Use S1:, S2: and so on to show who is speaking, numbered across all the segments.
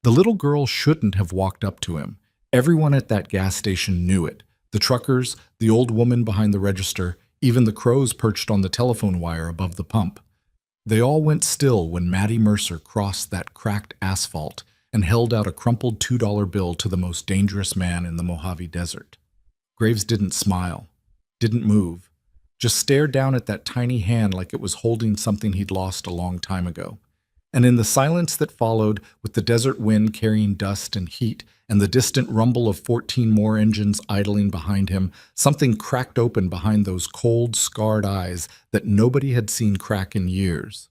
S1: The little girl shouldn't have walked up to him. Everyone at that gas station knew it. The truckers, the old woman behind the register, even the crows perched on the telephone wire above the pump. They all went still when Mattie Mercer crossed that cracked asphalt and held out a crumpled $2 bill to the most dangerous man in the Mojave Desert. Graves didn't smile, didn't move, just stared down at that tiny hand like it was holding something he'd lost a long time ago. And in the silence that followed, with the desert wind carrying dust and heat and the distant rumble of 14 more engines idling behind him, something cracked open behind those cold, scarred eyes that nobody had seen crack in years.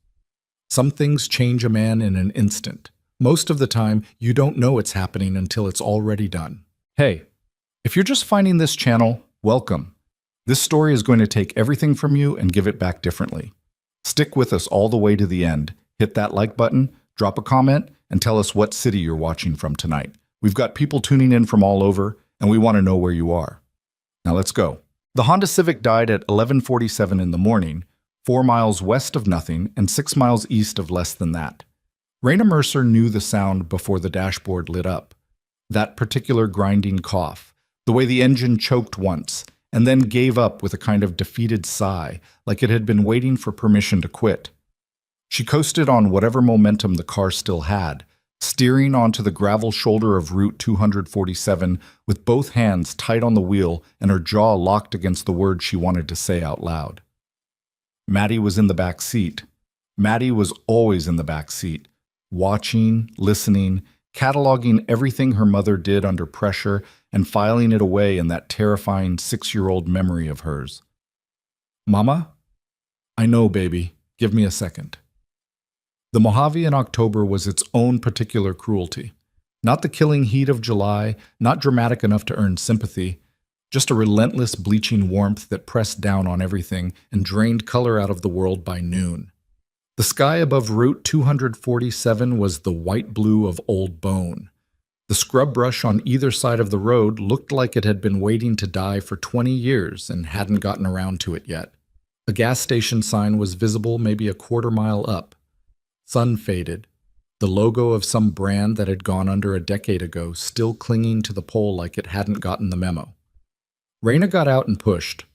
S1: Some things change a man in an instant. Most of the time, you don't know it's happening until it's already done. Hey, if you're just finding this channel, welcome. This story is going to take everything from you and give it back differently. Stick with us all the way to the end. Hit that like button, drop a comment, and tell us what city you're watching from tonight. We've got people tuning in from all over, and we want to know where you are. Now let's go. The Honda Civic died at 11:47 in the morning, 4 miles west of nothing and 6 miles east of less than that. Raina Mercer knew the sound before the dashboard lit up. That particular grinding cough, the way the engine choked once, and then gave up with a kind of defeated sigh, like it had been waiting for permission to quit. She coasted on whatever momentum the car still had, steering onto the gravel shoulder of Route 247 with both hands tight on the wheel and her jaw locked against the words she wanted to say out loud. Mattie was in the back seat. Mattie was always in the back seat, watching, listening, cataloging everything her mother did under pressure and filing it away in that terrifying 6-year-old memory of hers. "Mama? I know, baby. Give me a second." The Mojave in October was its own particular cruelty. Not the killing heat of July, not dramatic enough to earn sympathy, just a relentless bleaching warmth that pressed down on everything and drained color out of the world by noon. The sky above Route 247 was the white blue of old bone. The scrub brush on either side of the road looked like it had been waiting to die for 20 years and hadn't gotten around to it yet. A gas station sign was visible maybe a quarter-mile up. Sun faded, the logo of some brand that had gone under a decade ago still clinging to the pole like it hadn't gotten the memo. Raina got out and pushed.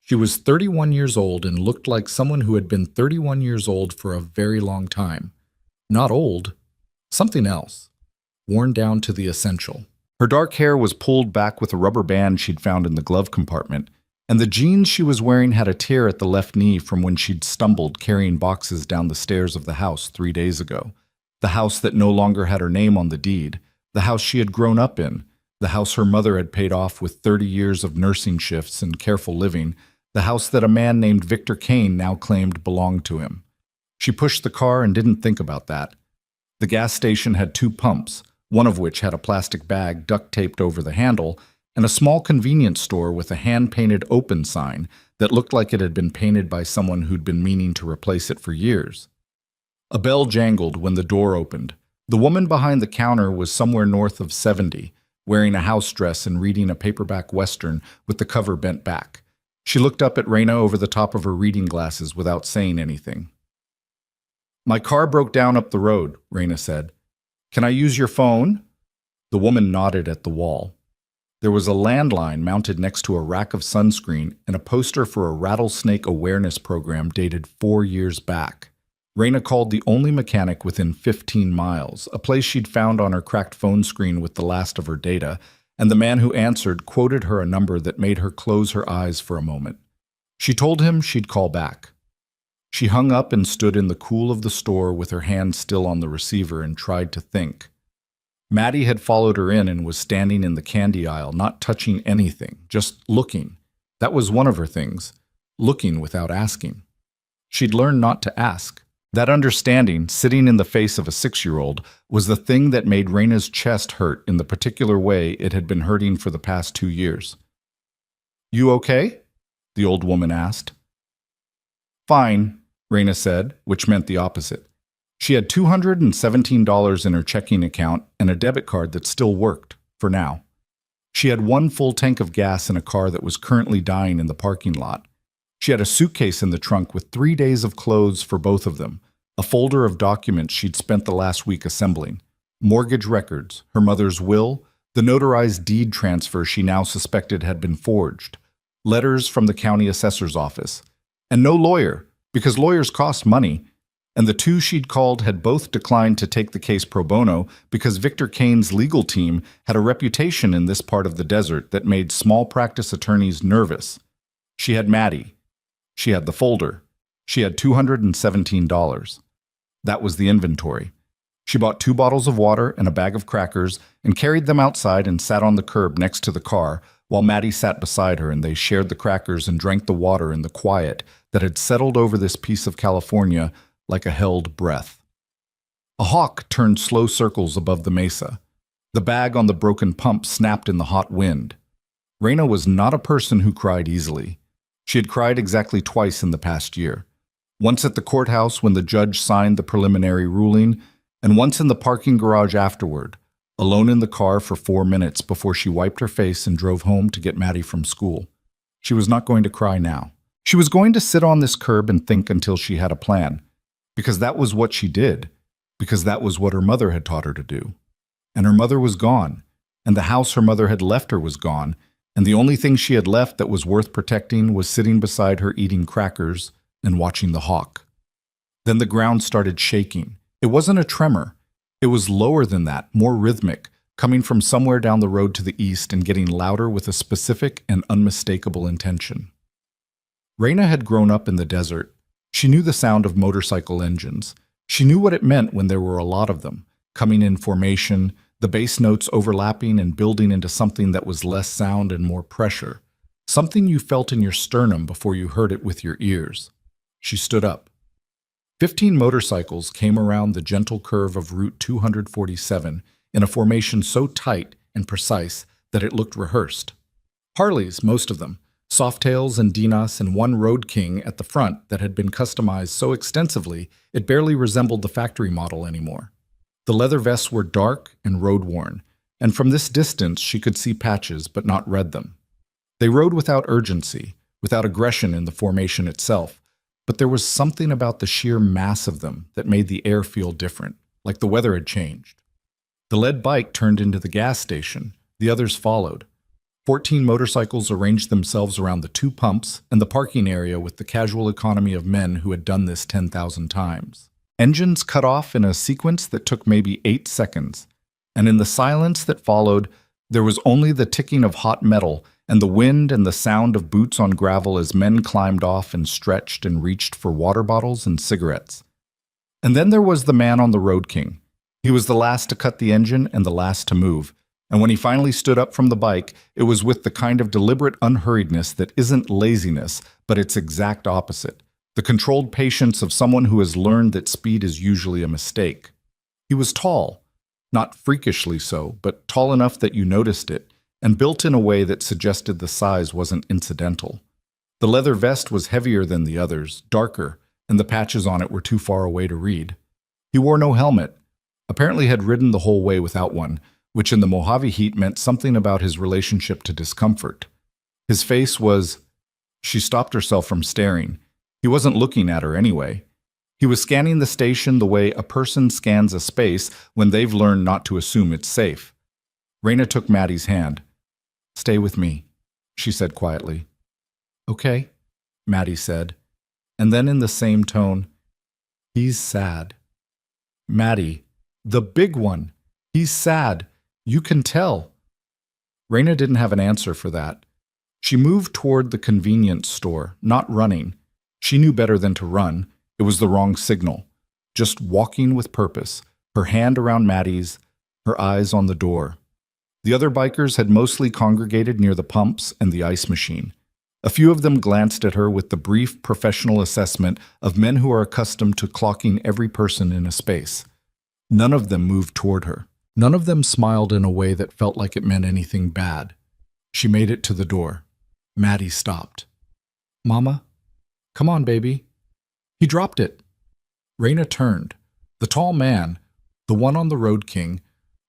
S1: She was 31 years old and looked like someone who had been 31 years old for a very long time. Not old, something else, worn down to the essential. Her dark hair was pulled back with a rubber band she'd found in the glove compartment, and the jeans she was wearing had a tear at the left knee from when she'd stumbled carrying boxes down the stairs of the house 3 days ago. The house that no longer had her name on the deed, the house she had grown up in, the house her mother had paid off with 30 years of nursing shifts and careful living, the house that a man named Victor Kane now claimed belonged to him. She pushed the car and didn't think about that. The gas station had 2 pumps, one of which had a plastic bag duct-taped over the handle, and a small convenience store with a hand-painted open sign that looked like it had been painted by someone who'd been meaning to replace it for years. A bell jangled when the door opened. The woman behind the counter was somewhere north of 70, wearing a house dress and reading a paperback Western with the cover bent back. She looked up at Raina over the top of her reading glasses without saying anything. "My car broke down up the road," Raina said. "Can I use your phone?" The woman nodded at the wall. There was a landline mounted next to a rack of sunscreen and a poster for a rattlesnake awareness program dated 4 years back. Raina called the only mechanic within 15 miles, a place she'd found on her cracked phone screen with the last of her data, and the man who answered quoted her a number that made her close her eyes for a moment. She told him she'd call back. She hung up and stood in the cool of the store with her hand still on the receiver and tried to think. Mattie had followed her in and was standing in the candy aisle, not touching anything, just looking. That was one of her things, looking without asking. She'd learned not to ask. That understanding, sitting in the face of a 6-year-old, was the thing that made Raina's chest hurt in the particular way it had been hurting for the past 2 years. "You okay?" the old woman asked. "Fine," Raina said, which meant the opposite. She had $217 in her checking account and a debit card that still worked, for now. She had 1 full tank of gas in a car that was currently dying in the parking lot. She had a suitcase in the trunk with 3 days of clothes for both of them, a folder of documents she'd spent the last week assembling. Mortgage records, her mother's will, the notarized deed transfer she now suspected had been forged, letters from the county assessor's office, and no lawyer, because lawyers cost money, and the two she'd called had both declined to take the case pro bono because Victor Kane's legal team had a reputation in this part of the desert that made small practice attorneys nervous. She had Maddie. She had the folder. She had $217. That was the inventory. She bought 2 bottles of water and a bag of crackers and carried them outside and sat on the curb next to the car while Maddie sat beside her and they shared the crackers and drank the water in the quiet that had settled over this piece of California like a held breath. A hawk turned slow circles above the mesa. The bag on the broken pump snapped in the hot wind. Raina was not a person who cried easily. She had cried exactly twice in the past year. Once at the courthouse when the judge signed the preliminary ruling, and once in the parking garage afterward, alone in the car for 4 minutes before she wiped her face and drove home to get Maddie from school. She was not going to cry now. She was going to sit on this curb and think until she had a plan, because that was what she did, because that was what her mother had taught her to do. And her mother was gone, and the house her mother had left her was gone, and the only thing she had left that was worth protecting was sitting beside her eating crackers and watching the hawk. Then the ground started shaking. It wasn't a tremor. It was lower than that, more rhythmic, coming from somewhere down the road to the east and getting louder with a specific and unmistakable intention. Raina had grown up in the desert. She knew the sound of motorcycle engines. She knew what it meant when there were a lot of them, coming in formation, the bass notes overlapping and building into something that was less sound and more pressure, something you felt in your sternum before you heard it with your ears. She stood up. 15 motorcycles came around the gentle curve of Route 247 in a formation so tight and precise that it looked rehearsed. Harleys, most of them, Softails and Dinas, and one Road King at the front that had been customized so extensively it barely resembled the factory model anymore. The leather vests were dark and road-worn, and from this distance she could see patches but not read them. They rode without urgency, without aggression in the formation itself, but there was something about the sheer mass of them that made the air feel different, like the weather had changed. The lead bike turned into the gas station. The others followed. 14 motorcycles arranged themselves around the 2 pumps and the parking area with the casual economy of men who had done this 10,000 times. Engines cut off in a sequence that took maybe 8 seconds, and in the silence that followed, there was only the ticking of hot metal and the wind and the sound of boots on gravel as men climbed off and stretched and reached for water bottles and cigarettes. And then there was the man on the Road King. He was the last to cut the engine and the last to move, and when he finally stood up from the bike, it was with the kind of deliberate unhurriedness that isn't laziness, but its exact opposite, the controlled patience of someone who has learned that speed is usually a mistake. He was tall, not freakishly so, but tall enough that you noticed it, and built in a way that suggested the size wasn't incidental. The leather vest was heavier than the others, darker, and the patches on it were too far away to read. He wore no helmet, apparently had ridden the whole way without one, which in the Mojave heat meant something about his relationship to discomfort. His face was... She stopped herself from staring. He wasn't looking at her anyway. He was scanning the station the way a person scans a space when they've learned not to assume it's safe. Raina took Maddie's hand. "Stay with me," she said quietly. "Okay," Maddie said, and then in the same tone, "He's sad." "Maddie, the big one. He's sad. You can tell." Raina didn't have an answer for that. She moved toward the convenience store, not running. She knew better than to run. It was the wrong signal. Just walking with purpose, her hand around Maddie's, her eyes on the door. The other bikers had mostly congregated near the pumps and the ice machine. A few of them glanced at her with the brief professional assessment of men who are accustomed to clocking every person in a space. None of them moved toward her. None of them smiled in a way that felt like it meant anything bad. She made it to the door. Maddie stopped. "Mama? Come on, baby." He dropped it. Raina turned. The tall man, the one on the Road King,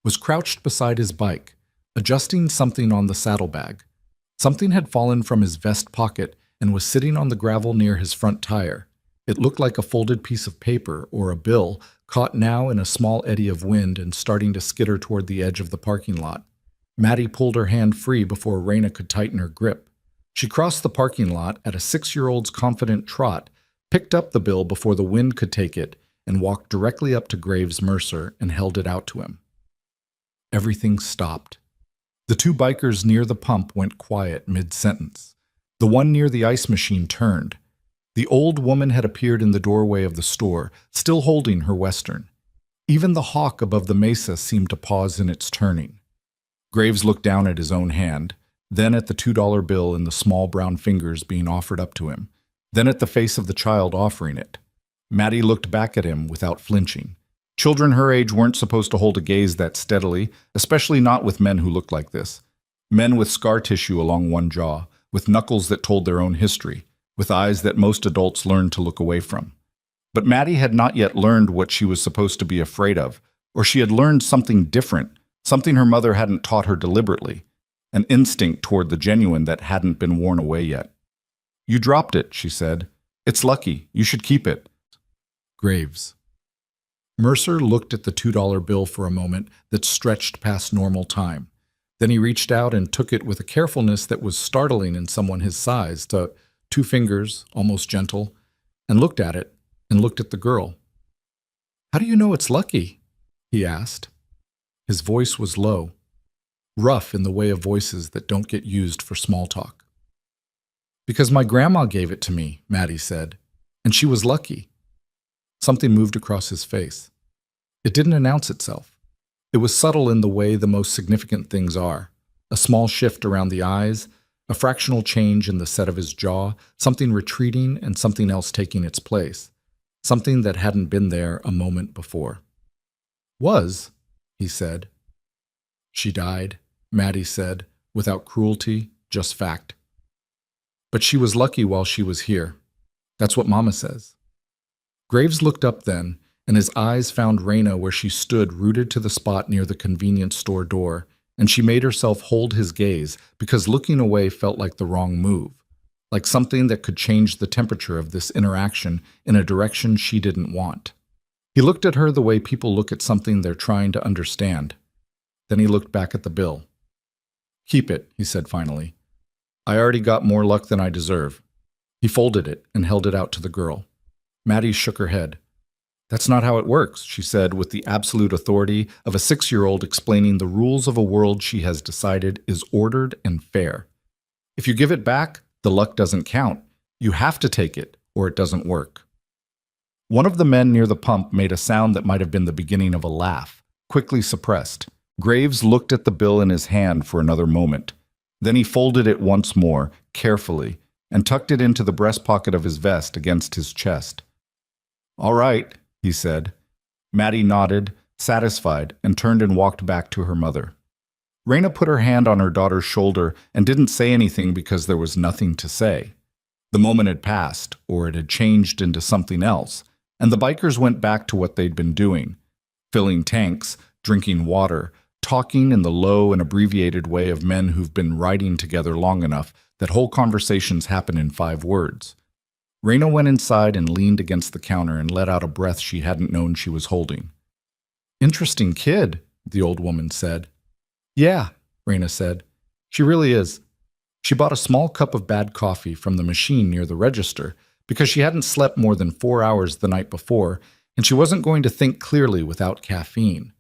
S1: was crouched beside his bike, adjusting something on the saddlebag. Something had fallen from his vest pocket and was sitting on the gravel near his front tire. It looked like a folded piece of paper or a bill, caught now in a small eddy of wind and starting to skitter toward the edge of the parking lot. Maddie pulled her hand free before Raina could tighten her grip. She crossed the parking lot at a 6-year-old's confident trot, picked up the bill before the wind could take it, and walked directly up to Graves Mercer and held it out to him. Everything stopped. The two bikers near the pump went quiet mid-sentence. The one near the ice machine turned. The old woman had appeared in the doorway of the store, still holding her Western. Even the hawk above the mesa seemed to pause in its turning. Graves looked down at his own hand, then at the $2 bill in the small brown fingers being offered up to him, then at the face of the child offering it. Maddie looked back at him without flinching. Children her age weren't supposed to hold a gaze that steadily, especially not with men who looked like this. Men with scar tissue along one jaw, with knuckles that told their own history, with eyes that most adults learned to look away from. But Maddie had not yet learned what she was supposed to be afraid of, or she had learned something different, something her mother hadn't taught her deliberately, an instinct toward the genuine that hadn't been worn away yet. "You dropped it," she said. "It's lucky. You should keep it." Graves. Mercer looked at the $2 bill for a moment that stretched past normal time. Then he reached out and took it with a carefulness that was startling in someone his size, to 2 fingers, almost gentle, and looked at it, and looked at the girl. "How do you know it's lucky?" he asked. His voice was low, rough in the way of voices that don't get used for small talk. "Because my grandma gave it to me," Maddie said, "and she was lucky." Something moved across his face. It didn't announce itself. It was subtle in the way the most significant things are. A small shift around the eyes, a fractional change in the set of his jaw, something retreating and something else taking its place. Something that hadn't been there a moment before. "Was," he said. "She died," Maddie said, without cruelty, just fact. "But she was lucky while she was here. That's what Mama says." Graves looked up then, and his eyes found Raina where she stood rooted to the spot near the convenience store door, and she made herself hold his gaze because looking away felt like the wrong move, like something that could change the temperature of this interaction in a direction she didn't want. He looked at her the way people look at something they're trying to understand. Then he looked back at the bill. "Keep it," he said finally. "I already got more luck than I deserve." He folded it and held it out to the girl. Maddie shook her head. "That's not how it works," she said with the absolute authority of a 6-year-old explaining the rules of a world she has decided is ordered and fair. "If you give it back, the luck doesn't count. You have to take it, or it doesn't work." One of the men near the pump made a sound that might have been the beginning of a laugh, quickly suppressed. Graves looked at the bill in his hand for another moment. Then he folded it once more, carefully, and tucked it into the breast pocket of his vest against his chest. "All right," he said. Maddie nodded, satisfied, and turned and walked back to her mother. Raina put her hand on her daughter's shoulder and didn't say anything because there was nothing to say. The moment had passed, or it had changed into something else, and the bikers went back to what they'd been doing, filling tanks, drinking water, talking in the low and abbreviated way of men who've been riding together long enough that whole conversations happen in 5 words. Raina went inside and leaned against the counter and let out a breath she hadn't known she was holding. "Interesting kid," the old woman said. "Yeah," Raina said. "She really is." She bought a small cup of bad coffee from the machine near the register because she hadn't slept more than 4 hours the night before, and she wasn't going to think clearly without caffeine.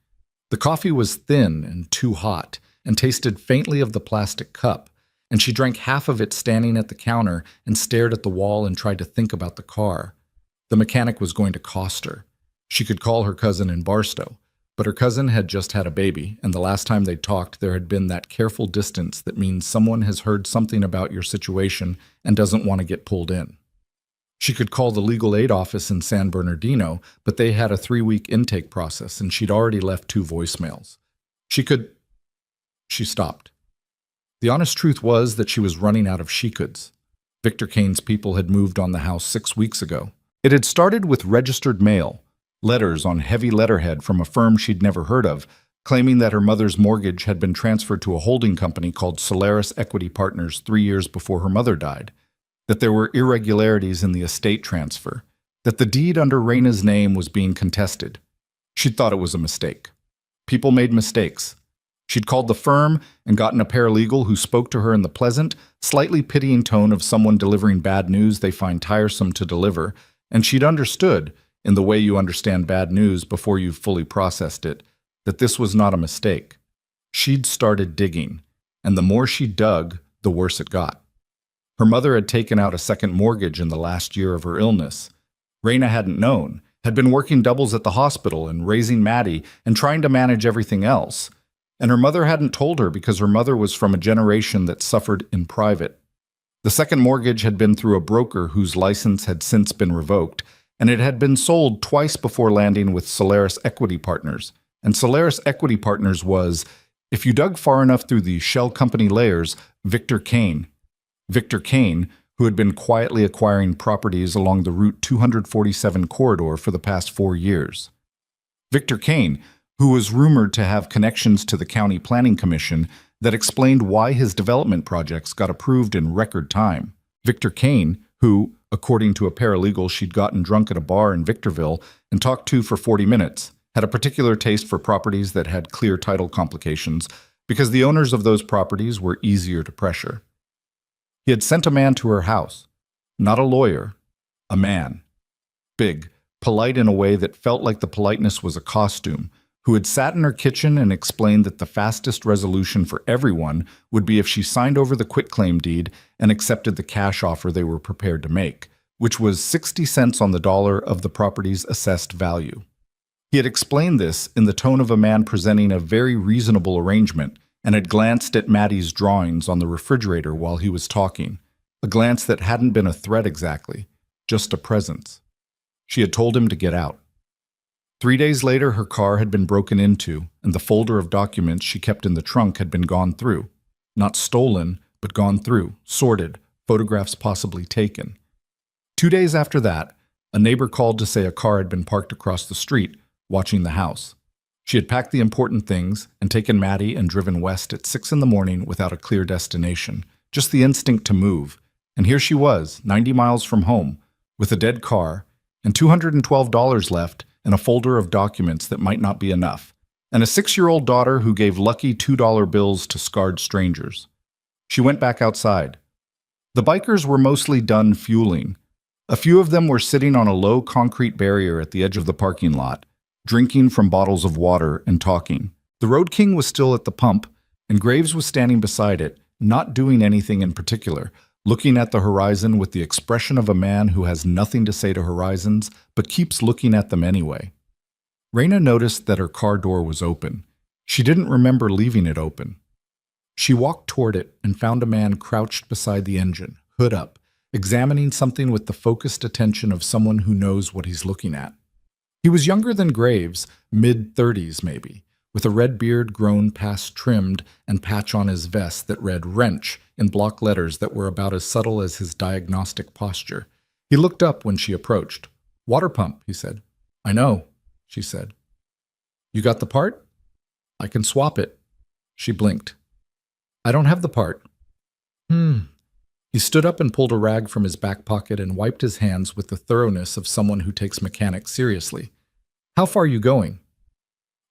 S1: The coffee was thin and too hot, and tasted faintly of the plastic cup, and she drank half of it standing at the counter and stared at the wall and tried to think about the car. The mechanic was going to cost her. She could call her cousin in Barstow, but her cousin had just had a baby, and the last time they talked there had been that careful distance that means someone has heard something about your situation and doesn't want to get pulled in. She could call the legal aid office in San Bernardino, but they had a 3-week intake process, and she'd already left 2 voicemails. She stopped. The honest truth was that she was running out of she-coulds. Victor Kane's people had moved on the house 6 weeks ago. It had started with registered mail, letters on heavy letterhead from a firm she'd never heard of, claiming that her mother's mortgage had been transferred to a holding company called Solaris Equity Partners 3 years before her mother died, that there were irregularities in the estate transfer, that the deed under Raina's name was being contested. She'd thought it was a mistake. People made mistakes. She'd called the firm and gotten a paralegal who spoke to her in the pleasant, slightly pitying tone of someone delivering bad news they find tiresome to deliver, and she'd understood, in the way you understand bad news before you've fully processed it, that this was not a mistake. She'd started digging, and the more she dug, the worse it got. Her mother had taken out a second mortgage in the last year of her illness. Raina hadn't known, had been working doubles at the hospital and raising Maddie and trying to manage everything else. And her mother hadn't told her because her mother was from a generation that suffered in private. The second mortgage had been through a broker whose license had since been revoked, and it had been sold twice before landing with Solaris Equity Partners. And Solaris Equity Partners was, if you dug far enough through the shell company layers, Victor Kane. Victor Kane, who had been quietly acquiring properties along the Route 247 corridor for the past 4 years. Victor Kane, who was rumored to have connections to the County Planning Commission that explained why his development projects got approved in record time. Victor Kane, who, according to a paralegal she'd gotten drunk at a bar in Victorville and talked to for 40 minutes, had a particular taste for properties that had clear title complications because the owners of those properties were easier to pressure. He had sent a man to her house, not a lawyer, a man. Big, polite in a way that felt like the politeness was a costume, who had sat in her kitchen and explained that the fastest resolution for everyone would be if she signed over the quitclaim deed and accepted the cash offer they were prepared to make, which was 60 cents on the dollar of the property's assessed value. He had explained this in the tone of a man presenting a very reasonable arrangement and had glanced at Maddie's drawings on the refrigerator while he was talking, a glance that hadn't been a threat exactly, just a presence. She had told him to get out. 3 days later, her car had been broken into, and the folder of documents she kept in the trunk had been gone through. Not stolen, but gone through, sorted, photographs possibly taken. 2 days after that, a neighbor called to say a car had been parked across the street, watching the house. She had packed the important things and taken Maddie and driven west at 6 in the morning without a clear destination, just the instinct to move. And here she was, 90 miles from home, with a dead car, and $212 left, and a folder of documents that might not be enough, and a 6-year-old daughter who gave lucky $2 bills to scarred strangers. She went back outside. The bikers were mostly done fueling. A few of them were sitting on a low concrete barrier at the edge of the parking lot, drinking from bottles of water and talking. The Road King was still at the pump, and Graves was standing beside it, not doing anything in particular, looking at the horizon with the expression of a man who has nothing to say to horizons, but keeps looking at them anyway. Raina noticed that her car door was open. She didn't remember leaving it open. She walked toward it and found a man crouched beside the engine, hood up, examining something with the focused attention of someone who knows what he's looking at. He was younger than Graves, mid-30s maybe, with a red beard grown past trimmed and patch on his vest that read wrench in block letters that were about as subtle as his diagnostic posture. He looked up when she approached. "Water pump," he said. "I know," she said. "You got the part?" "I can swap it." She blinked. "I don't have the part." He stood up and pulled a rag from his back pocket and wiped his hands with the thoroughness of someone who takes mechanics seriously. "How far are you going?"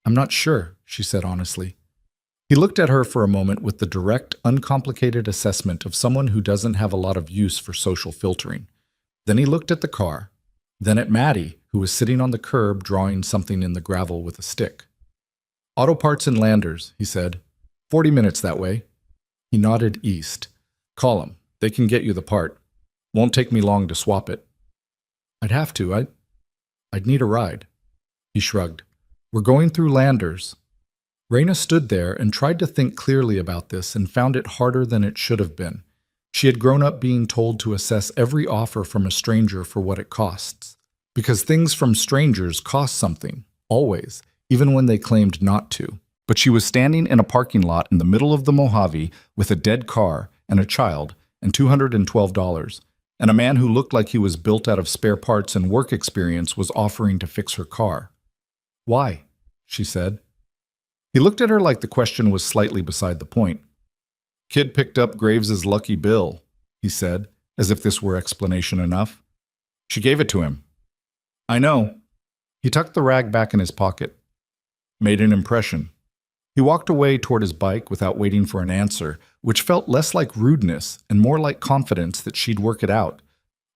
S1: "I'm not sure," she said honestly. He looked at her for a moment with the direct, uncomplicated assessment of someone who doesn't have a lot of use for social filtering. Then he looked at the car, then at Maddie, who was sitting on the curb drawing something in the gravel with a stick. "Auto Parts and Landers," he said. 40 minutes that way." He nodded east. "Call 'em. They can get you the part. Won't take me long to swap it." "I'd have to. I'd need a ride." He shrugged. "We're going through Landers." Raina stood there and tried to think clearly about this and found it harder than it should have been. She had grown up being told to assess every offer from a stranger for what it costs. Because things from strangers cost something, always, even when they claimed not to. But she was standing in a parking lot in the middle of the Mojave with a dead car and a child and $212, and a man who looked like he was built out of spare parts and work experience was offering to fix her car. "Why?" she said. He looked at her like the question was slightly beside the point. "Kid picked up Graves's lucky bill," he said, as if this were explanation enough. "She gave it to him." I know. He tucked the rag back in his pocket. Made an impression. He walked away toward his bike without waiting for an answer, which felt less like rudeness and more like confidence that she'd work it out.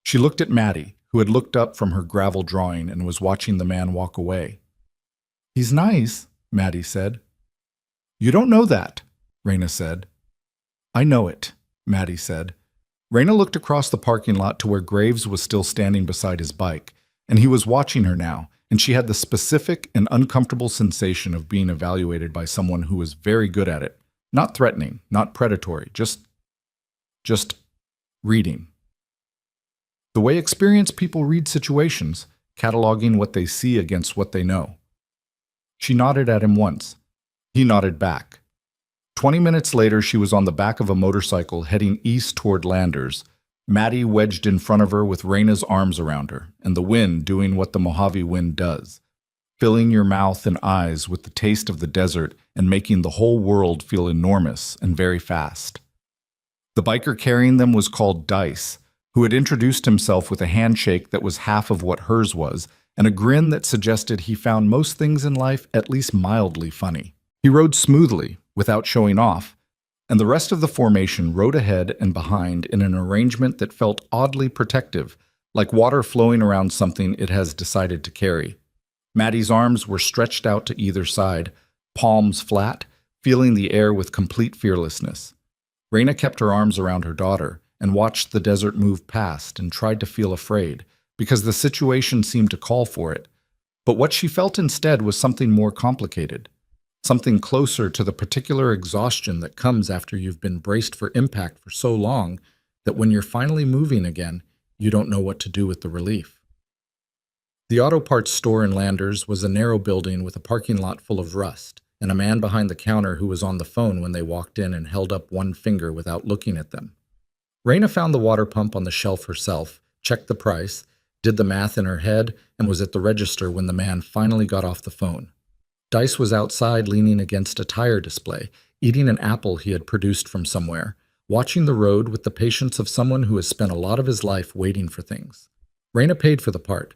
S1: She looked at Maddie, who had looked up from her gravel drawing and was watching the man walk away. He's nice, Maddie said. You don't know that, Raina said. I know it, Maddie said. Raina looked across the parking lot to where Graves was still standing beside his bike, and he was watching her now, and she had the specific and uncomfortable sensation of being evaluated by someone who was very good at it. Not threatening, not predatory, just reading. The way experienced people read situations, cataloging what they see against what they know. She nodded at him once. He nodded back. 20 minutes later, she was on the back of a motorcycle heading east toward Landers, Maddie wedged in front of her with Raina's arms around her, and the wind doing what the Mojave wind does, filling your mouth and eyes with the taste of the desert and making the whole world feel enormous and very fast. The biker carrying them was called Dice, who had introduced himself with a handshake that was half of what hers was, and a grin that suggested he found most things in life at least mildly funny. He rode smoothly, without showing off, and the rest of the formation rode ahead and behind in an arrangement that felt oddly protective, like water flowing around something it has decided to carry. Maddie's arms were stretched out to either side, palms flat, feeling the air with complete fearlessness. Raina kept her arms around her daughter and watched the desert move past and tried to feel afraid, because the situation seemed to call for it. But what she felt instead was something more complicated. Something closer to the particular exhaustion that comes after you've been braced for impact for so long that when you're finally moving again, you don't know what to do with the relief. The auto parts store in Landers was a narrow building with a parking lot full of rust, and a man behind the counter who was on the phone when they walked in and held up one finger without looking at them. Raina found the water pump on the shelf herself, checked the price, did the math in her head, and was at the register when the man finally got off the phone. Dice was outside leaning against a tire display, eating an apple he had produced from somewhere, watching the road with the patience of someone who has spent a lot of his life waiting for things. Raina paid for the part.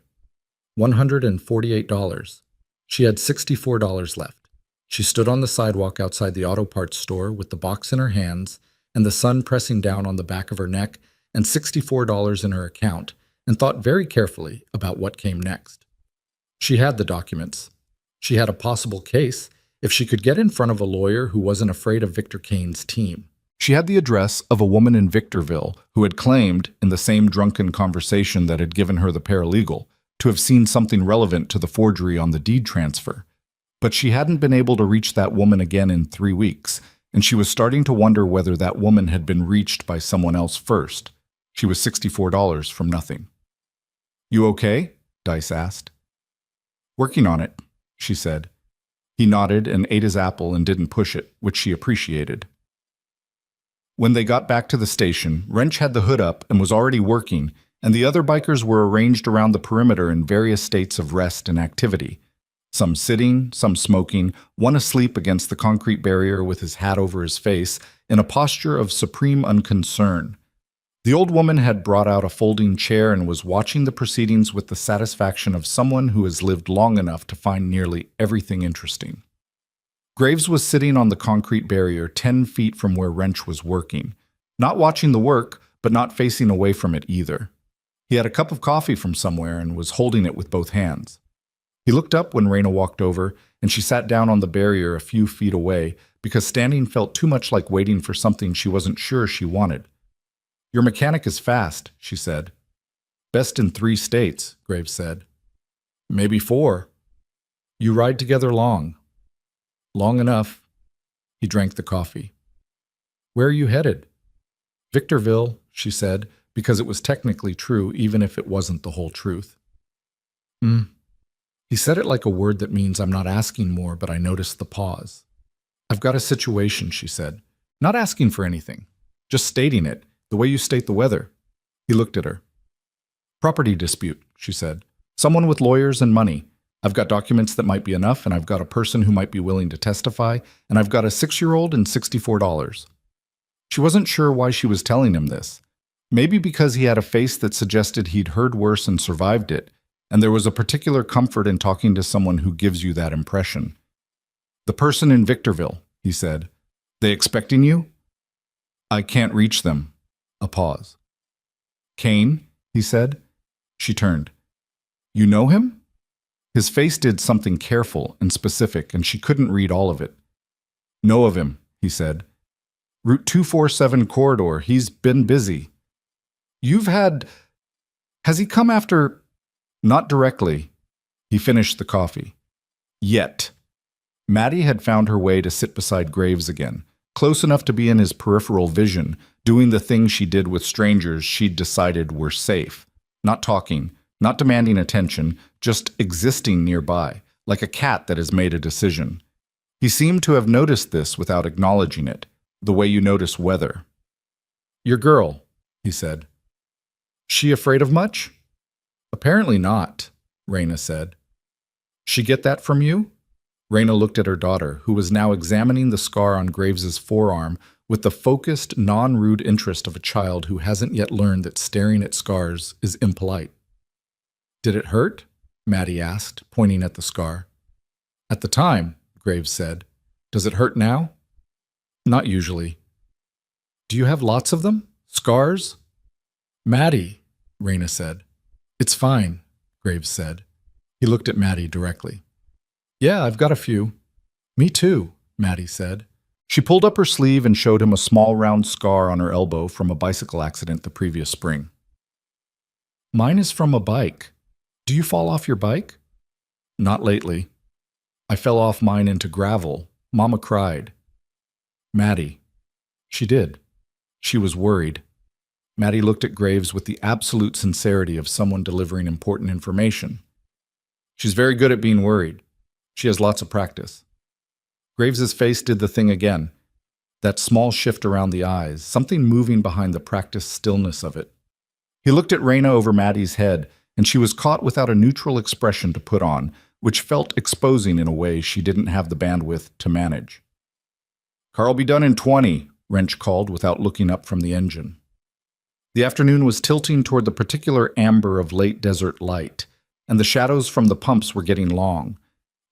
S1: $148. She had $64 left. She stood on the sidewalk outside the auto parts store with the box in her hands and the sun pressing down on the back of her neck and $64 in her account, and thought very carefully about what came next. She had the documents. She had a possible case if she could get in front of a lawyer who wasn't afraid of Victor Kane's team. She had the address of a woman in Victorville who had claimed, in the same drunken conversation that had given her the paralegal, to have seen something relevant to the forgery on the deed transfer. But she hadn't been able to reach that woman again in 3 weeks, and she was starting to wonder whether that woman had been reached by someone else first. She was $64 from nothing. You okay? Dice asked. Working on it, she said. He nodded and ate his apple and didn't push it, which she appreciated. When they got back to the station, Wrench had the hood up and was already working, and the other bikers were arranged around the perimeter in various states of rest and activity. Some sitting, some smoking, one asleep against the concrete barrier with his hat over his face, in a posture of supreme unconcern. The old woman had brought out a folding chair and was watching the proceedings with the satisfaction of someone who has lived long enough to find nearly everything interesting. Graves was sitting on the concrete barrier 10 feet from where Wrench was working, not watching the work, but not facing away from it either. He had a cup of coffee from somewhere and was holding it with both hands. He looked up when Raina walked over, and she sat down on the barrier a few feet away because standing felt too much like waiting for something she wasn't sure she wanted. Your mechanic is fast, she said. Best in 3 states, Graves said. Maybe 4. You ride together long. Long enough. He drank the coffee. Where are you headed? Victorville, she said, because it was technically true even if it wasn't the whole truth. He said it like a word that means I'm not asking more, but I noticed the pause. I've got a situation, she said. Not asking for anything. Just stating it. The way you state the weather. He looked at her. Property dispute, she said. Someone with lawyers and money. I've got documents that might be enough, and I've got a person who might be willing to testify, and I've got a 6-year-old and $64. She wasn't sure why she was telling him this. Maybe because he had a face that suggested he'd heard worse and survived it. And there was a particular comfort in talking to someone who gives you that impression. "The person in Victorville," he said. "They expecting you?" "I can't reach them." A pause. "Kane?" he said. She turned. "You know him?" His face did something careful and specific, and she couldn't read all of it. "Know of him," he said. "Route 247 corridor. He's been busy." "You've had... Has he come after..." "Not directly." He finished the coffee. "Yet." Maddie had found her way to sit beside Graves again, close enough to be in his peripheral vision, doing the things she did with strangers she'd decided were safe. Not talking, not demanding attention, just existing nearby, like a cat that has made a decision. He seemed to have noticed this without acknowledging it, the way you notice weather. "Your girl," he said. "She afraid of much?" "Apparently not," Raina said. "She get that from you?" Raina looked at her daughter, who was now examining the scar on Graves's forearm with the focused, non-rude interest of a child who hasn't yet learned that staring at scars is impolite. "Did it hurt?" Maddie asked, pointing at the scar. "At the time," Graves said. "Does it hurt now?" "Not usually." "Do you have lots of them? Scars?" "Maddie," Raina said. "It's fine," Graves said. He looked at Maddie directly. "Yeah, I've got a few." "Me too," Maddie said. She pulled up her sleeve and showed him a small round scar on her elbow from a bicycle accident the previous spring. "Mine is from a bike. Do you fall off your bike?" "Not lately. I fell off mine into gravel. Mama cried." "Maddie." She did. She was worried. Maddie looked at Graves with the absolute sincerity of someone delivering important information. "She's very good at being worried. She has lots of practice." Graves's face did the thing again. That small shift around the eyes, something moving behind the practiced stillness of it. He looked at Raina over Maddie's head, and she was caught without a neutral expression to put on, which felt exposing in a way she didn't have the bandwidth to manage. "Car'll be done in 20, Wrench called without looking up from the engine. The afternoon was tilting toward the particular amber of late desert light, and the shadows from the pumps were getting long,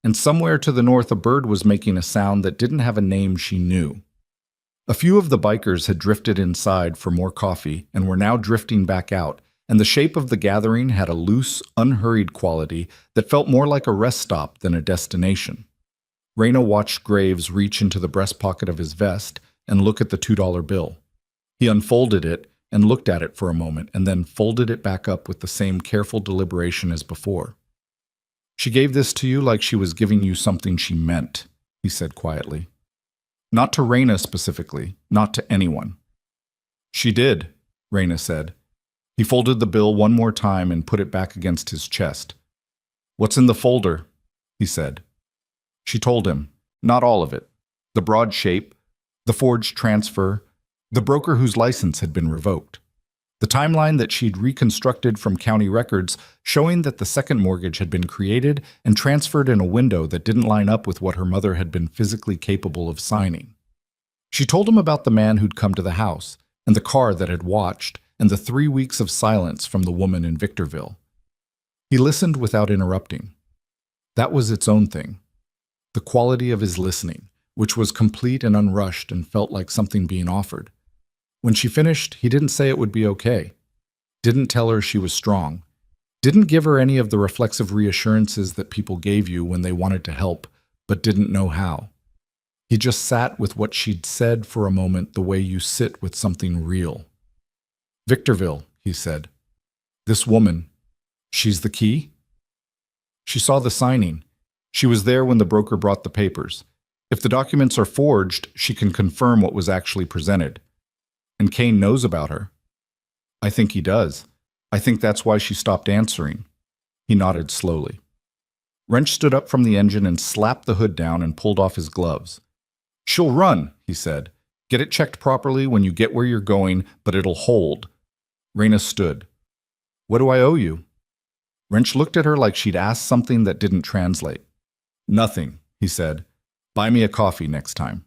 S1: and somewhere to the north a bird was making a sound that didn't have a name she knew. A few of the bikers had drifted inside for more coffee and were now drifting back out, and the shape of the gathering had a loose, unhurried quality that felt more like a rest stop than a destination. Raina watched Graves reach into the breast pocket of his vest and look at the $2 bill. He unfolded it and looked at it for a moment and then folded it back up with the same careful deliberation as before. "She gave this to you like she was giving you something she meant," he said quietly. "Not to Raina specifically, not to anyone." "She did," Raina said. He folded the bill one more time and put it back against his chest. "What's in the folder?" he said. She told him, not all of it. The broad shape, the forged transfer, the broker whose license had been revoked. The timeline that she'd reconstructed from county records showing that the second mortgage had been created and transferred in a window that didn't line up with what her mother had been physically capable of signing. She told him about the man who'd come to the house, and the car that had watched, and the 3 weeks of silence from the woman in Victorville. He listened without interrupting. That was its own thing. The quality of his listening, which was complete and unrushed and felt like something being offered. When she finished, he didn't say it would be okay. Didn't tell her she was strong. Didn't give her any of the reflexive reassurances that people gave you when they wanted to help, but didn't know how. He just sat with what she'd said for a moment the way you sit with something real. "Victorville," he said. "This woman, she's the key?" She saw the signing. She was there when the broker brought the papers. If the documents are forged, she can confirm what was actually presented. And Kane knows about her. "I think he does. I think that's why she stopped answering." He nodded slowly. Wrench stood up from the engine and slapped the hood down and pulled off his gloves. "She'll run," he said. "Get it checked properly when you get where you're going, but it'll hold." Raina stood. "What do I owe you?" Wrench looked at her like she'd asked something that didn't translate. "Nothing," he said. "Buy me a coffee next time."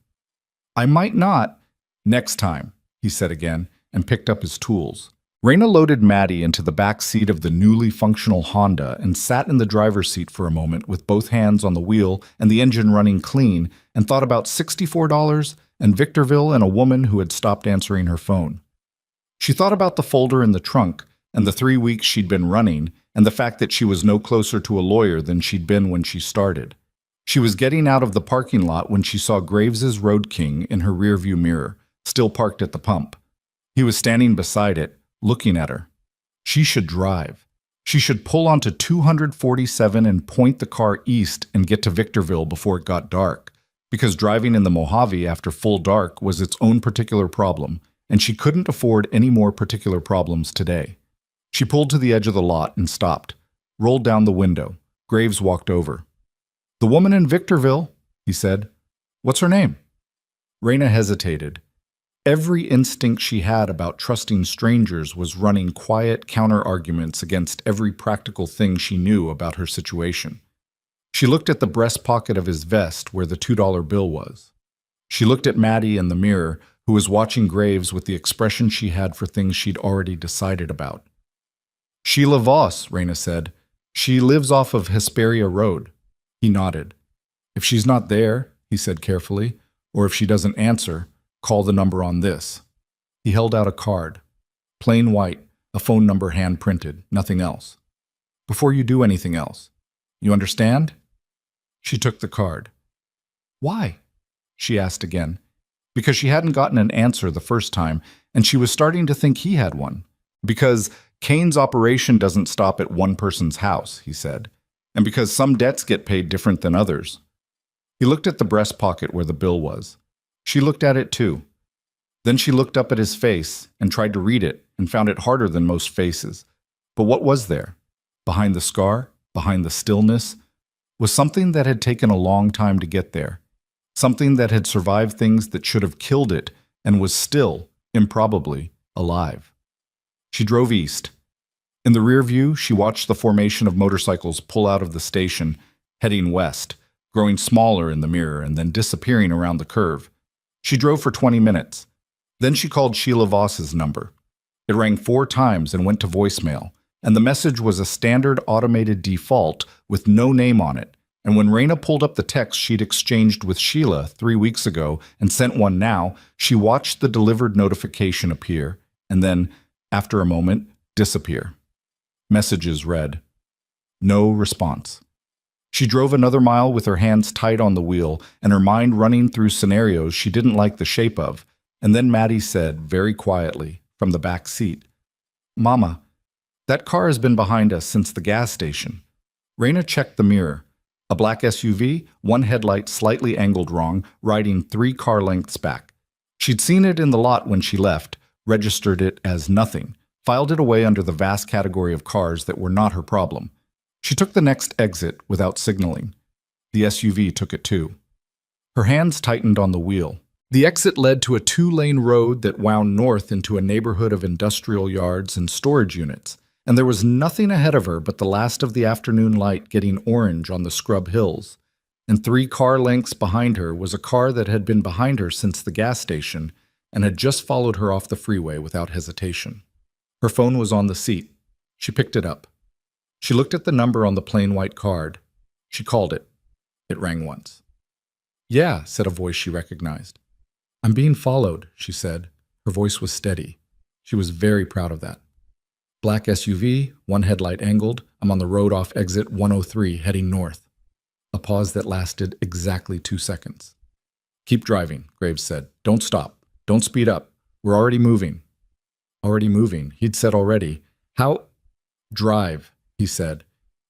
S1: "I might not." "Next time," he said again, and picked up his tools. Raina loaded Maddie into the back seat of the newly functional Honda and sat in the driver's seat for a moment with both hands on the wheel and the engine running clean, and thought about $64 and Victorville and a woman who had stopped answering her phone. She thought about the folder in the trunk and the 3 weeks she'd been running, and the fact that she was no closer to a lawyer than she'd been when she started. She was getting out of the parking lot when she saw Graves's Road King in her rearview mirror, still parked at the pump. He was standing beside it, looking at her. She should drive. She should pull onto 247 and point the car east and get to Victorville before it got dark, because driving in the Mojave after full dark was its own particular problem, and she couldn't afford any more particular problems today. She pulled to the edge of the lot and stopped, rolled down the window. Graves walked over. "The woman in Victorville," he said. "What's her name?" Raina hesitated. Every instinct she had about trusting strangers was running quiet counter-arguments against every practical thing she knew about her situation. She looked at the breast pocket of his vest where the $2 bill was. She looked at Maddie in the mirror, who was watching Graves with the expression she had for things she'd already decided about. "Sheila Voss," Raina said. "She lives off of Hesperia Road." He nodded. "If she's not there," he said carefully, "or if she doesn't answer, call the number on this." He held out a card. Plain white, a phone number hand-printed, nothing else. "Before you do anything else. You understand?" She took the card. "Why?" she asked again. Because she hadn't gotten an answer the first time, and she was starting to think he had one. "Because Kane's operation doesn't stop at one person's house," he said. "And because some debts get paid different than others." He looked at the breast pocket where the bill was. She looked at it too. Then she looked up at his face and tried to read it and found it harder than most faces. But what was there? Behind the scar, behind the stillness, was something that had taken a long time to get there. Something that had survived things that should have killed it and was still, improbably, alive. She drove east. In the rear view, she watched the formation of motorcycles pull out of the station, heading west, growing smaller in the mirror and then disappearing around the curve. She drove for 20 minutes. Then she called Sheila Voss's number. It rang 4 times and went to voicemail, and the message was a standard automated default with no name on it. And when Raina pulled up the text she'd exchanged with Sheila 3 weeks ago and sent one now, she watched the delivered notification appear, and then, after a moment, disappear. Messages read, "No response." She drove another mile with her hands tight on the wheel and her mind running through scenarios she didn't like the shape of, and then Maddie said, very quietly, from the back seat, "Mama, that car has been behind us since the gas station." Raina checked the mirror. A black SUV, one headlight slightly angled wrong, riding 3 car lengths back. She'd seen it in the lot when she left, registered it as nothing, filed it away under the vast category of cars that were not her problem. She took the next exit without signaling. The SUV took it too. Her hands tightened on the wheel. The exit led to a 2-lane road that wound north into a neighborhood of industrial yards and storage units, and there was nothing ahead of her but the last of the afternoon light getting orange on the scrub hills. And 3 car lengths behind her was a car that had been behind her since the gas station and had just followed her off the freeway without hesitation. Her phone was on the seat. She picked it up. She looked at the number on the plain white card. She called it. It rang once. "Yeah," said a voice she recognized. "I'm being followed," she said. Her voice was steady. She was very proud of that. Black SUV, one headlight angled. I'm on the road off exit 103 heading north. A pause that lasted exactly 2 seconds. "Keep driving," Graves said. "Don't stop. Don't speed up. We're already moving." Already moving. He'd said already. "How?" "Drive," he said.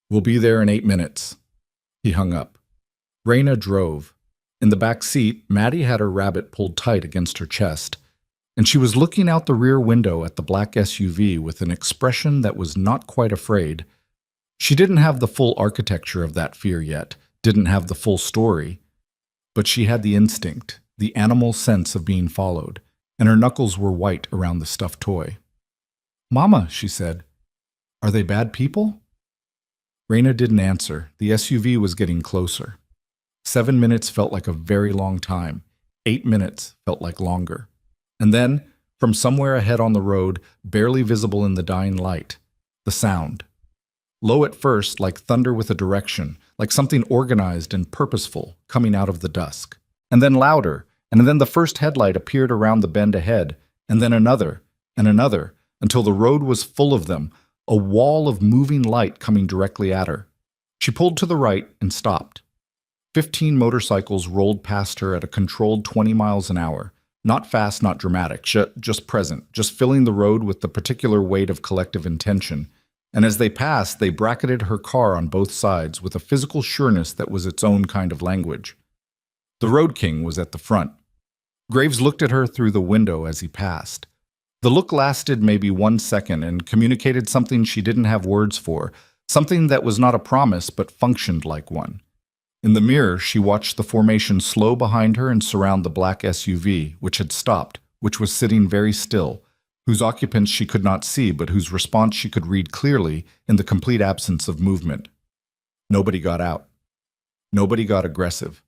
S1: "We'll be there in 8 minutes." He hung up. Raina drove. In the back seat, Maddie had her rabbit pulled tight against her chest, and she was looking out the rear window at the black SUV with an expression that was not quite afraid. She didn't have the full architecture of that fear yet, didn't have the full story, but she had the instinct, the animal sense of being followed, and her knuckles were white around the stuffed toy. "Mama," she said, "are they bad people?" Raina didn't answer. The SUV was getting closer. 7 minutes felt like a very long time. 8 minutes felt like longer. And then, From somewhere ahead on the road, barely visible in the dying light, the sound. Low at first, like thunder with a direction, like something organized and purposeful coming out of the dusk. And then louder, and then the first headlight appeared around the bend ahead, and then another, and another, until the road was full of them, a wall of moving light coming directly at her. She pulled to the right and stopped. 15 motorcycles rolled past her at a controlled 20 miles an hour. Not fast, not dramatic, just present, just filling the road with the particular weight of collective intention. And as they passed, they bracketed her car on both sides with a physical sureness that was its own kind of language. The Road King was at the front. Graves looked at her through the window as he passed. The look lasted maybe 1 second and communicated something she didn't have words for, something that was not a promise but functioned like one. In the mirror, she watched the formation slow behind her and surround the black SUV, which had stopped, which was sitting very still, whose occupants she could not see but whose response she could read clearly in the complete absence of movement. Nobody got out. Nobody got aggressive.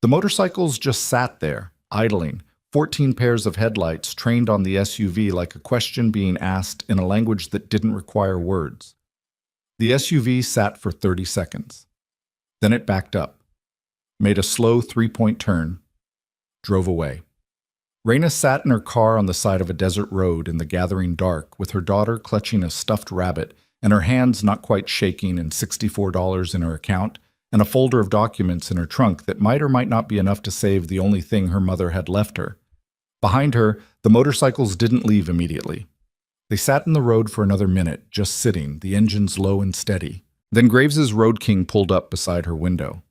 S1: The motorcycles just sat there, idling, 14 pairs of headlights trained on the SUV like a question being asked in a language that didn't require words. The SUV sat for 30 seconds. Then it backed up, made a slow 3-point turn, drove away. Raina sat in her car on the side of a desert road in the gathering dark with her daughter clutching a stuffed rabbit and her hands not quite shaking and $64 in her account and a folder of documents in her trunk that might or might not be enough to save the only thing her mother had left her. Behind her, the motorcycles didn't leave immediately. They sat in the road for another minute, just sitting, the engines low and steady. Then Graves's Road King pulled up beside her window.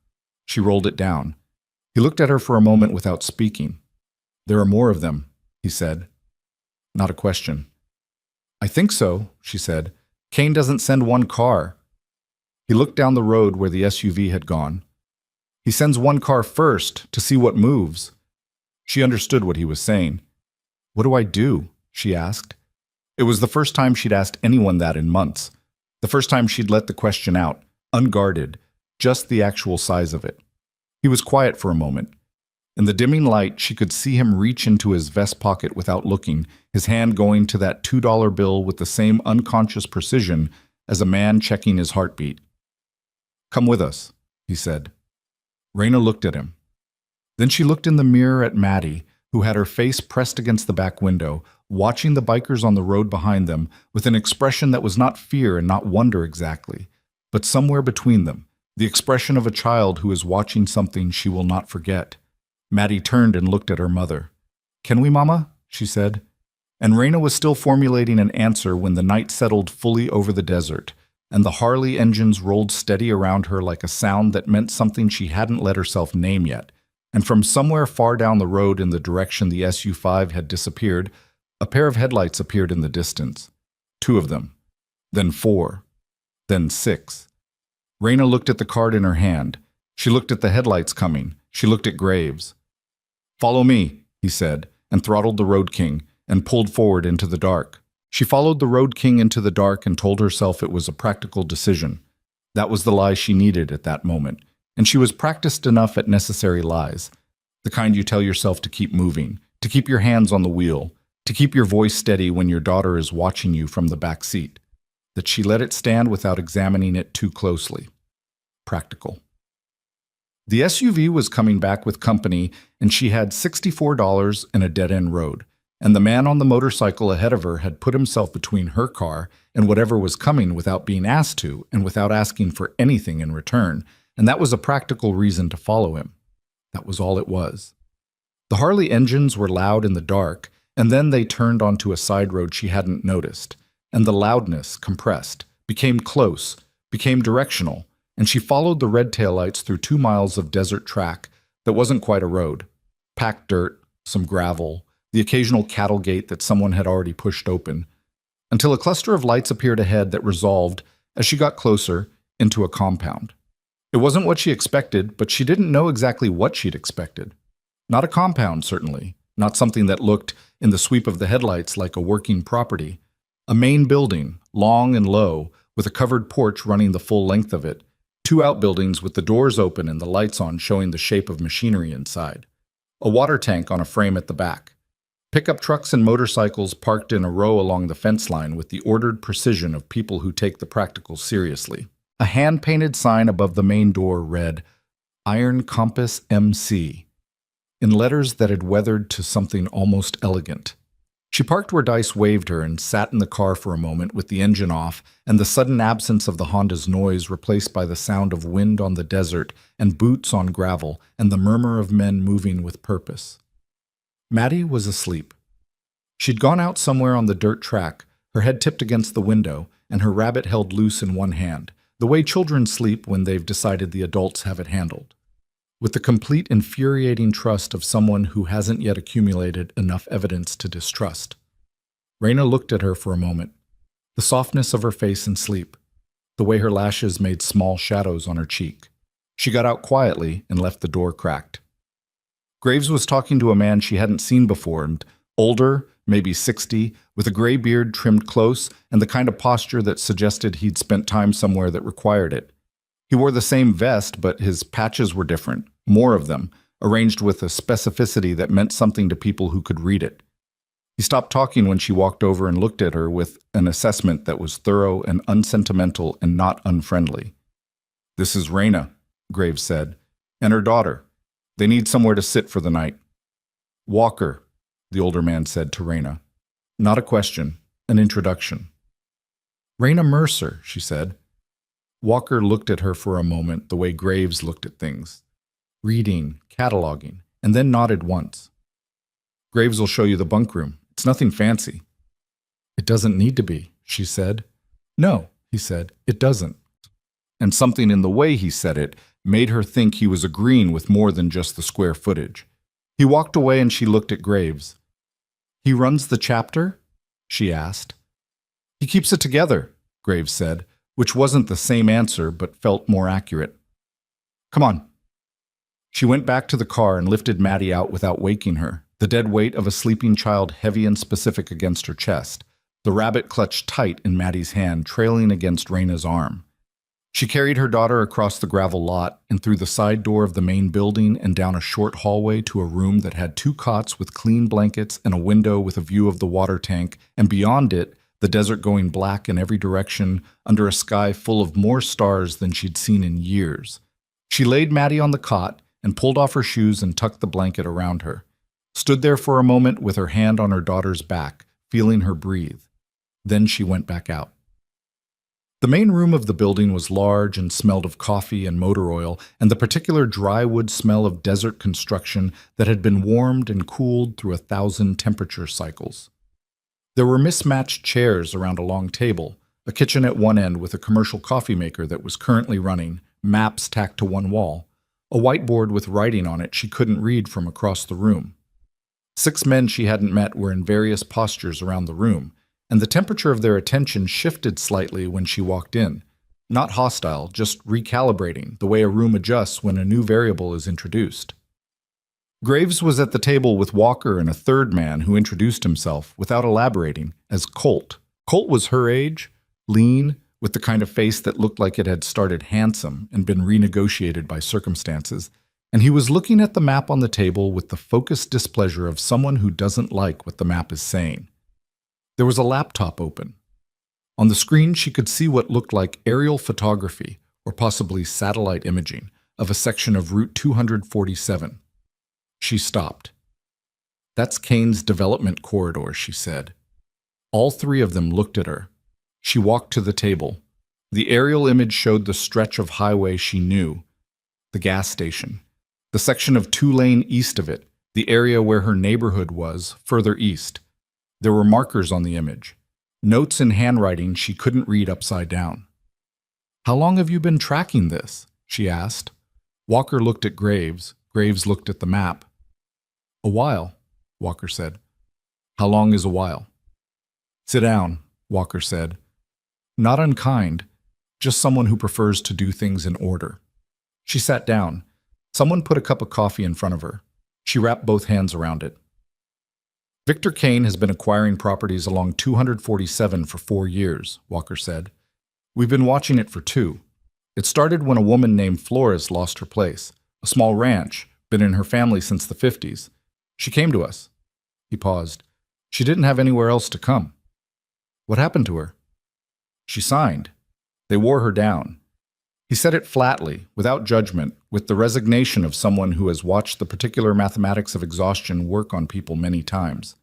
S1: She rolled it down. He looked at her for a moment without speaking. "There are more of them," he said. Not a question. "I think so," she said. "Kane doesn't send one car." He looked down the road where the SUV had gone. "He sends one car first to see what moves." She understood what he was saying. "What do I do?" she asked. It was the first time she'd asked anyone that in months. The first time she'd let the question out, unguarded, just the actual size of it. He was quiet for a moment. In the dimming light, she could see him reach into his vest pocket without looking, his hand going to that $2 bill with the same unconscious precision as a man checking his heartbeat. "Come with us," he said. Raina looked at him. Then she looked in the mirror at Maddie, who had her face pressed against the back window, watching the bikers on the road behind them with an expression that was not fear and not wonder exactly, but somewhere between them, the expression of a child who is watching something she will not forget. Maddie turned and looked at her mother. "Can we, Mama?" she said. And Raina was still formulating an answer when the night settled fully over the desert, and the Harley engines rolled steady around her like a sound that meant something she hadn't let herself name yet. And from somewhere far down the road in the direction the SU-5 had disappeared, a pair of headlights appeared in the distance. 2 of them. Then 4. Then 6. Raina looked at the card in her hand. She looked at the headlights coming. She looked at Graves. "Follow me," he said, and throttled the Road King, and pulled forward into the dark. She followed the Road King into the dark and told herself it was a practical decision. That was the lie she needed at that moment. And she was practiced enough at necessary lies, the kind you tell yourself to keep moving, to keep your hands on the wheel, to keep your voice steady when your daughter is watching you from the back seat, that she let it stand without examining it too closely. Practical. The SUV was coming back with company, and she had $64 in a dead-end road, and the man on the motorcycle ahead of her had put himself between her car and whatever was coming without being asked to and without asking for anything in return. And that was a practical reason to follow him. That was all it was. The Harley engines were loud in the dark, and then they turned onto a side road she hadn't noticed, and the loudness compressed, became close, became directional, and she followed the red taillights through 2 miles of desert track that wasn't quite a road. Packed dirt, some gravel, the occasional cattle gate that someone had already pushed open, until a cluster of lights appeared ahead that resolved, as she got closer, into a compound. It wasn't what she expected, but she didn't know exactly what she'd expected. Not a compound, certainly. Not something that looked, in the sweep of the headlights, like a working property. A main building, long and low, with a covered porch running the full length of it. 2 outbuildings with the doors open and the lights on showing the shape of machinery inside. A water tank on a frame at the back. Pickup trucks and motorcycles parked in a row along the fence line with the ordered precision of people who take the practical seriously. A hand-painted sign above the main door read, Iron Compass MC, in letters that had weathered to something almost elegant. She parked where Dice waved her and sat in the car for a moment with the engine off and the sudden absence of the Honda's noise replaced by the sound of wind on the desert and boots on gravel and the murmur of men moving with purpose. Maddie was asleep. She'd gone out somewhere on the dirt track, her head tipped against the window and her rabbit held loose in one hand, the way children sleep when they've decided the adults have it handled, with the complete infuriating trust of someone who hasn't yet accumulated enough evidence to distrust. Raina looked at her for a moment, the softness of her face in sleep, the way her lashes made small shadows on her cheek. She got out quietly and left the door cracked. Graves was talking to a man she hadn't seen before, and older, maybe 60, with a gray beard trimmed close and the kind of posture that suggested he'd spent time somewhere that required it. He wore the same vest, but his patches were different, more of them, arranged with a specificity that meant something to people who could read it. He stopped talking when she walked over and looked at her with an assessment that was thorough and unsentimental and not unfriendly. "This is Raina," Graves said, "and her daughter. They need somewhere to sit for the night." "Walker," the older man said to Raina. Not a question, an introduction. "Raina Mercer," she said. Walker looked at her for a moment the way Graves looked at things, reading, cataloging, and then nodded once. "Graves will show you the bunk room. It's nothing fancy." "It doesn't need to be," she said. "No," he said, "it doesn't." And something in the way he said it made her think he was agreeing with more than just the square footage. He walked away and she looked at Graves. "He runs the chapter?" she asked. "He keeps it together," Graves said, which wasn't the same answer but felt more accurate. "Come on." She went back to the car and lifted Maddie out without waking her, the dead weight of a sleeping child heavy and specific against her chest, the rabbit clutched tight in Maddie's hand, trailing against Raina's arm. She carried her daughter across the gravel lot and through the side door of the main building and down a short hallway to a room that had 2 cots with clean blankets and a window with a view of the water tank, and beyond it, the desert going black in every direction under a sky full of more stars than she'd seen in years. She laid Maddie on the cot and pulled off her shoes and tucked the blanket around her, stood there for a moment with her hand on her daughter's back, feeling her breathe. Then she went back out. The main room of the building was large and smelled of coffee and motor oil and the particular dry wood smell of desert construction that had been warmed and cooled through 1,000 temperature cycles. There were mismatched chairs around a long table, a kitchen at one end with a commercial coffee maker that was currently running, maps tacked to one wall, a whiteboard with writing on it she couldn't read from across the room. 6 men she hadn't met were in various postures around the room, and the temperature of their attention shifted slightly when she walked in. Not hostile, just recalibrating, the way a room adjusts when a new variable is introduced. Graves was at the table with Walker and a third man who introduced himself, without elaborating, as Colt. Colt was her age, lean, with the kind of face that looked like it had started handsome and been renegotiated by circumstances, and he was looking at the map on the table with the focused displeasure of someone who doesn't like what the map is saying. There was a laptop open. On the screen, she could see what looked like aerial photography, or possibly satellite imaging, of a section of Route 247. She stopped. "That's Kane's development corridor," she said. All 3 of them looked at her. She walked to the table. The aerial image showed the stretch of highway she knew, the gas station, the section of 2-lane east of it, the area where her neighborhood was, further east. There were markers on the image, notes in handwriting she couldn't read upside down. "How long have you been tracking this?" she asked. Walker looked at Graves. Graves looked at the map. "A while," Walker said. "How long is a while?" "Sit down," Walker said. Not unkind, just someone who prefers to do things in order. She sat down. Someone put a cup of coffee in front of her. She wrapped both hands around it. "Victor Kane has been acquiring properties along 247 for 4 years, Walker said. "We've been watching it for 2. It started when a woman named Flores lost her place, a small ranch, been in her family since the 50s. She came to us. He paused. She didn't have anywhere else to come. What happened to her? She signed. They wore her down. He said it flatly, without judgment, with the resignation of someone who has watched the particular mathematics of exhaustion work on people many times.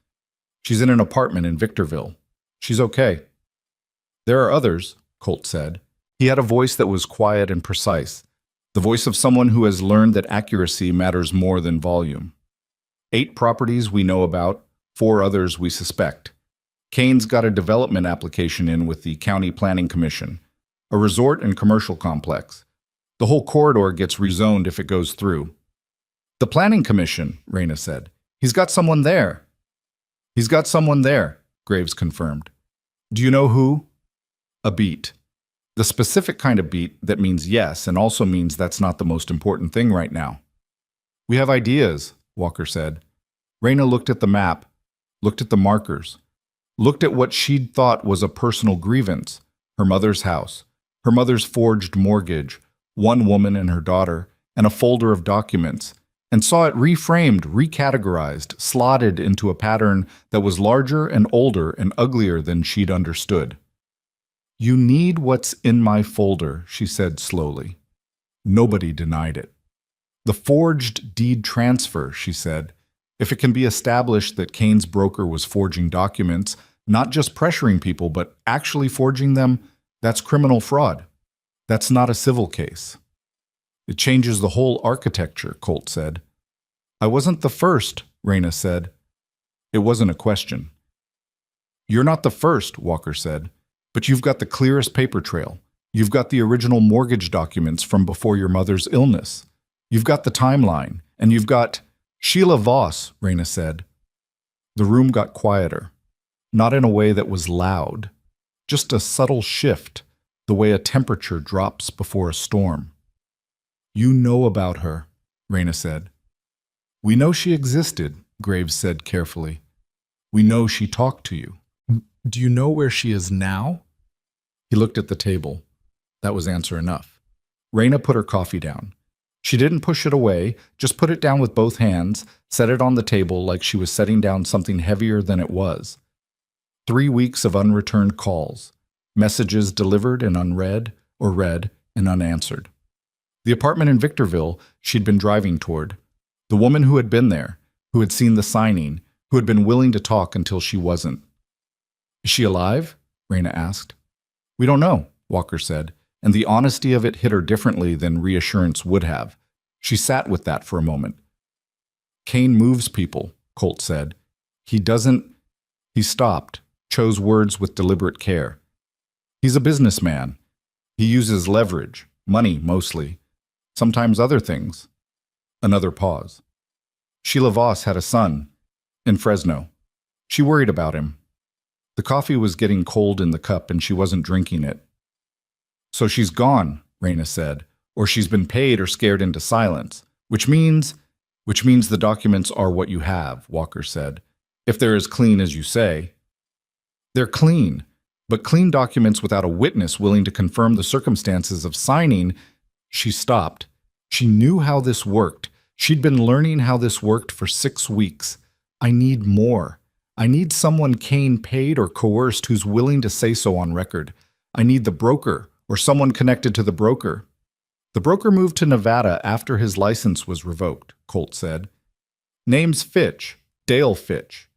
S1: She's in an apartment in Victorville. She's okay. There are others, Colt said. He had a voice that was quiet and precise, the voice of someone who has learned that accuracy matters more than volume. 8 properties we know about, 4 others we suspect. Kane's got a development application in with the County Planning Commission, a resort and commercial complex. The whole corridor gets rezoned if it goes through. The Planning Commission, Raina said. He's got someone there. He's got someone there, Graves confirmed. Do you know who? A beat. The specific kind of beat that means yes and also means that's not the most important thing right now. We have ideas, Walker said. Raina looked at the map, looked at the markers, looked at what she'd thought was a personal grievance, her mother's house, her mother's forged mortgage, one woman and her daughter, and a folder of documents, and saw it reframed, recategorized, slotted into a pattern that was larger and older and uglier than she'd understood. You need what's in my folder, she said slowly. Nobody denied it. The forged deed transfer, she said. If it can be established that Kane's broker was forging documents, not just pressuring people, but actually forging them, that's criminal fraud. That's not a civil case. It changes the whole architecture, Colt said. I wasn't the first, Raina said. It wasn't a question. You're not the first, Walker said, but you've got the clearest paper trail. You've got the original mortgage documents from before your mother's illness. You've got the timeline, and you've got Sheila Voss, Raina said. The room got quieter, not in a way that was loud, just a subtle shift, the way a temperature drops before a storm. You know about her, Raina said. We know she existed, Graves said carefully. We know she talked to you. Do you know where she is now? He looked at the table. That was answer enough. Raina put her coffee down. She didn't push it away, just put it down with both hands, set it on the table like she was setting down something heavier than it was. 3 weeks of unreturned calls, messages delivered and unread, or read and unanswered. The apartment in Victorville she'd been driving toward. The woman who had been there, who had seen the signing, who had been willing to talk until she wasn't. Is she alive? Raina asked. We don't know, Walker said, and the honesty of it hit her differently than reassurance would have. She sat with that for a moment. Kane moves people, Colt said. He doesn't... He stopped, chose words with deliberate care. He's a businessman. He uses leverage, money mostly, sometimes other things. Another pause. Sheila Voss had a son, in Fresno. She worried about him. The coffee was getting cold in the cup and she wasn't drinking it. So she's gone, Raina said, or she's been paid or scared into silence, which means the documents are what you have, Walker said. If they're as clean as you say. They're clean, but clean documents without a witness willing to confirm the circumstances of signing. She stopped. She knew how this worked. She'd been learning how this worked for 6 weeks. I need more. I need someone Kane paid or coerced who's willing to say so on record. I need the broker or someone connected to the broker. The broker moved to Nevada after his license was revoked, Colt said. Name's Fitch, Dale Fitch.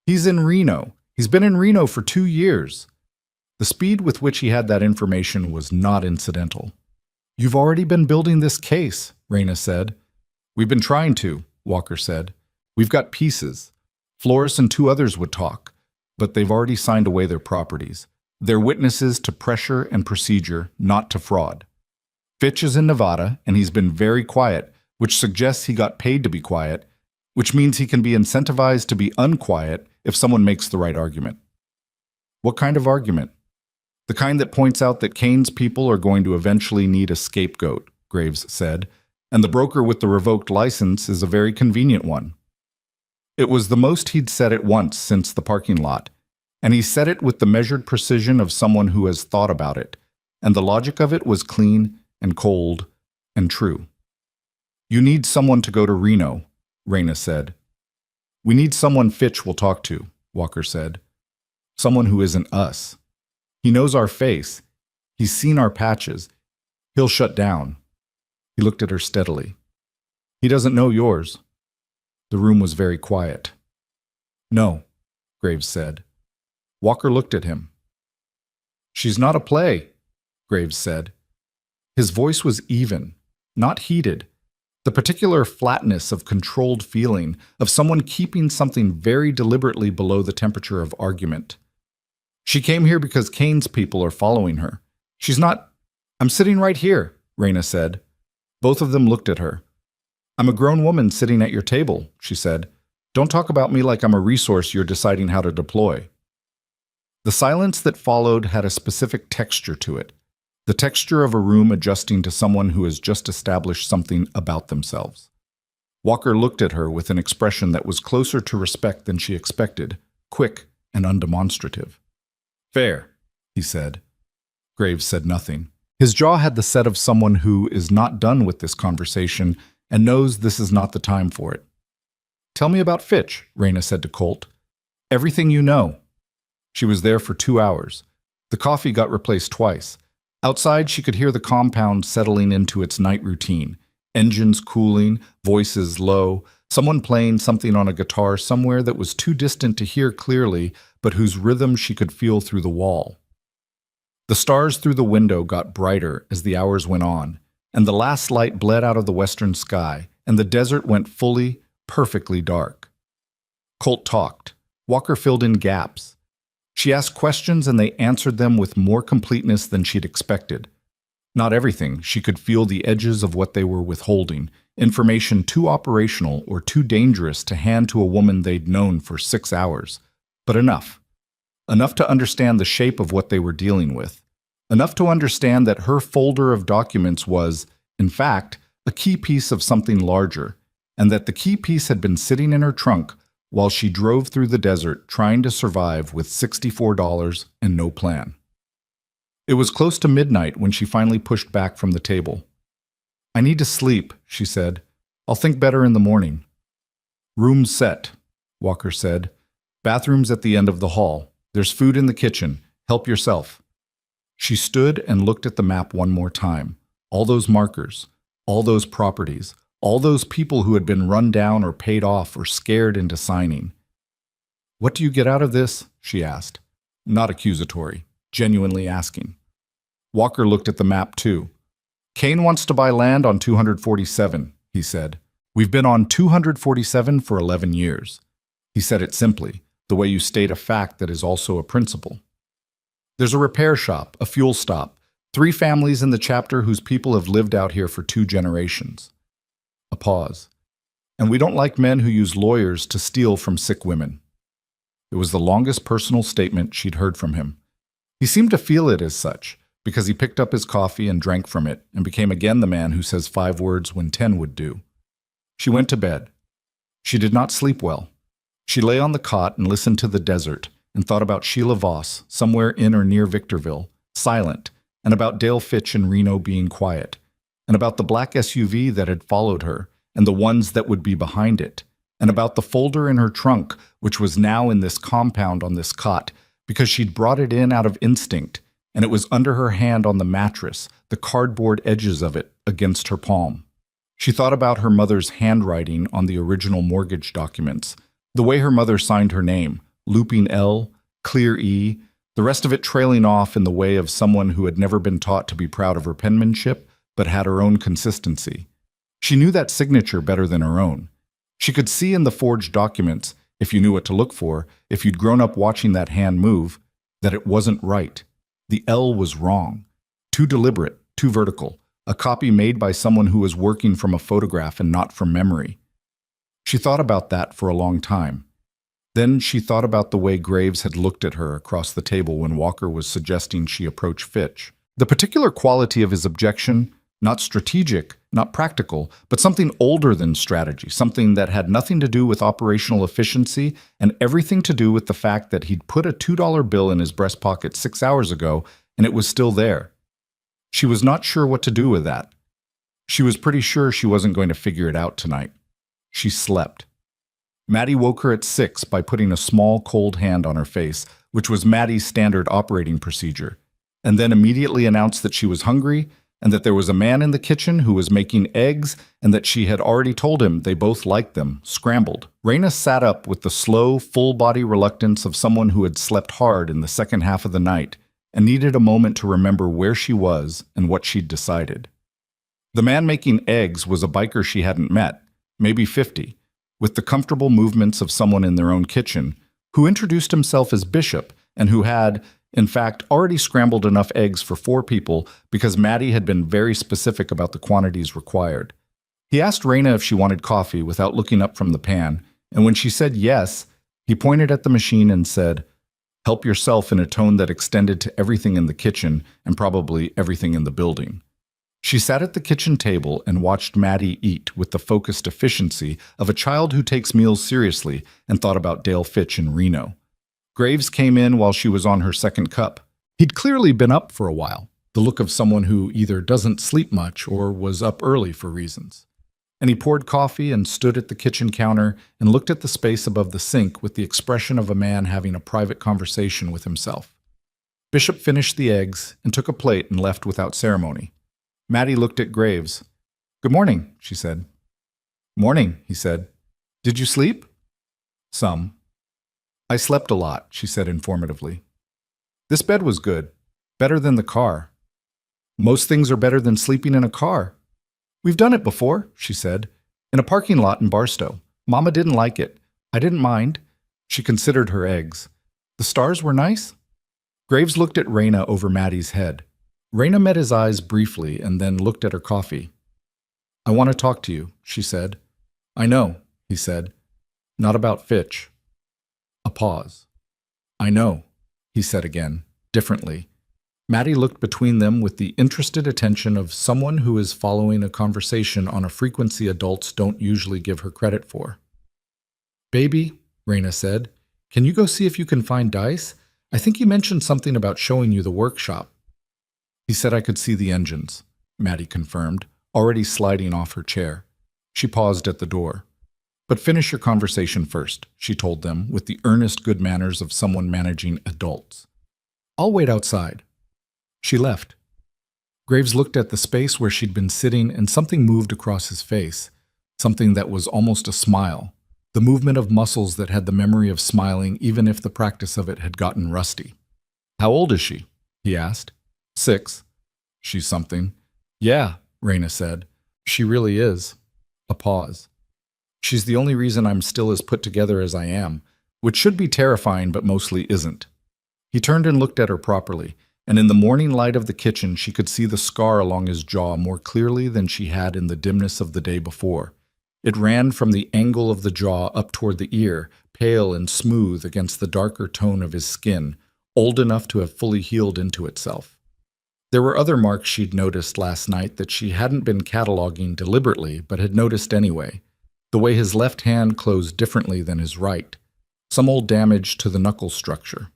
S1: He's in Reno. He's been in Reno for 2 years. The speed with which he had that information was not incidental. You've already been building this case, Raina said. We've been trying to, Walker said. We've got pieces. Flores and 2 others would talk, but they've already signed away their properties. They're witnesses to pressure and procedure, not to fraud. Fitch is in Nevada, and he's been very quiet, which suggests he got paid to be quiet, which means he can be incentivized to be unquiet if someone makes the right argument. What kind of argument? The kind that points out that Kane's people are going to eventually need a scapegoat, Graves said, and the broker with the revoked license is a very convenient one. It was the most he'd said it once since the parking lot, and he said it with the measured precision of someone who has thought about it, and the logic of it was clean and cold and true. You need someone to go to Reno, Raina said. We need someone Fitch will talk to, Walker said. Someone who isn't us. He knows our face. He's seen our patches. He'll shut down. He looked at her steadily. He doesn't know yours. The room was very quiet. No, Graves said. Walker looked at him. She's not a play, Graves said. His voice was even, not heated. The particular flatness of controlled feeling, of someone keeping something very deliberately below the temperature of argument. She came here because Kane's people are following her. She's not... I'm sitting right here, Raina said. Both of them looked at her. I'm a grown woman sitting at your table, she said. Don't talk about me like I'm a resource you're deciding how to deploy. The silence that followed had a specific texture to it. The texture of a room adjusting to someone who has just established something about themselves. Walker looked at her with an expression that was closer to respect than she expected, quick and undemonstrative. Fair, he said. Graves said nothing. His jaw had the set of someone who is not done with this conversation and knows this is not the time for it. Tell me about Fitch, Raina said to Colt. Everything you know. She was there for 2 hours. The coffee got replaced twice. Outside, she could hear the compound settling into its night routine. Engines cooling, voices low, someone playing something on a guitar somewhere that was too distant to hear clearly, but whose rhythm she could feel through the wall. The stars through the window got brighter as the hours went on, and the last light bled out of the western sky, and the desert went fully, perfectly dark. Colt talked. Walker filled in gaps. She asked questions and they answered them with more completeness than she'd expected. Not everything, she could feel the edges of what they were withholding, information too operational or too dangerous to hand to a woman they'd known for 6 hours. But enough. Enough to understand the shape of what they were dealing with. Enough to understand that her folder of documents was, in fact, a key piece of something larger, and that the key piece had been sitting in her trunk while she drove through the desert trying to survive with $64 and no plan. It was close to midnight when she finally pushed back from the table. I need to sleep, she said. I'll think better in the morning. Room set, Walker said. Bathroom's at the end of the hall. There's food in the kitchen. Help yourself. She stood and looked at the map one more time. All those markers, all those properties, all those people who had been run down or paid off or scared into signing. What do you get out of this? She asked. Not accusatory, genuinely asking. Walker looked at the map too. Kane wants to buy land on 247, he said. We've been on 247 for 11 years. He said it simply, the way you state a fact that is also a principle. There's a repair shop, a fuel stop, 3 families in the chapter whose people have lived out here for 2 generations. A pause. And we don't like men who use lawyers to steal from sick women. It was the longest personal statement she'd heard from him. He seemed to feel it as such, because he picked up his coffee and drank from it and became again the man who says 5 words when 10 would do. She went to bed. She did not sleep well. She lay on the cot and listened to the desert and thought about Sheila Voss, somewhere in or near Victorville, silent, and about Dale Fitch in Reno being quiet, and about the black SUV that had followed her, and the ones that would be behind it, and about the folder in her trunk, which was now in this compound on this cot, because she'd brought it in out of instinct, and it was under her hand on the mattress, the cardboard edges of it against her palm. She thought about her mother's handwriting on the original mortgage documents, the way her mother signed her name, looping L, clear E, the rest of it trailing off in the way of someone who had never been taught to be proud of her penmanship, but had her own consistency. She knew that signature better than her own. She could see in the forged documents, if you knew what to look for, if you'd grown up watching that hand move, that it wasn't right. The L was wrong. Too deliberate, too vertical, a copy made by someone who was working from a photograph and not from memory. She thought about that for a long time. Then she thought about the way Graves had looked at her across the table when Walker was suggesting she approach Fitch. The particular quality of his objection, not strategic, not practical, but something older than strategy, something that had nothing to do with operational efficiency and everything to do with the fact that he'd put a $2 bill in his breast pocket 6 hours ago and it was still there. She was not sure what to do with that. She was pretty sure she wasn't going to figure it out tonight. She slept. Maddie woke her at 6 by putting a small, cold hand on her face, which was Maddie's standard operating procedure, and then immediately announced that she was hungry and that there was a man in the kitchen who was making eggs and that she had already told him they both liked them, scrambled. Raina sat up with the slow, full-body reluctance of someone who had slept hard in the second half of the night and needed a moment to remember where she was and what she'd decided. The man making eggs was a biker she hadn't met, maybe 50, with the comfortable movements of someone in their own kitchen, who introduced himself as Bishop and who had, in fact, already scrambled enough eggs for 4 people because Maddie had been very specific about the quantities required. He asked Raina if she wanted coffee without looking up from the pan, and when she said yes, he pointed at the machine and said, "Help yourself," in a tone that extended to everything in the kitchen and probably everything in the building. She sat at the kitchen table and watched Maddie eat with the focused efficiency of a child who takes meals seriously and thought about Dale Fitch in Reno. Graves came in while she was on her second cup. He'd clearly been up for a while, the look of someone who either doesn't sleep much or was up early for reasons. And he poured coffee and stood at the kitchen counter and looked at the space above the sink with the expression of a man having a private conversation with himself. Bishop finished the eggs and took a plate and left without ceremony. Maddie looked at Graves. "Good morning," she said. "Morning," he said. "Did you sleep?" "Some." "I slept a lot," she said informatively. "This bed was good. Better than the car." "Most things are better than sleeping in a car." "We've done it before," she said. "In a parking lot in Barstow. Mama didn't like it. I didn't mind." She considered her eggs. "The stars were nice?" Graves looked at Raina over Maddie's head. Raina met his eyes briefly and then looked at her coffee. "I want to talk to you," she said. "I know," he said. "Not about Fitch." A pause. "I know," he said again, differently. Maddie looked between them with the interested attention of someone who is following a conversation on a frequency adults don't usually give her credit for. "Baby," Raina said, "can you go see if you can find Dice? I think he mentioned something about showing you the workshop." "He said I could see the engines," Maddie confirmed, already sliding off her chair. She paused at the door. "But finish your conversation first," she told them with the earnest good manners of someone managing adults. "I'll wait outside." She left. Graves looked at the space where she'd been sitting and something moved across his face, something that was almost a smile, the movement of muscles that had the memory of smiling even if the practice of it had gotten rusty. "How old is she?" he asked. 6. "She's something." "Yeah," Raina said. "She really is." A pause. "She's the only reason I'm still as put together as I am, which should be terrifying but mostly isn't." He turned and looked at her properly, and in the morning light of the kitchen she could see the scar along his jaw more clearly than she had in the dimness of the day before. It ran from the angle of the jaw up toward the ear, pale and smooth against the darker tone of his skin, old enough to have fully healed into itself. There were other marks she'd noticed last night that she hadn't been cataloging deliberately but had noticed anyway. The way his left hand closed differently than his right. Some old damage to the knuckle structure.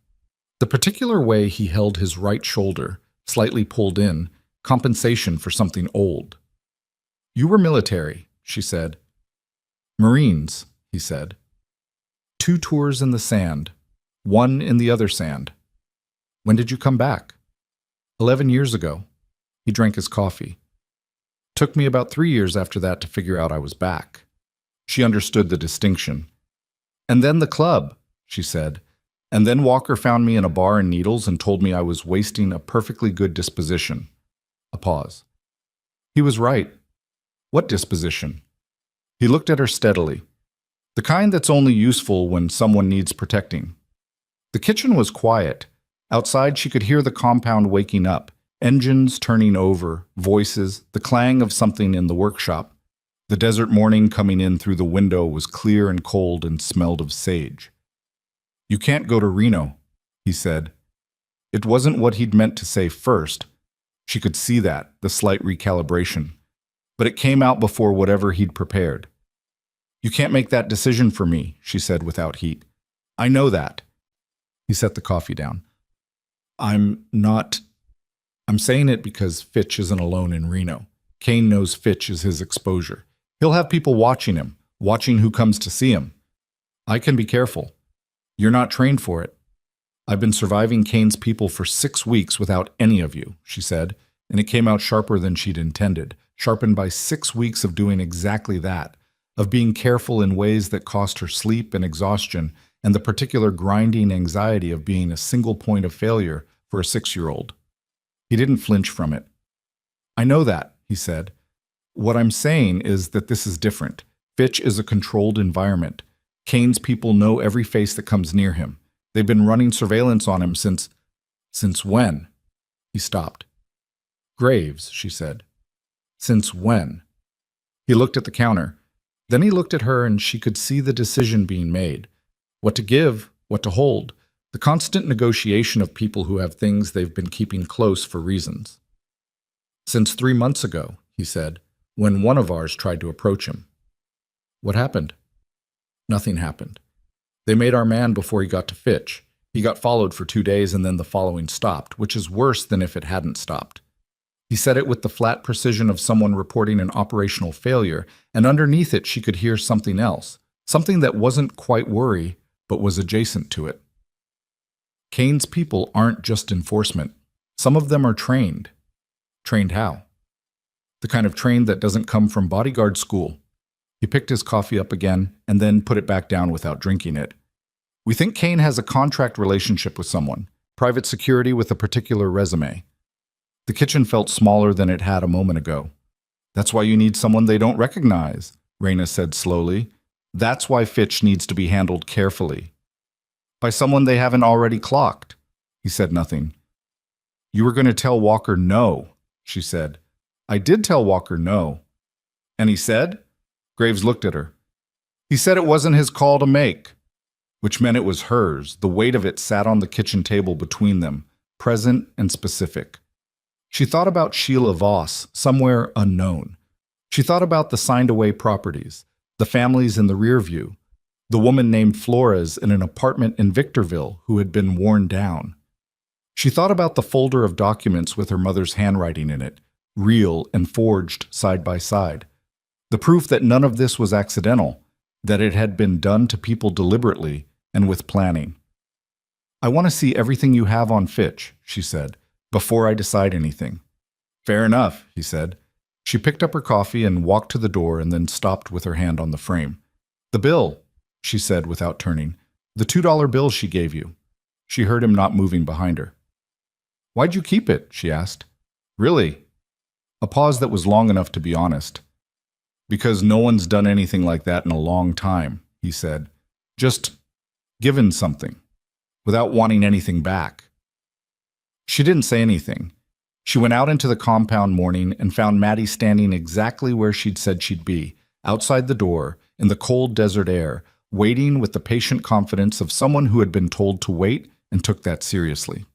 S1: The particular way he held his right shoulder, slightly pulled in, compensation for something old. "You were military," she said. "Marines," he said. 2 tours in the sand, 1 in the other sand. "When did you come back?" 11 years ago. He drank his coffee. "Took me about 3 years after that to figure out I was back." She understood the distinction. "And then the club," she said. "And then Walker found me in a bar in Needles and told me I was wasting a perfectly good disposition." A pause. "He was right." "What disposition?" He looked at her steadily. "The kind that's only useful when someone needs protecting." The kitchen was quiet. Outside she could hear the compound waking up, engines turning over, voices, the clang of something in the workshop. The desert morning coming in through the window was clear and cold and smelled of sage. "You can't go to Reno," he said. It wasn't what he'd meant to say first. She could see that, the slight recalibration. But it came out before whatever he'd prepared. "You can't make that decision for me," she said without heat. "I know that." He set the coffee down. I'm saying it because Fitch isn't alone in Reno. Kane knows Fitch is his exposure. He'll have people watching him, watching who comes to see him. I can be careful. You're not trained for it. I've been surviving Kane's people for 6 weeks without any of you, she said, and it came out sharper than she'd intended, sharpened by 6 weeks of doing exactly that, of being careful in ways that cost her sleep and exhaustion and the particular grinding anxiety of being a single point of failure for a 6-year-old. He didn't flinch from it. I know that, he said. What I'm saying is that this is different. Fitch is a controlled environment. Kane's people know every face that comes near him. They've been running surveillance on him since when? He stopped. Graves, she said. Since when? He looked at the counter. Then he looked at her and she could see the decision being made. What to give, what to hold. The constant negotiation of people who have things they've been keeping close for reasons. Since 3 months ago, he said, when one of ours tried to approach him. What happened? Nothing happened. They made our man before he got to Fitch. He got followed for 2 days and then the following stopped, which is worse than if it hadn't stopped. He said it with the flat precision of someone reporting an operational failure, and underneath it she could hear something else, something that wasn't quite worry, but was adjacent to it. Kane's people aren't just enforcement. Some of them are trained. Trained how? The kind of trained that doesn't come from bodyguard school. He picked his coffee up again and then put it back down without drinking it. We think Kane has a contract relationship with someone, private security with a particular resume. The kitchen felt smaller than it had a moment ago. That's why you need someone they don't recognize, Raina said slowly. That's why Fitch needs to be handled carefully. By someone they haven't already clocked. He said nothing. You were going to tell Walker no, she said. I did tell Walker no. And he said? Graves looked at her. He said it wasn't his call to make, which meant it was hers. The weight of it sat on the kitchen table between them, present and specific. She thought about Sheila Voss, somewhere unknown. She thought about the signed-away properties, the families in the rear view, the woman named Flores in an apartment in Victorville who had been worn down. She thought about the folder of documents with her mother's handwriting in it, real and forged side by side. The proof that none of this was accidental, that it had been done to people deliberately and with planning. I want to see everything you have on Fitch, she said, before I decide anything. Fair enough, he said. She picked up her coffee and walked to the door and then stopped with her hand on the frame. The bill, she said without turning. The $2 bill she gave you. She heard him not moving behind her. Why'd you keep it? She asked. Really? A pause that was long enough to be honest. Because no one's done anything like that in a long time, he said. Just given something, without wanting anything back. She didn't say anything. She went out into the compound morning and found Maddie standing exactly where she'd said she'd be, outside the door, in the cold desert air, waiting with the patient confidence of someone who had been told to wait and took that seriously.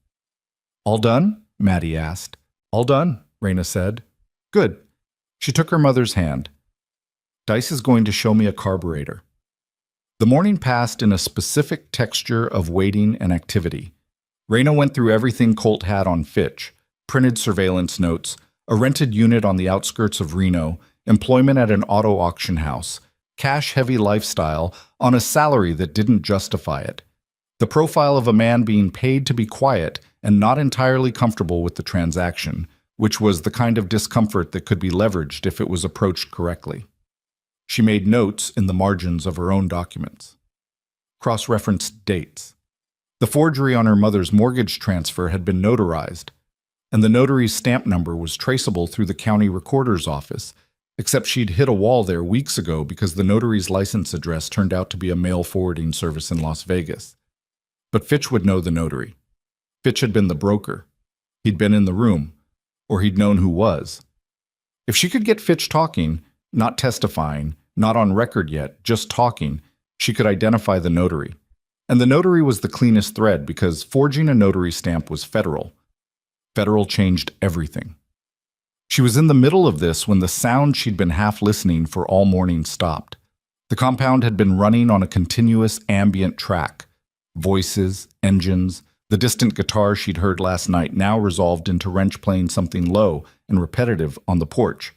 S1: All done? Maddie asked. All done, Raina said. Good. She took her mother's hand. Dice is going to show me a carburetor. The morning passed in a specific texture of waiting and activity. Raina went through everything Colt had on Fitch, printed surveillance notes, a rented unit on the outskirts of Reno, employment at an auto auction house, cash-heavy lifestyle on a salary that didn't justify it. The profile of a man being paid to be quiet and not entirely comfortable with the transaction, which was the kind of discomfort that could be leveraged if it was approached correctly. She made notes in the margins of her own documents. Cross-referenced dates. The forgery on her mother's mortgage transfer had been notarized, and the notary's stamp number was traceable through the county recorder's office, except she'd hit a wall there weeks ago because the notary's license address turned out to be a mail forwarding service in Las Vegas. But Fitch would know the notary. Fitch had been the broker. He'd been in the room, or he'd known who was. If she could get Fitch talking, not testifying, not on record yet, just talking, she could identify the notary. And the notary was the cleanest thread because forging a notary stamp was federal. Federal changed everything. She was in the middle of this when the sound she'd been half listening for all morning stopped. The compound had been running on a continuous ambient track. Voices, engines, the distant guitar she'd heard last night now resolved into Wrench playing something low and repetitive on the porch.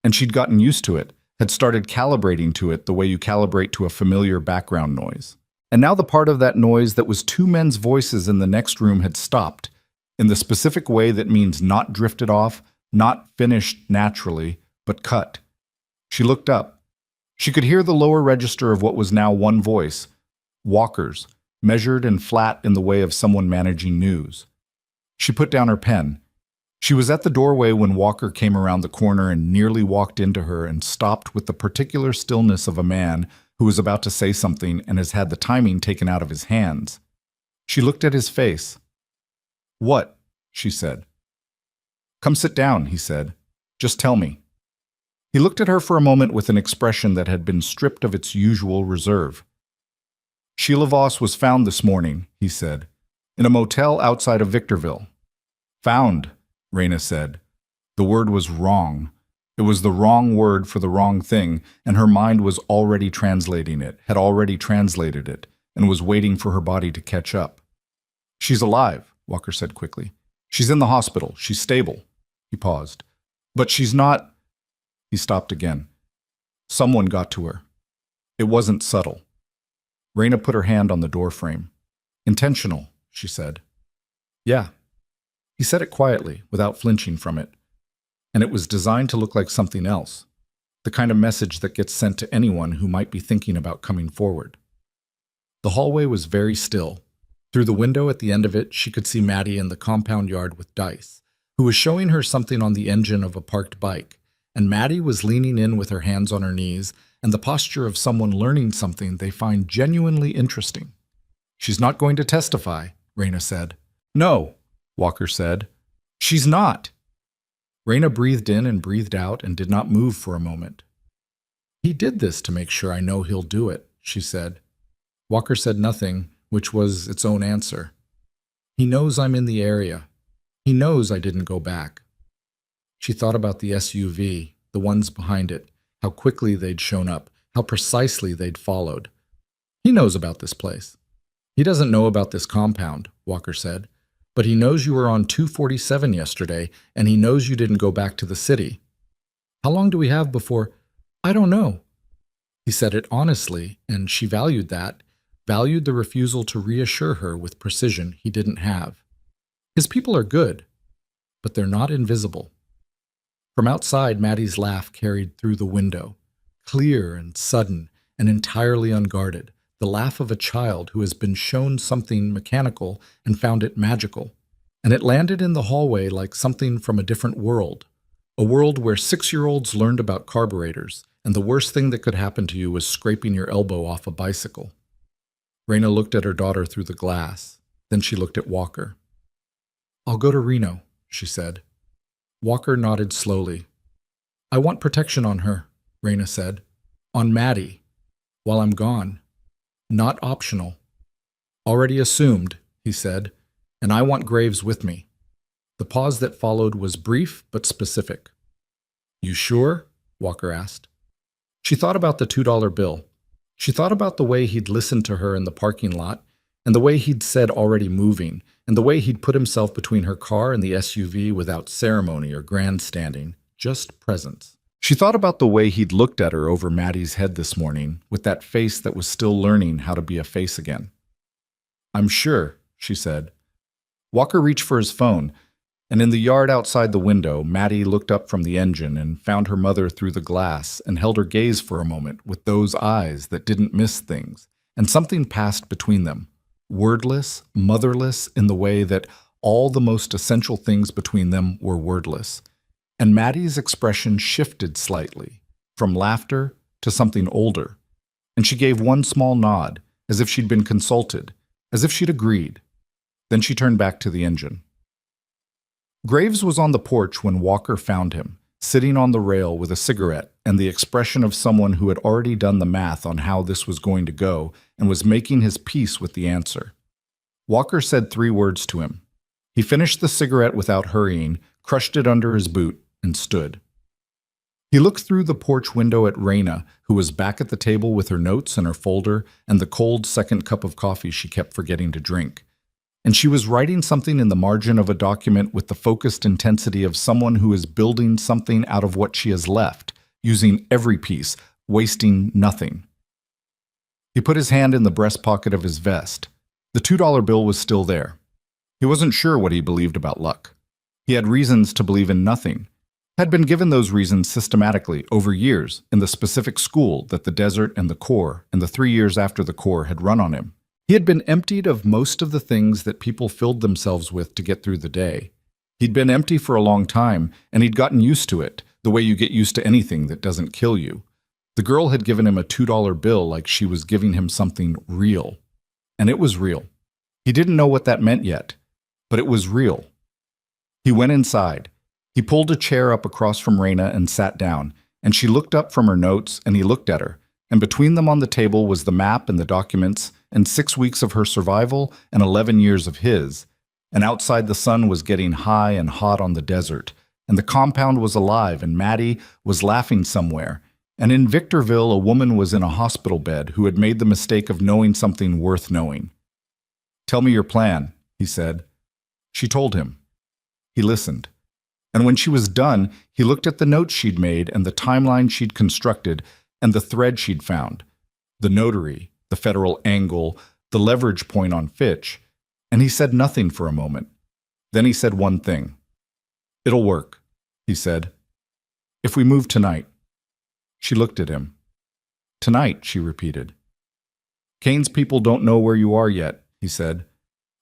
S1: And she'd gotten used to it, had started calibrating to it the way you calibrate to a familiar background noise. And now the part of that noise that was two men's voices in the next room had stopped, in the specific way that means not drifted off, not finished naturally, but cut. She looked up. She could hear the lower register of what was now one voice, Walker's, measured and flat in the way of someone managing news. She put down her pen. She was at the doorway when Walker came around the corner and nearly walked into her and stopped with the particular stillness of a man who was about to say something and has had the timing taken out of his hands. She looked at his face. "What?" she said. "Come sit down," he said. "Just tell me." He looked at her for a moment with an expression that had been stripped of its usual reserve. "Sheila Voss was found this morning," he said, "in a motel outside of Victorville." "Found," Raina said. The word was wrong. It was the wrong word for the wrong thing, and her mind was already translating it, had already translated it, and was waiting for her body to catch up. "She's alive," Walker said quickly. "She's in the hospital. She's stable." He paused. "But she's not—" He stopped again. "Someone got to her. It wasn't subtle." Raina put her hand on the doorframe. "Intentional," she said. "Yeah." He said it quietly, without flinching from it. And it was designed to look like something else, the kind of message that gets sent to anyone who might be thinking about coming forward. The hallway was very still. Through the window at the end of it, she could see Maddie in the compound yard with Dice, who was showing her something on the engine of a parked bike, and Maddie was leaning in with her hands on her knees and the posture of someone learning something they find genuinely interesting. "She's not going to testify," Raina said. "No," Walker said. "She's not." Raina breathed in and breathed out and did not move for a moment. "He did this to make sure I know he'll do it," she said. Walker said nothing, which was its own answer. "He knows I'm in the area. He knows I didn't go back." She thought about the SUV, the ones behind it, how quickly they'd shown up, how precisely they'd followed. "He knows about this place. He doesn't know about this compound," Walker said. "But he knows you were on 247 yesterday, and he knows you didn't go back to the city. How long do we have before—" "I don't know." He said it honestly, and she valued that, valued the refusal to reassure her with precision he didn't have. His people are good, but they're not invisible. From outside, Maddie's laugh carried through the window, clear and sudden and entirely unguarded. The laugh of a child who has been shown something mechanical and found it magical, and it landed in the hallway like something from a different world, a world where 6-year-olds learned about carburetors, and the worst thing that could happen to you was scraping your elbow off a bicycle. Raina looked at her daughter through the glass. Then she looked at Walker. "I'll go to Reno," she said. Walker nodded slowly. "I want protection on her," Raina said. "On Maddie, while I'm gone. Not optional." "Already assumed," he said, "and I want Graves with me." The pause that followed was brief but specific. "You sure?" Walker asked. She thought about the $2 bill. She thought about the way he'd listened to her in the parking lot, and the way he'd said already moving, and the way he'd put himself between her car and the SUV without ceremony or grandstanding, just presence. She thought about the way he'd looked at her over Maddie's head this morning, with that face that was still learning how to be a face again. "I'm sure," she said. Walker reached for his phone, and in the yard outside the window, Maddie looked up from the engine and found her mother through the glass and held her gaze for a moment with those eyes that didn't miss things, and something passed between them, wordless, motherless in the way that all the most essential things between them were wordless. And Maddie's expression shifted slightly, from laughter to something older, and she gave one small nod, as if she'd been consulted, as if she'd agreed. Then she turned back to the engine. Graves was on the porch when Walker found him, sitting on the rail with a cigarette and the expression of someone who had already done the math on how this was going to go and was making his peace with the answer. Walker said 3 words to him. He finished the cigarette without hurrying, crushed it under his boot, and stood. He looked through the porch window at Raina, who was back at the table with her notes and her folder and the cold second cup of coffee she kept forgetting to drink. And she was writing something in the margin of a document with the focused intensity of someone who is building something out of what she has left, using every piece, wasting nothing. He put his hand in the breast pocket of his vest. The $2 bill was still there. He wasn't sure what he believed about luck. He had reasons to believe in nothing, had been given those reasons systematically over years in the specific school that the desert and the Corps and the 3 years after the Corps had run on him. He had been emptied of most of the things that people filled themselves with to get through the day. He'd been empty for a long time, and he'd gotten used to it, the way you get used to anything that doesn't kill you. The girl had given him a $2 bill like she was giving him something real. And it was real. He didn't know what that meant yet, but it was real. He went inside. He pulled a chair up across from Raina and sat down, and she looked up from her notes, and he looked at her. And between them on the table was the map and the documents, and 6 weeks of her survival and 11 years of his. And outside the sun was getting high and hot on the desert, and the compound was alive, and Maddie was laughing somewhere. And in Victorville, a woman was in a hospital bed who had made the mistake of knowing something worth knowing. "Tell me your plan," he said. She told him. He listened. And when she was done, he looked at the notes she'd made and the timeline she'd constructed and the thread she'd found, the notary, the federal angle, the leverage point on Fitch, and he said nothing for a moment. Then he said one thing. "It'll work," he said. "If we move tonight." She looked at him. "Tonight," she repeated. "Kane's people don't know where you are yet," he said.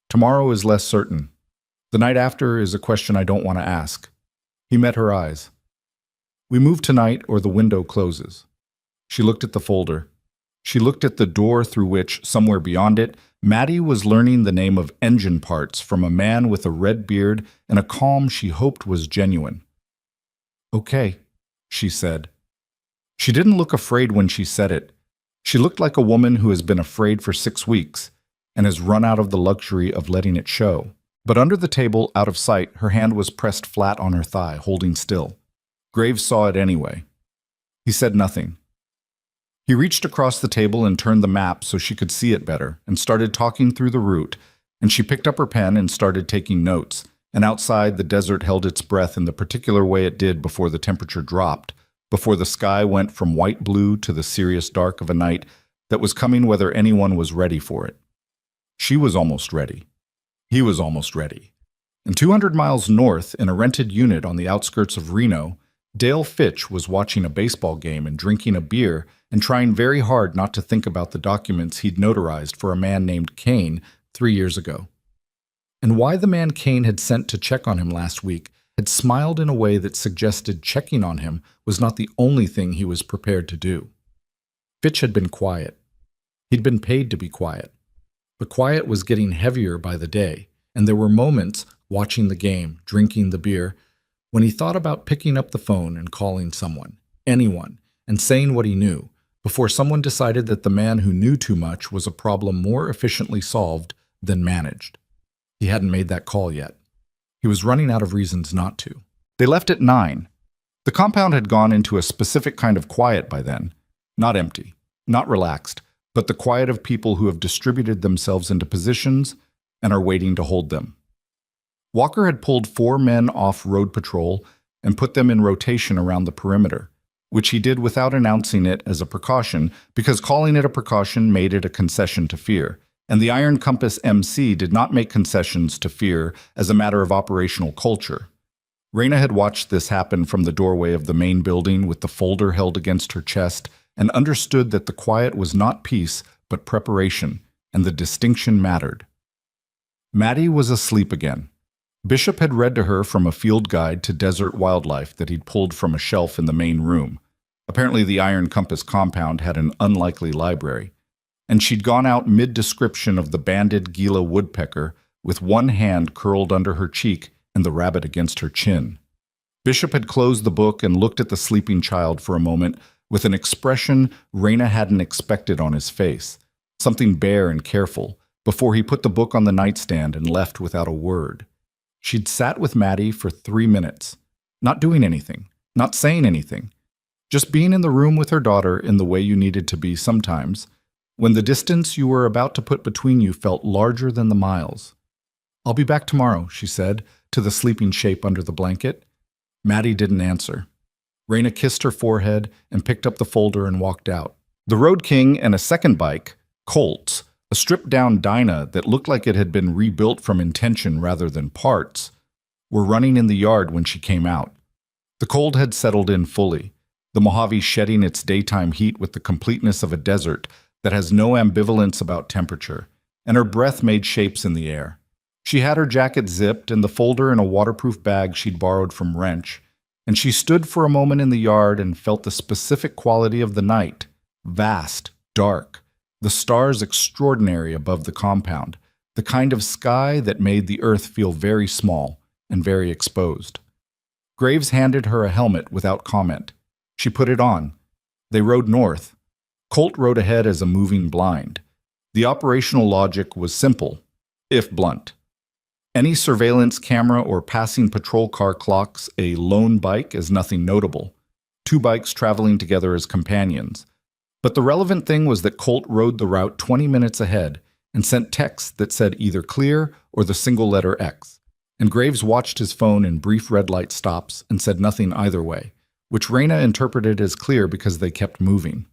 S1: "Tomorrow is less certain. The night after is a question I don't want to ask." He met her eyes. "We move tonight or the window closes." She looked at the folder. She looked at the door through which, somewhere beyond it, Maddie was learning the name of engine parts from a man with a red beard and a calm she hoped was genuine. "Okay," she said. She didn't look afraid when she said it. She looked like a woman who has been afraid for 6 weeks and has run out of the luxury of letting it show. But under the table, out of sight, her hand was pressed flat on her thigh, holding still. Graves saw it anyway. He said nothing. He reached across the table and turned the map so she could see it better, and started talking through the route, and she picked up her pen and started taking notes, and outside the desert held its breath in the particular way it did before the temperature dropped, before the sky went from white blue to the serious dark of a night that was coming whether anyone was ready for it. She was almost ready. He was almost ready. And 200 miles north, in a rented unit on the outskirts of Reno, Dale Fitch was watching a baseball game and drinking a beer and trying very hard not to think about the documents he'd notarized for a man named Kane 3 years ago. And why the man Kane had sent to check on him last week had smiled in a way that suggested checking on him was not the only thing he was prepared to do. Fitch had been quiet. He'd been paid to be quiet. But quiet was getting heavier by the day, and there were moments, watching the game, drinking the beer, when he thought about picking up the phone and calling someone, anyone, and saying what he knew, before someone decided that the man who knew too much was a problem more efficiently solved than managed. He hadn't made that call yet. He was running out of reasons not to. They left at 9. The compound had gone into a specific kind of quiet by then, not empty, not relaxed, but the quiet of people who have distributed themselves into positions and are waiting to hold them. Walker had pulled 4 men off road patrol and put them in rotation around the perimeter, which he did without announcing it as a precaution, because calling it a precaution made it a concession to fear, and the Iron Compass MC did not make concessions to fear as a matter of operational culture. Raina had watched this happen from the doorway of the main building with the folder held against her chest, and understood that the quiet was not peace, but preparation, and the distinction mattered. Maddie was asleep again. Bishop had read to her from a field guide to desert wildlife that he'd pulled from a shelf in the main room. Apparently the Iron Compass compound had an unlikely library. And she'd gone out mid-description of the banded Gila woodpecker with one hand curled under her cheek and the rabbit against her chin. Bishop had closed the book and looked at the sleeping child for a moment with an expression Raina hadn't expected on his face, something bare and careful, before he put the book on the nightstand and left without a word. She'd sat with Maddie for 3 minutes, not doing anything, not saying anything, just being in the room with her daughter in the way you needed to be sometimes, when the distance you were about to put between you felt larger than the miles. "I'll be back tomorrow," she said, to the sleeping shape under the blanket. Maddie didn't answer. Raina kissed her forehead and picked up the folder and walked out. The Road King and a second bike, Colt's, a stripped-down Dyna that looked like it had been rebuilt from intention rather than parts, were running in the yard when she came out. The cold had settled in fully, the Mojave shedding its daytime heat with the completeness of a desert that has no ambivalence about temperature, and her breath made shapes in the air. She had her jacket zipped and the folder in a waterproof bag she'd borrowed from Wrench, and she stood for a moment in the yard and felt the specific quality of the night, vast, dark, the stars extraordinary above the compound, the kind of sky that made the earth feel very small and very exposed. Graves handed her a helmet without comment. She put it on. They rode north. Colt rode ahead as a moving blind. The operational logic was simple, if blunt. Any surveillance camera or passing patrol car clocks a lone bike as nothing notable, two bikes traveling together as companions. But the relevant thing was that Colt rode the route 20 minutes ahead and sent texts that said either clear or the single letter X. And Graves watched his phone in brief red light stops and said nothing either way, which Raina interpreted as clear because they kept moving.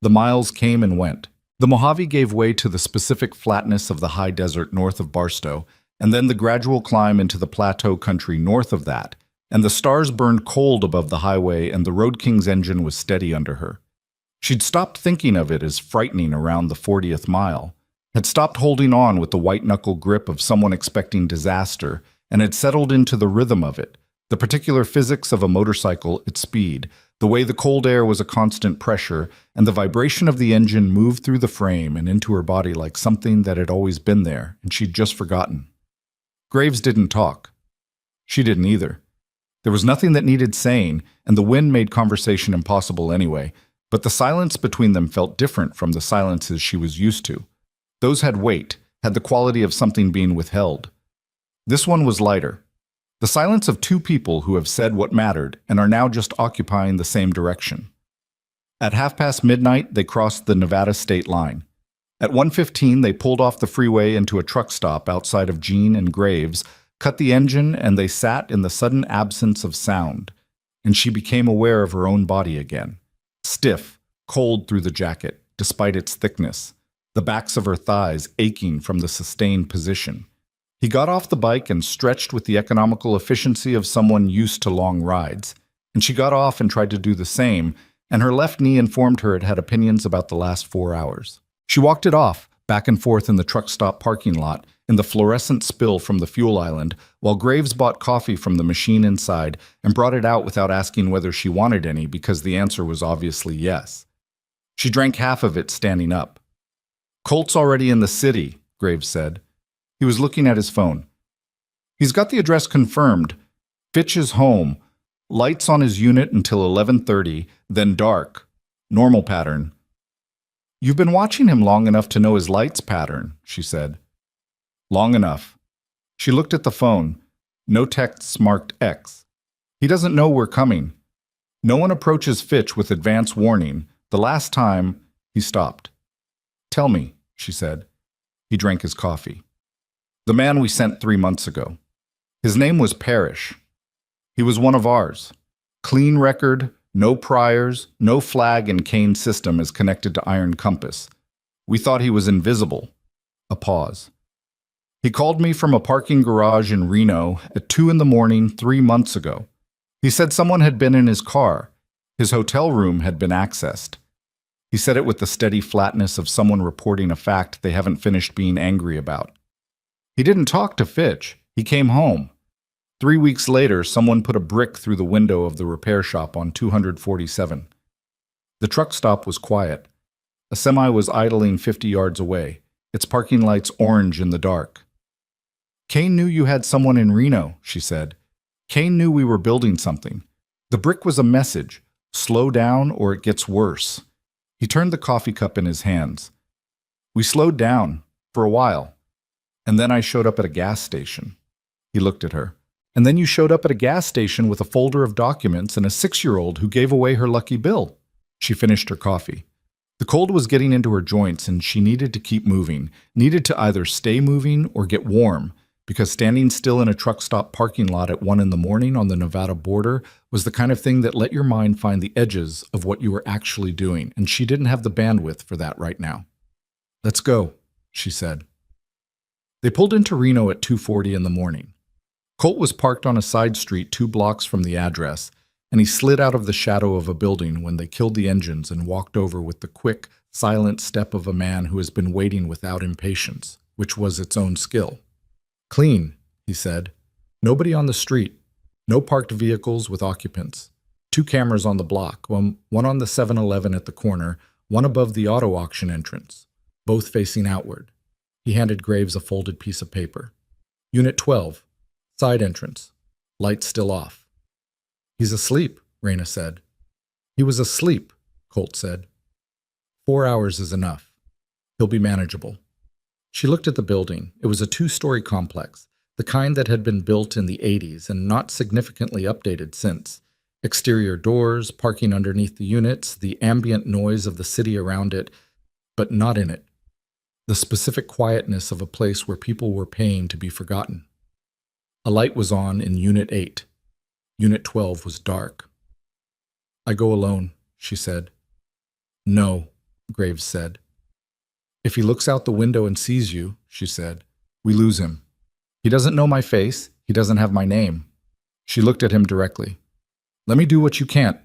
S1: The miles came and went. The Mojave gave way to the specific flatness of the high desert north of Barstow, and then the gradual climb into the plateau country north of that, and the stars burned cold above the highway and the Road King's engine was steady under her. She'd stopped thinking of it as frightening around the 40th mile, had stopped holding on with the white-knuckle grip of someone expecting disaster, and had settled into the rhythm of it, the particular physics of a motorcycle at speed, the way the cold air was a constant pressure, and the vibration of the engine moved through the frame and into her body like something that had always been there, and she'd just forgotten. Graves didn't talk. She didn't either. There was nothing that needed saying, and the wind made conversation impossible anyway, but the silence between them felt different from the silences she was used to. Those had weight, had the quality of something being withheld. This one was lighter. The silence of two people who have said what mattered and are now just occupying the same direction. At midnight, they crossed the Nevada state line. At 1:15, they pulled off the freeway into a truck stop outside of Jean and Graves, cut the engine, and they sat in the sudden absence of sound. And she became aware of her own body again. Stiff, cold through the jacket, despite its thickness, the backs of her thighs aching from the sustained position. He got off the bike and stretched with the economical efficiency of someone used to long rides, and she got off and tried to do the same, and her left knee informed her it had opinions about the last 4 hours. She walked it off, back and forth in the truck stop parking lot, in the fluorescent spill from the fuel island, while Graves bought coffee from the machine inside and brought it out without asking whether she wanted any because the answer was obviously yes. She drank half of it standing up. "Colt's already in the city," Graves said. He was looking at his phone. "He's got the address confirmed. Fitch's home. Lights on his unit until 11:30, then dark. Normal pattern." "You've been watching him long enough to know his lights pattern," she said. "Long enough." She looked at the phone. No texts marked X. "He doesn't know we're coming. No one approaches Fitch with advance warning. The last time..." He stopped. "Tell me," she said. He drank his coffee. "The man we sent 3 months ago. His name was Parrish. He was one of ours. Clean record, no priors, no flag in Kane's system is connected to Iron Compass. We thought he was invisible." A pause. "He called me from a parking garage in Reno at 2 in the morning 3 months ago. He said someone had been in his car. His hotel room had been accessed." He said it with the steady flatness of someone reporting a fact they haven't finished being angry about. "He didn't talk to Fitch. He came home. 3 weeks later, someone put a brick through the window of the repair shop on 247. The truck stop was quiet. A semi was idling 50 yards away, its parking lights orange in the dark. "Kane knew you had someone in Reno," she said. "Kane knew we were building something. The brick was a message. Slow down or it gets worse." He turned the coffee cup in his hands. "We slowed down, for a while. And then I showed up at a gas station." He looked at her. "And then you showed up at a gas station with a folder of documents and a 6-year-old who gave away her lucky bill." She finished her coffee. The cold was getting into her joints and she needed to keep moving, needed to either stay moving or get warm, because standing still in a truck stop parking lot at 1 in the morning on the Nevada border was the kind of thing that let your mind find the edges of what you were actually doing, and she didn't have the bandwidth for that right now. "Let's go," she said. They pulled into Reno at 2:40 in the morning. Colt was parked on a side street 2 blocks from the address, and he slid out of the shadow of a building when they killed the engines and walked over with the quick, silent step of a man who has been waiting without impatience, which was its own skill. "Clean," he said. "Nobody on the street. No parked vehicles with occupants. 2 cameras on the block, one on the 7-Eleven at the corner, one above the auto auction entrance, both facing outward." He handed Graves a folded piece of paper. "Unit 12, side entrance. Lights still off." "He's asleep," Raina said. "He was asleep," Colt said. 4 hours is enough. He'll be manageable." She looked at the building. It was a 2-story complex, the kind that had been built in the 80s and not significantly updated since. Exterior doors, parking underneath the units, the ambient noise of the city around it, but not in it. The specific quietness of a place where people were paying to be forgotten. A light was on in Unit 8. Unit 12 was dark. "I go alone," she said. "No," Graves said. "If he looks out the window and sees you," she said, "we lose him. He doesn't know my face. He doesn't have my name." She looked at him directly. "Let me do what you can't."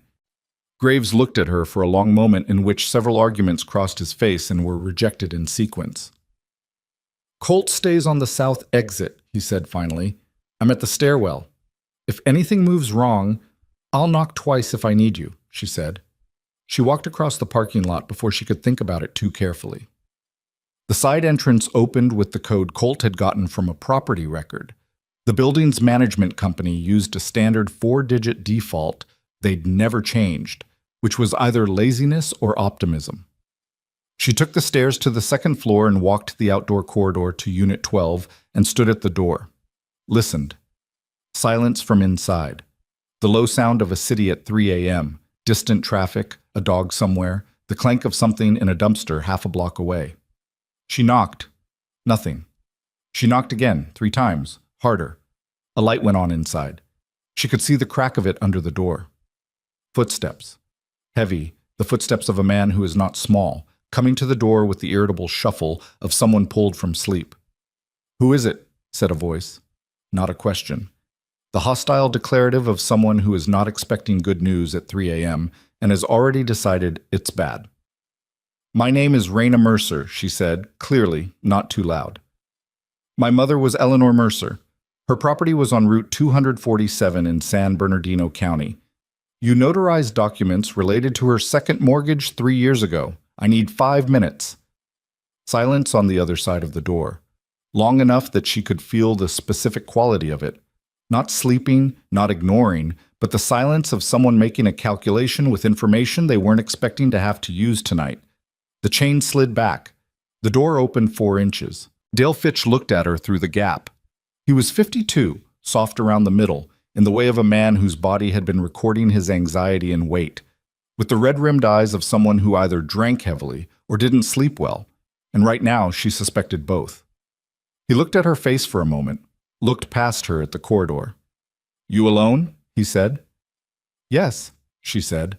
S1: Graves looked at her for a long moment in which several arguments crossed his face and were rejected in sequence. "Colt stays on the south exit," he said finally. "I'm at the stairwell. If anything moves wrong, I'll knock twice if I need you," she said. She walked across the parking lot before she could think about it too carefully. The side entrance opened with the code Colt had gotten from a property record. The building's management company used a standard 4-digit default they'd never changed, which was either laziness or optimism. She took the stairs to the second floor and walked the outdoor corridor to Unit 12 and stood at the door. Listened. Silence from inside. The low sound of a city at 3 a.m., distant traffic, a dog somewhere, the clank of something in a dumpster half a block away. She knocked. Nothing. She knocked again, 3 times, harder. A light went on inside. She could see the crack of it under the door. Footsteps. Heavy, the footsteps of a man who is not small, coming to the door with the irritable shuffle of someone pulled from sleep. "Who is it?" said a voice. Not a question. The hostile declarative of someone who is not expecting good news at 3 a.m. and has already decided it's bad. "My name is Raina Mercer," she said, clearly, not too loud. "My mother was Eleanor Mercer. Her property was on Route 247 in San Bernardino County. You notarized documents related to her second mortgage 3 years ago. I need 5 minutes." Silence on the other side of the door, long enough that she could feel the specific quality of it. Not sleeping, not ignoring, but the silence of someone making a calculation with information they weren't expecting to have to use tonight. The chain slid back. The door opened 4 inches. Dale Fitch looked at her through the gap. He was 52, soft around the middle, in the way of a man whose body had been recording his anxiety and weight, with the red-rimmed eyes of someone who either drank heavily or didn't sleep well, and right now she suspected both. He looked at her face for a moment, looked past her at the corridor. "You alone?" he said. "Yes," she said.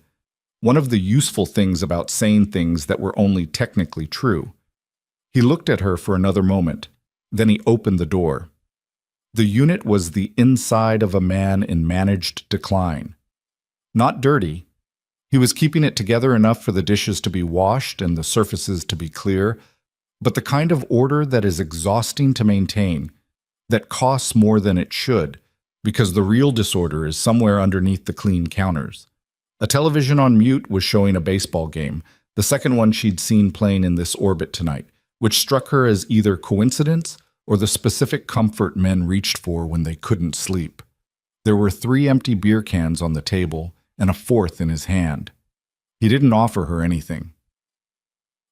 S1: One of the useful things about saying things that were only technically true. He looked at her for another moment. Then he opened the door. The unit was the inside of a man in managed decline. Not dirty. He was keeping it together enough for the dishes to be washed and the surfaces to be clear, but the kind of order that is exhausting to maintain, that costs more than it should, because the real disorder is somewhere underneath the clean counters. A television on mute was showing a baseball game, the second one she'd seen playing in this orbit tonight, which struck her as either coincidence or the specific comfort men reached for when they couldn't sleep. There were 3 empty beer cans on the table and a 4th in his hand. He didn't offer her anything.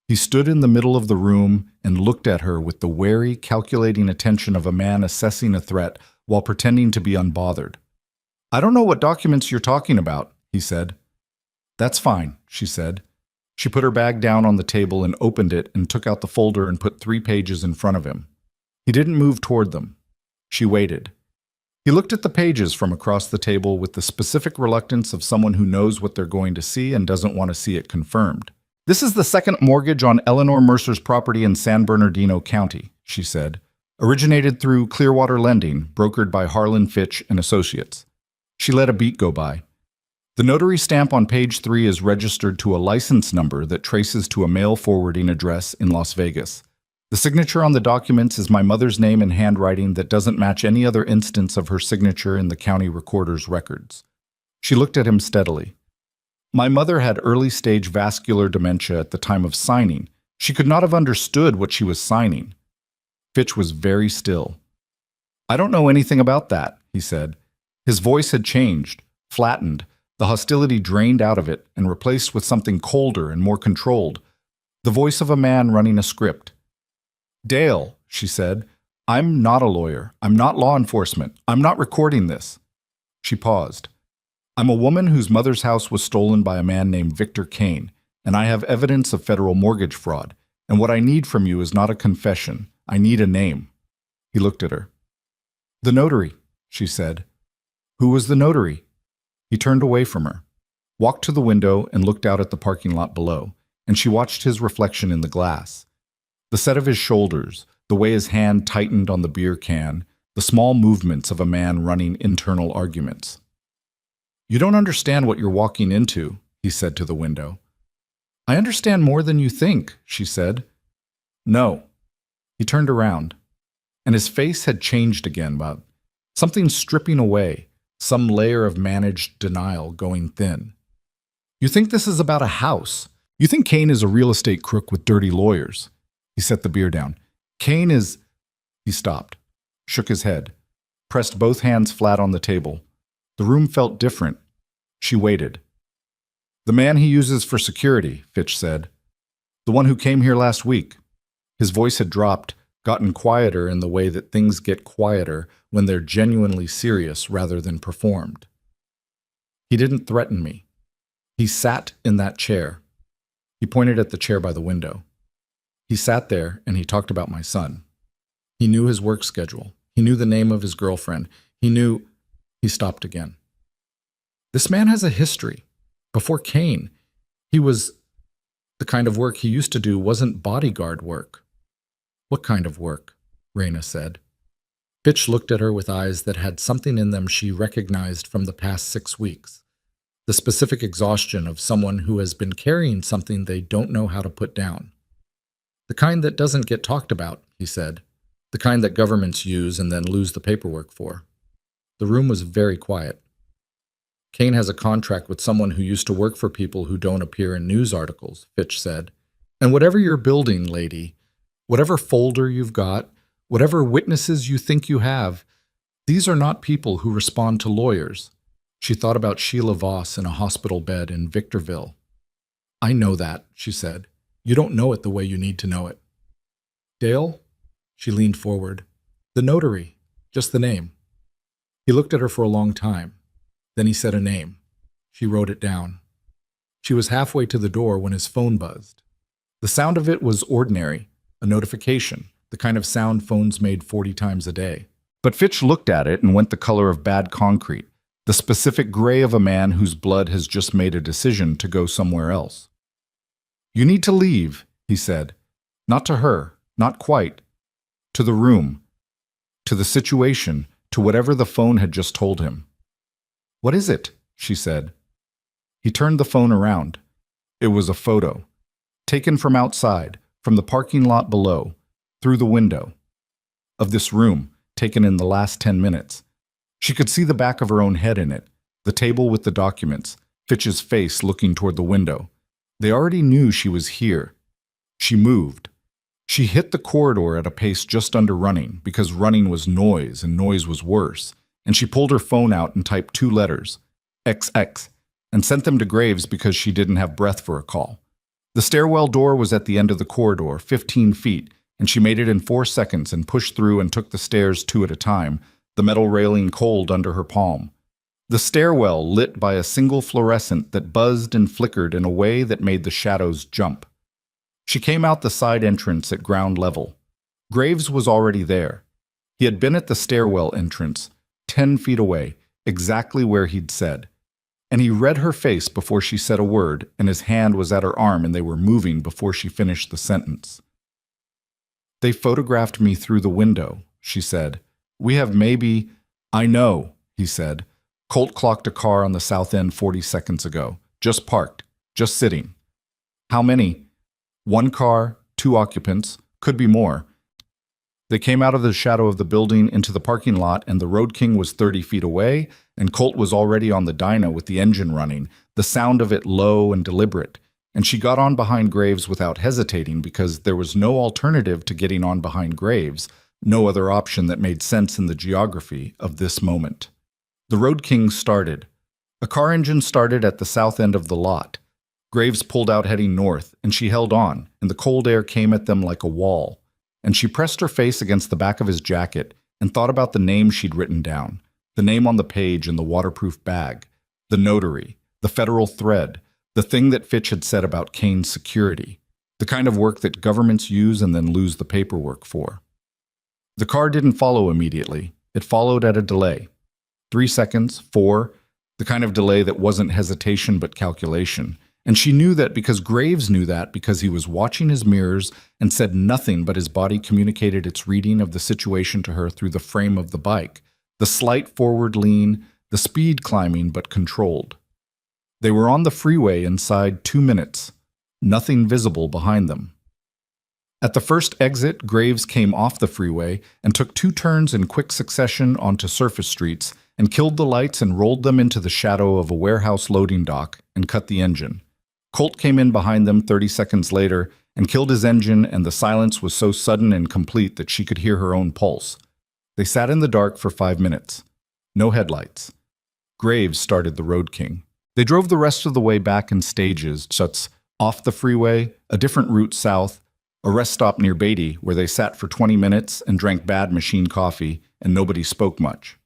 S1: He stood in the middle of the room and looked at her with the wary, calculating attention of a man assessing a threat while pretending to be unbothered. "I don't know what documents you're talking about," he said. "That's fine," she said. She put her bag down on the table and opened it and took out the folder and put 3 pages in front of him. He didn't move toward them. She waited. He looked at the pages from across the table with the specific reluctance of someone who knows what they're going to see and doesn't want to see it confirmed. "This is the second mortgage on Eleanor Mercer's property in San Bernardino County," she said. "Originated through Clearwater Lending, brokered by Harlan Fitch and Associates." She let a beat go by. "The notary stamp on page 3 is registered to a license number that traces to a mail forwarding address in Las Vegas. The signature on the documents is my mother's name in handwriting that doesn't match any other instance of her signature in the county recorder's records." She looked at him steadily. "My mother had early-stage vascular dementia at the time of signing. She could not have understood what she was signing." Fitch was very still. "I don't know anything about that," he said. His voice had changed, flattened, the hostility drained out of it and replaced with something colder and more controlled, the voice of a man running a script. "Dale," she said, "I'm not a lawyer. I'm not law enforcement. I'm not recording this." She paused. "I'm a woman whose mother's house was stolen by a man named Victor Kane, and I have evidence of federal mortgage fraud, and what I need from you is not a confession. I need a name." He looked at her. "The notary," she said. "Who was the notary?" He turned away from her, walked to the window and looked out at the parking lot below, and she watched his reflection in the glass. The set of his shoulders, the way his hand tightened on the beer can, the small movements of a man running internal arguments. "You don't understand what you're walking into," he said to the window. "I understand more than you think," she said. "No." He turned around, and his face had changed again, but something stripping away, some layer of managed denial going thin. "You think this is about a house. You think Kane is a real estate crook with dirty lawyers." He set the beer down. "Kane is—" He stopped, shook his head, pressed both hands flat on the table. The room felt different. She waited. "The man he uses for security," Fitch said. "The one who came here last week." His voice had dropped, gotten quieter in the way that things get quieter when they're genuinely serious rather than performed. "He didn't threaten me. He sat in that chair." He pointed at the chair by the window. "He sat there and he talked about my son. He knew his work schedule. He knew the name of his girlfriend. He knew—" He stopped again. "This man has a history. Before Kane, he was— the kind of work he used to do wasn't bodyguard work." "What kind of work?" Raina said. Fitch looked at her with eyes that had something in them she recognized from the past 6 weeks. The specific exhaustion of someone who has been carrying something they don't know how to put down. "The kind that doesn't get talked about," he said. "The kind that governments use and then lose the paperwork for." The room was very quiet. "Kane has a contract with someone who used to work for people who don't appear in news articles," Fitch said. "And whatever you're building, lady, whatever folder you've got, whatever witnesses you think you have, these are not people who respond to lawyers." She thought about Sheila Voss in a hospital bed in Victorville. "I know that," she said. "You don't know it the way you need to know it." "Dale?" She leaned forward. "The notary. Just the name." He looked at her for a long time. Then he said a name. She wrote it down. She was halfway to the door when his phone buzzed. The sound of it was ordinary, a notification, the kind of sound phones made 40 times a day. But Fitch looked at it and went the color of bad concrete, the specific gray of a man whose blood has just made a decision to go somewhere else. "You need to leave," he said. Not to her, not quite. To the room, to the situation, to whatever the phone had just told him. "What is it?" she said. He turned the phone around. It was a photo, taken from outside, from the parking lot below, through the window, of this room, taken in the last 10 minutes. She could see the back of her own head in it, the table with the documents, Fitch's face looking toward the window. They already knew she was here. She moved. She hit the corridor at a pace just under running, because running was noise and noise was worse, and she pulled her phone out and typed 2 letters, XX, and sent them to Graves because she didn't have breath for a call. The stairwell door was at the end of the corridor, 15 feet, and she made it in 4 seconds and pushed through and took the stairs 2 at a time, the metal railing cold under her palm. The stairwell lit by a single fluorescent that buzzed and flickered in a way that made the shadows jump. She came out the side entrance at ground level. Graves was already there. He had been at the stairwell entrance, 10 feet away, exactly where he'd said. And he read her face before she said a word, and his hand was at her arm and they were moving before she finished the sentence. "They photographed me through the window," she said. "We have maybe—" "I know," he said. "Colt clocked a car on the south end 40 seconds ago. Just parked. Just sitting." "How many?" "One car, 2 occupants. Could be more." They came out of the shadow of the building into the parking lot, and the Road King was 30 feet away, and Colt was already on the dyno with the engine running, the sound of it low and deliberate. And she got on behind Graves without hesitating because there was no alternative to getting on behind Graves, no other option that made sense in the geography of this moment. The Road King started. A car engine started at the south end of the lot. Graves pulled out heading north, and she held on, and the cold air came at them like a wall. And she pressed her face against the back of his jacket and thought about the name she'd written down, the name on the page in the waterproof bag, the notary, the federal thread, the thing that Fitch had said about Kane's security, the kind of work that governments use and then lose the paperwork for. The car didn't follow immediately. It followed at a delay. 3 seconds, 4, the kind of delay that wasn't hesitation but calculation. And she knew that because Graves knew that because he was watching his mirrors and said nothing but his body communicated its reading of the situation to her through the frame of the bike, the slight forward lean, the speed climbing but controlled. They were on the freeway inside 2 minutes, nothing visible behind them. At the first exit, Graves came off the freeway and took 2 turns in quick succession onto surface streets and killed the lights and rolled them into the shadow of a warehouse loading dock and cut the engine. Colt came in behind them 30 seconds later and killed his engine, and the silence was so sudden and complete that she could hear her own pulse. They sat in the dark for 5 minutes. No headlights. Graves started the Road King. They drove the rest of the way back in stages, such off the freeway, a different route south, a rest stop near Beatty where they sat for 20 minutes and drank bad machine coffee, and nobody spoke much.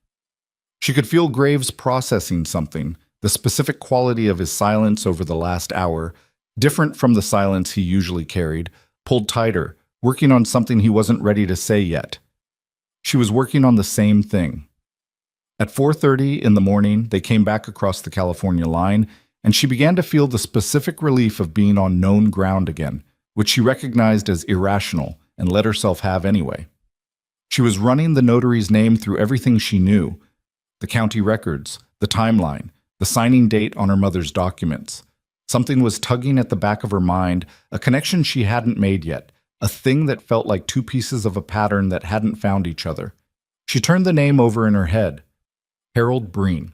S1: She could feel Graves processing something, the specific quality of his silence over the last hour, different from the silence he usually carried, pulled tighter, working on something he wasn't ready to say yet. She was working on the same thing. At 4:30 in the morning, they came back across the California line, and she began to feel the specific relief of being on known ground again, which she recognized as irrational and let herself have anyway. She was running the notary's name through everything she knew, the county records, the timeline, the signing date on her mother's documents. Something was tugging at the back of her mind, a connection she hadn't made yet, a thing that felt like 2 pieces of a pattern that hadn't found each other. She turned the name over in her head. Harold Breen.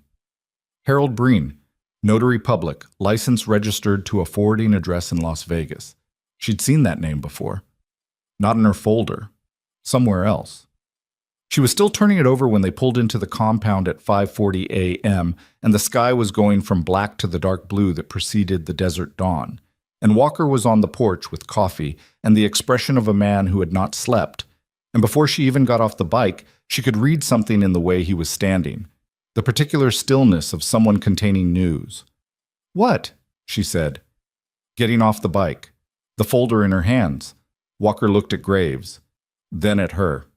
S1: Harold Breen, notary public, license registered to a forwarding address in Las Vegas. She'd seen that name before. Not in her folder. Somewhere else. She was still turning it over when they pulled into the compound at 5:40 a.m., and the sky was going from black to the dark blue that preceded the desert dawn. And Walker was on the porch with coffee and the expression of a man who had not slept. And before she even got off the bike, she could read something in the way he was standing, the particular stillness of someone containing news. "What?" she said, getting off the bike, the folder in her hands. Walker looked at Graves, then at her.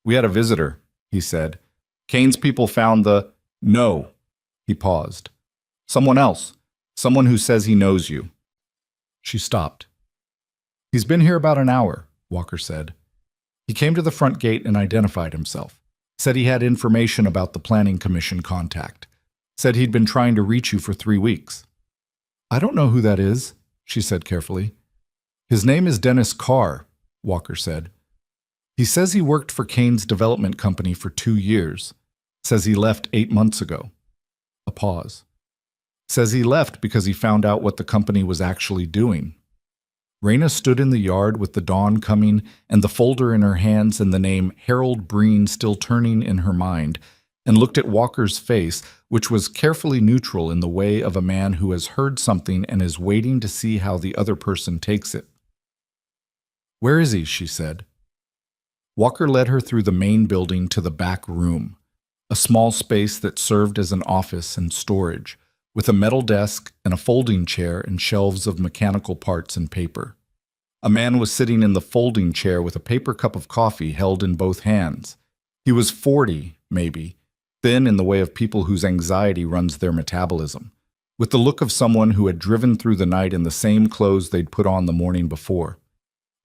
S1: "We had a visitor," he said. "Kane's people found the—" "No." He paused. "Someone else. Someone who says he knows you." She stopped. "He's been here about an hour," Walker said. "He came to the front gate and identified himself. Said he had information about the Planning Commission contact. Said he'd been trying to reach you for 3 weeks." "I don't know who that is," she said carefully. "His name is Dennis Carr," Walker said. "He says he worked for Kane's development company for 2 years. Says he left 8 months ago." A pause. "Says he left because he found out what the company was actually doing." Raina stood in the yard with the dawn coming and the folder in her hands and the name Harold Breen still turning in her mind, and looked at Walker's face, which was carefully neutral in the way of a man who has heard something and is waiting to see how the other person takes it. "Where is he?" she said. Walker led her through the main building to the back room, a small space that served as an office and storage, with a metal desk and a folding chair and shelves of mechanical parts and paper. A man was sitting in the folding chair with a paper cup of coffee held in both hands. He was 40, maybe, thin in the way of people whose anxiety runs their metabolism, with the look of someone who had driven through the night in the same clothes they'd put on the morning before.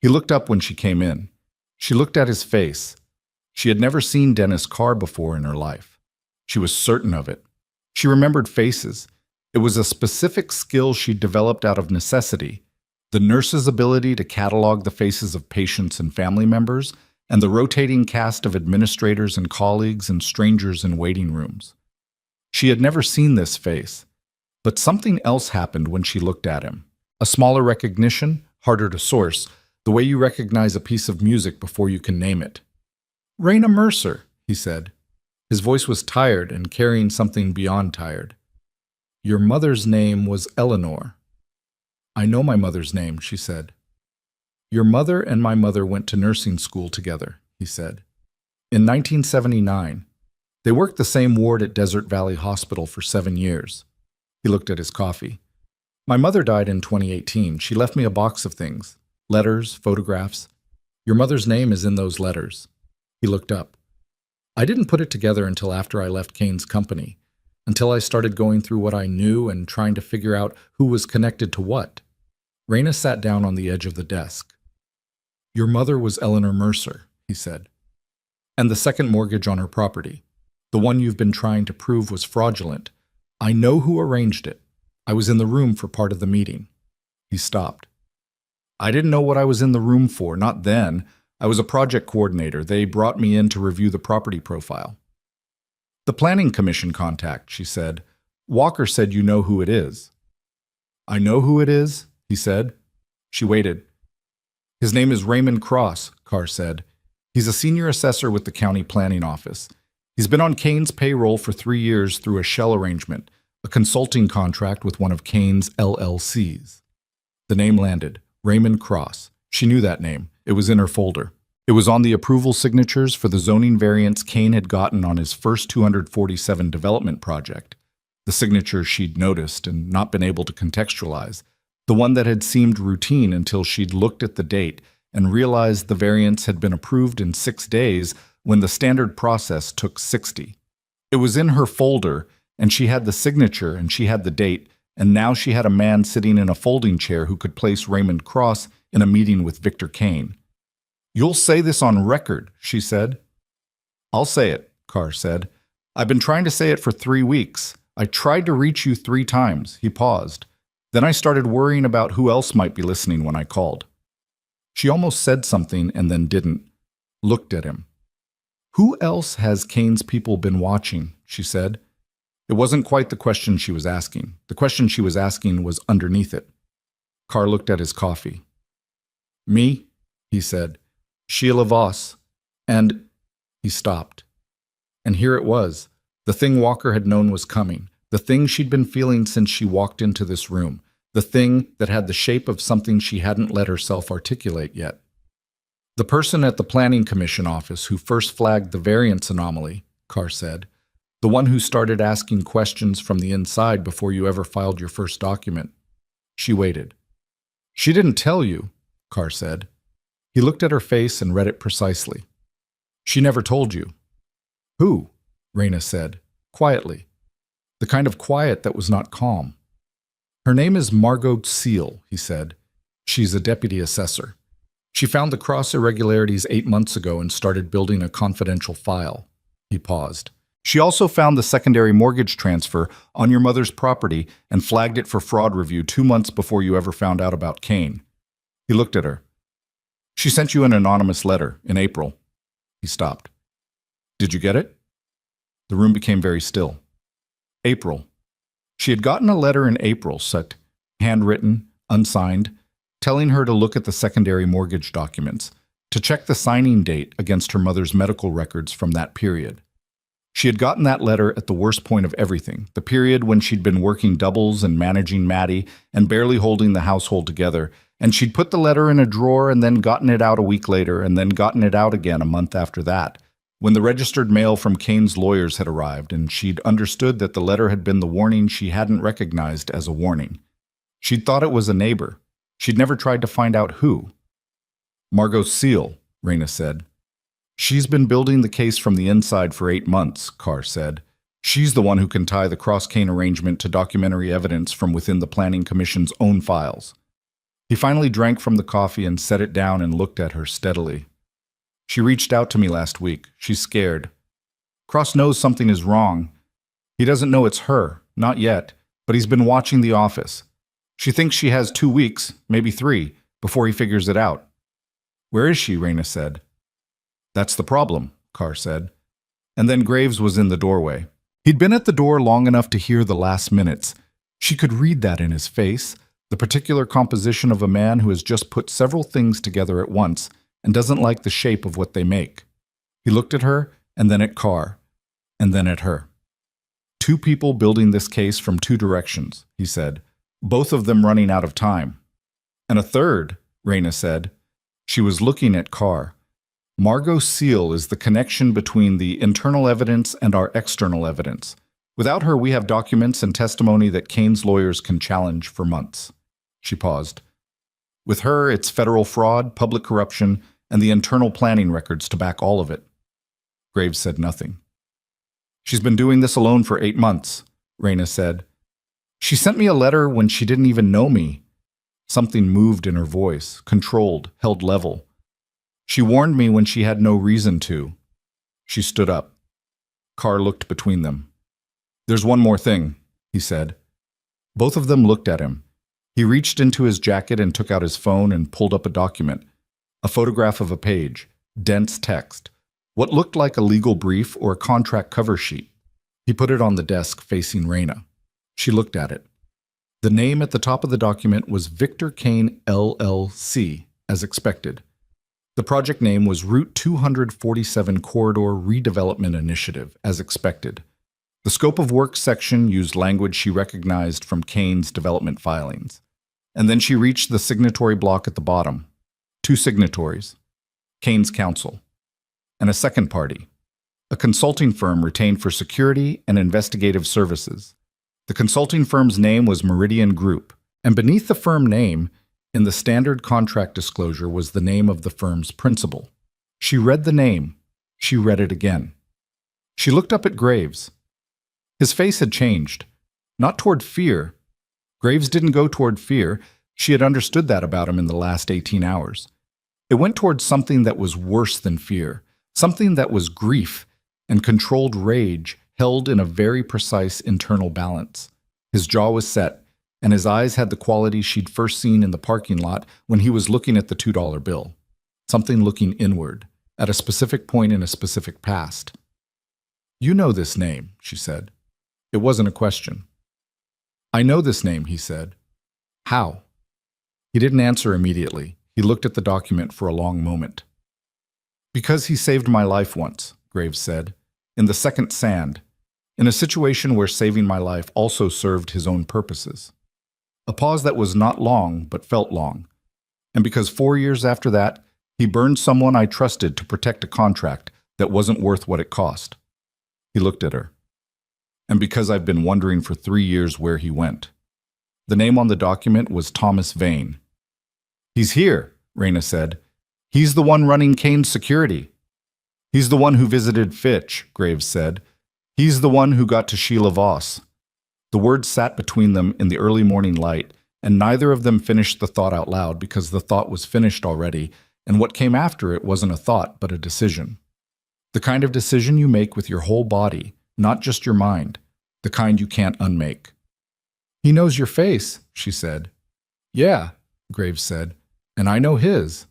S1: He looked up when she came in. She looked at his face. She had never seen Dennis Carr before in her life. She was certain of it. She remembered faces. It was a specific skill she'd developed out of necessity, the nurse's ability to catalog the faces of patients and family members, and the rotating cast of administrators and colleagues and strangers in waiting rooms. She had never seen this face, but something else happened when she looked at him. A smaller recognition, harder to source, the way you recognize a piece of music before you can name it. "Raina Mercer," he said. His voice was tired and carrying something beyond tired. "Your mother's name was Eleanor." "I know my mother's name," she said. "Your mother and my mother went to nursing school together," he said. "In 1979. They worked the same ward at Desert Valley Hospital for 7 years. He looked at his coffee. "My mother died in 2018. She left me a box of things. Letters, photographs. Your mother's name is in those letters." He looked up. "I didn't put it together until after I left Kane's company, until I started going through what I knew and trying to figure out who was connected to what." Raina sat down on the edge of the desk. "Your mother was Eleanor Mercer," he said. "And the second mortgage on her property, the one you've been trying to prove was fraudulent. I know who arranged it. I was in the room for part of the meeting." He stopped. "I didn't know what I was in the room for, not then. I was a project coordinator. They brought me in to review the property profile." "The planning commission contact," she said. "Walker said you know who it is." "I know who it is," he said. She waited. "His name is Raymond Cross," Carr said. "He's a senior assessor with the county planning office. He's been on Kane's payroll for 3 years through a shell arrangement, a consulting contract with one of Kane's LLCs." The name landed. Raymond Cross. She knew that name. It was in her folder. It was on the approval signatures for the zoning variance Kane had gotten on his first 247 development project. The signature she'd noticed and not been able to contextualize. The one that had seemed routine until she'd looked at the date and realized the variance had been approved in 6 days when the standard process took 60. It was in her folder, and she had the signature and she had the date, and now she had a man sitting in a folding chair who could place Raymond Cross in a meeting with Victor Kane. "You'll say this on record," she said. "I'll say it," Carr said. "I've been trying to say it for 3 weeks. I tried to reach you 3 times. He paused. "Then I started worrying about who else might be listening when I called." She almost said something and then didn't. Looked at him. "Who else has Kane's people been watching?" she said. It wasn't quite the question she was asking. The question she was asking was underneath it. Carr looked at his coffee. "Me," he said. "Sheila Voss. And—" He stopped. And here it was. The thing Walker had known was coming. The thing she'd been feeling since she walked into this room. The thing that had the shape of something she hadn't let herself articulate yet. "The person at the Planning Commission office who first flagged the variance anomaly," Carr said. "The one who started asking questions from the inside before you ever filed your first document." She waited. "She didn't tell you," Carr said. He looked at her face and read it precisely. "She never told you." "Who?" Raina said, quietly. The kind of quiet that was not calm. "Her name is Margot Seal," he said. "She's a deputy assessor. She found the cross irregularities 8 months ago and started building a confidential file." He paused. "She also found the secondary mortgage transfer on your mother's property and flagged it for fraud review 2 months before you ever found out about Kane." He looked at her. "She sent you an anonymous letter in April." He stopped. "Did you get it?" The room became very still. April. She had gotten a letter in April, set, handwritten, unsigned, telling her to look at the secondary mortgage documents, to check the signing date against her mother's medical records from that period. She had gotten that letter at the worst point of everything, the period when she'd been working doubles and managing Maddie and barely holding the household together, and she'd put the letter in a drawer and then gotten it out a week later and then gotten it out again a month after that, when the registered mail from Kane's lawyers had arrived and she'd understood that the letter had been the warning she hadn't recognized as a warning. She'd thought it was a neighbor. She'd never tried to find out who. "Margot Seal," Raina said. She's been building the case from the inside for 8 months, Carr said. She's the one who can tie the cross-cane arrangement to documentary evidence from within the Planning Commission's own files. He finally drank from the coffee and set it down and looked at her steadily. She reached out to me last week. She's scared. Cross knows something is wrong. He doesn't know it's her, not yet, but he's been watching The Office. She thinks she has 2 weeks, maybe 3, before he figures it out. Where is she? Raina said. That's the problem, Carr said. And then Graves was in the doorway. He'd been at the door long enough to hear the last minutes. She could read that in his face, the particular composition of a man who has just put several things together at once and doesn't like the shape of what they make. He looked at her, and then at Carr, and then at her. 2 people building this case from 2 directions, he said, both of them running out of time. And a third, Raina said. She was looking at Carr. Margot Seal is the connection between the internal evidence and our external evidence. Without her, we have documents and testimony that Kane's lawyers can challenge for months. She paused. With her, it's federal fraud, public corruption, and the internal planning records to back all of it. Graves said nothing. She's been doing this alone for 8 months, Raina said. She sent me a letter when she didn't even know me. Something moved in her voice, controlled, held level. She warned me when she had no reason to. She stood up. Carr looked between them. There's one more thing, he said. Both of them looked at him. He reached into his jacket and took out his phone and pulled up a document. A photograph of a page, dense text, what looked like a legal brief or a contract cover sheet. He put it on the desk facing Raina. She looked at it. The name at the top of the document was Victor Kane LLC, as expected. The project name was Route 247 Corridor Redevelopment Initiative, as expected. The scope of work section used language she recognized from Kane's development filings. And then she reached the signatory block at the bottom. 2 signatories. Kane's counsel. And a second party. A consulting firm retained for security and investigative services. The consulting firm's name was Meridian Group, and beneath the firm name, in the standard contract disclosure, was the name of the firm's principal. She read the name. She read it again. She looked up at Graves. His face had changed. Not toward fear. Graves didn't go toward fear. She had understood that about him in the last 18 hours. It went toward something that was worse than fear, something that was grief and controlled rage held in a very precise internal balance. His jaw was set, and his eyes had the quality she'd first seen in the parking lot when he was looking at the $2 bill. Something looking inward, at a specific point in a specific past. You know this name, she said. It wasn't a question. I know this name, he said. How? He didn't answer immediately. He looked at the document for a long moment. Because he saved my life once, Graves said, in the second sand, in a situation where saving my life also served his own purposes. A pause that was not long, but felt long. And because 4 years after that, he burned someone I trusted to protect a contract that wasn't worth what it cost. He looked at her. And because I've been wondering for 3 years where he went. The name on the document was Thomas Vane. He's here, Raina said. He's the one running Kane's security. He's the one who visited Fitch, Graves said. He's the one who got to Sheila Voss. The words sat between them in the early morning light, and neither of them finished the thought out loud because the thought was finished already, and what came after it wasn't a thought, but a decision. The kind of decision you make with your whole body, not just your mind, the kind you can't unmake. He knows your face, she said. Yeah, Graves said, and I know his.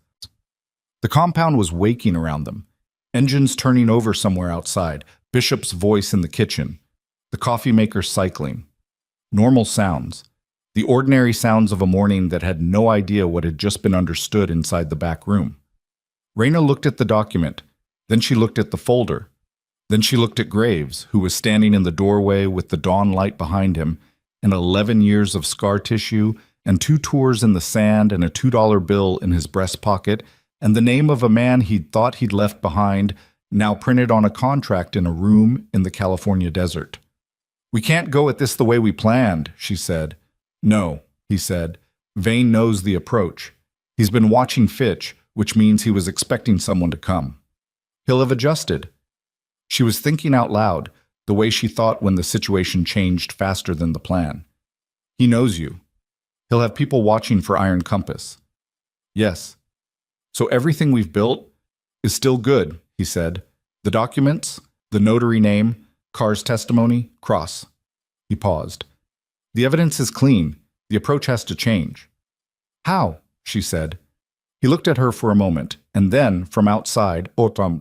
S1: The compound was waking around them. Engines turning over somewhere outside, Bishop's voice in the kitchen, the coffee maker cycling. Normal sounds, the ordinary sounds of a morning that had no idea what had just been understood inside the back room. Raina looked at the document, then she looked at the folder. Then she looked at Graves, who was standing in the doorway with the dawn light behind him, and 11 years of scar tissue, and 2 tours in the sand, and a $2 bill in his breast pocket, and the name of a man he'd thought he'd left behind, now printed on a contract in a room in the California desert. We can't go at this the way we planned, she said. No, he said. Vane knows the approach. He's been watching Fitch, which means he was expecting someone to come. He'll have adjusted. She was thinking out loud, the way she thought when the situation changed faster than the plan. He knows you. He'll have people watching for Iron Compass. Yes. So everything we've built is still good, he said. The documents, the notary name, Carr's testimony, cross. He paused. The evidence is clean. The approach has to change. How? She said. He looked at her for a moment, and then, from outside,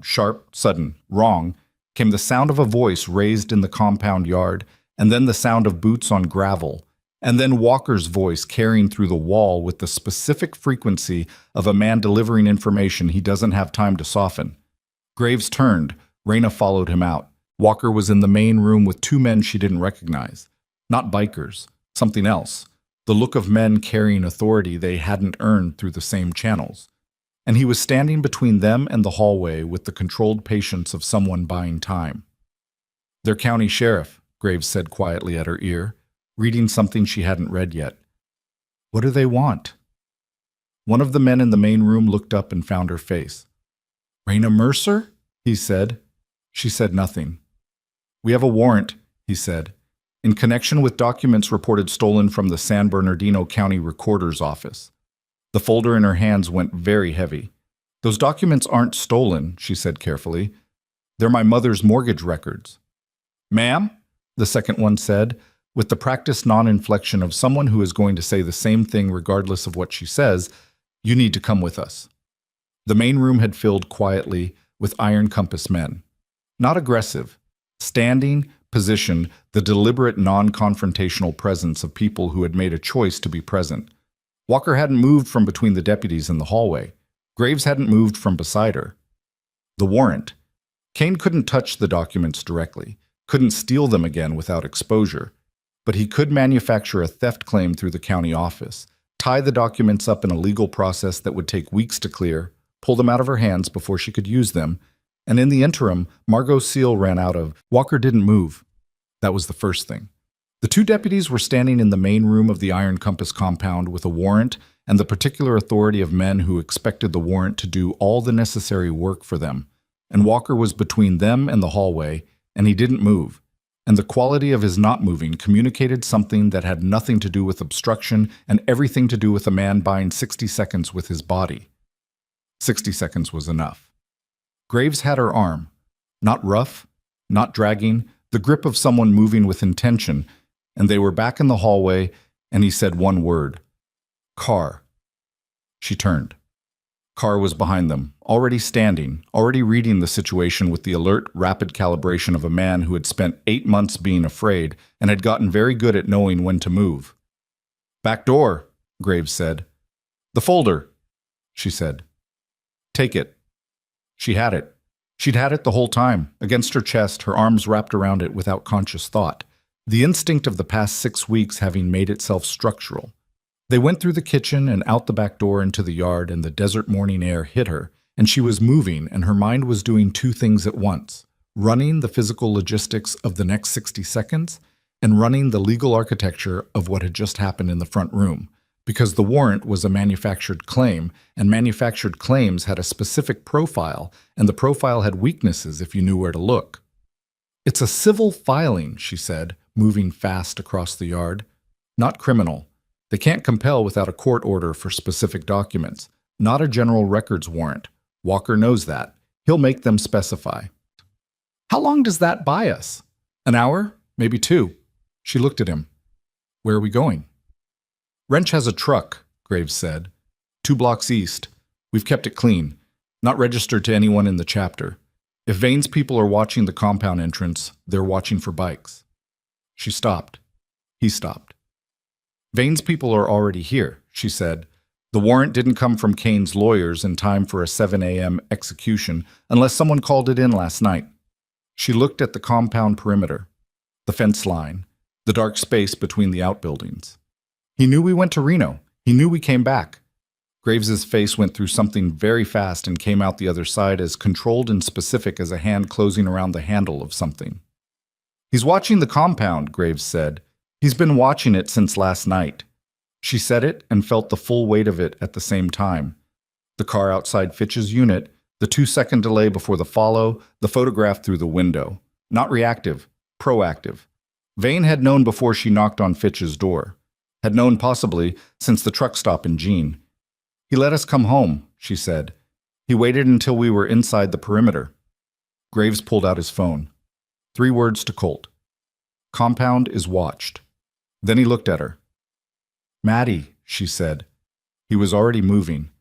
S1: sharp, sudden, wrong, came the sound of a voice raised in the compound yard, and then the sound of boots on gravel, and then Walker's voice carrying through the wall with the specific frequency of a man delivering information he doesn't have time to soften. Graves turned. Raina followed him out. Walker was in the main room with two men she didn't recognize. Not bikers, something else. The look of men carrying authority they hadn't earned through the same channels. And he was standing between them and the hallway with the controlled patience of someone buying time. "Their county sheriff," Graves said quietly at her ear, reading something she hadn't read yet. "What do they want?" One of the men in the main room looked up and found her face. "Raina Mercer?" he said. She said nothing. "We have a warrant," he said, "in connection with documents reported stolen from the San Bernardino County Recorder's office." The folder in her hands went very heavy. "Those documents aren't stolen," she said carefully. "They're my mother's mortgage records." "Ma'am," the second one said, with the practiced non-inflection of someone who is going to say the same thing regardless of what she says, "you need to come with us." The main room had filled quietly with Iron Compass men. Not aggressive. Standing, positioned, the deliberate non-confrontational presence of people who had made a choice to be present. Walker hadn't moved from between the deputies in the hallway. Graves hadn't moved from beside her. The warrant. Kane couldn't touch the documents directly, couldn't steal them again without exposure, but he could manufacture a theft claim through the county office, tie the documents up in a legal process that would take weeks to clear, pull them out of her hands before she could use them, and in the interim, Margot Seal ran out of. Walker didn't move. That was the first thing. The two deputies were standing in the main room of the Iron Compass compound with a warrant and the particular authority of men who expected the warrant to do all the necessary work for them, and Walker was between them and the hallway, and he didn't move, and the quality of his not moving communicated something that had nothing to do with obstruction and everything to do with a man buying 60 seconds with his body. 60 seconds was enough. Graves had her arm, not rough, not dragging, the grip of someone moving with intention, and they were back in the hallway, and he said one word. "Carr." She turned. Carr was behind them, already standing, already reading the situation with the alert, rapid calibration of a man who had spent 8 months being afraid and had gotten very good at knowing when to move. "Back door," Graves said. "The folder," she said. "Take it." She had it. She'd had it the whole time, against her chest, her arms wrapped around it without conscious thought, the instinct of the past 6 weeks having made itself structural. They went through the kitchen and out the back door into the yard, and the desert morning air hit her, and she was moving, and her mind was doing two things at once, running the physical logistics of the next 60 seconds and running the legal architecture of what had just happened in the front room, because the warrant was a manufactured claim, and manufactured claims had a specific profile, and the profile had weaknesses if you knew where to look. "It's a civil filing," she said, moving fast across the yard. "Not criminal. They can't compel without a court order for specific documents. Not a general records warrant. Walker knows that. He'll make them specify." "How long does that buy us?" "An hour? Maybe 2. She looked at him. "Where are we going?" "Wrench has a truck," Graves said. 2 blocks east. We've kept it clean. Not registered to anyone in the chapter. If Vane's people are watching the compound entrance, they're watching for bikes." She stopped. He stopped. "Vane's people are already here," she said. "The warrant didn't come from Kane's lawyers in time for a 7 a.m. execution unless someone called it in last night." She looked at the compound perimeter, the fence line, the dark space between the outbuildings. "He knew we went to Reno. He knew we came back." Graves's face went through something very fast and came out the other side as controlled and specific as a hand closing around the handle of something. "He's watching the compound," Graves said. "He's been watching it since last night." She said it and felt the full weight of it at the same time. The car outside Fitch's unit, The 2-second delay before the follow, the photograph through the window. Not reactive, proactive. Vane had known before she knocked on Fitch's door. Had known possibly since the truck stop in Jean. He let us come home, she said. He waited until we were inside the perimeter. Graves pulled out his phone. 3 words to Colt. Compound is watched. Then he looked at her. Maddie, she said. He was already moving.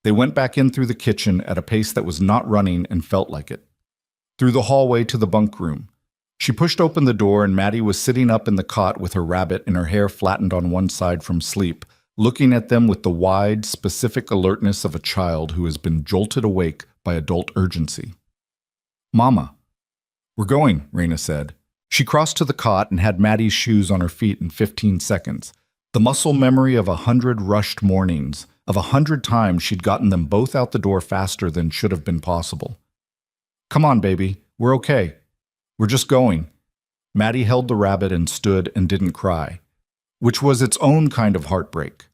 S1: They went back in through the kitchen at a pace that was not running and felt like it. Through the hallway to the bunk room. She pushed open the door and Maddie was sitting up in the cot with her rabbit and her hair flattened on one side from sleep, looking at them with the wide, specific alertness of a child who has been jolted awake by adult urgency. Mama. We're going, Raina said. She crossed to the cot and had Maddie's shoes on her feet in 15 seconds. The muscle memory of 100 rushed mornings, of 100 times she'd gotten them both out the door faster than should have been possible. Come on, baby. We're okay. We're just going. Maddie held the rabbit and stood and didn't cry, which was its own kind of heartbreak.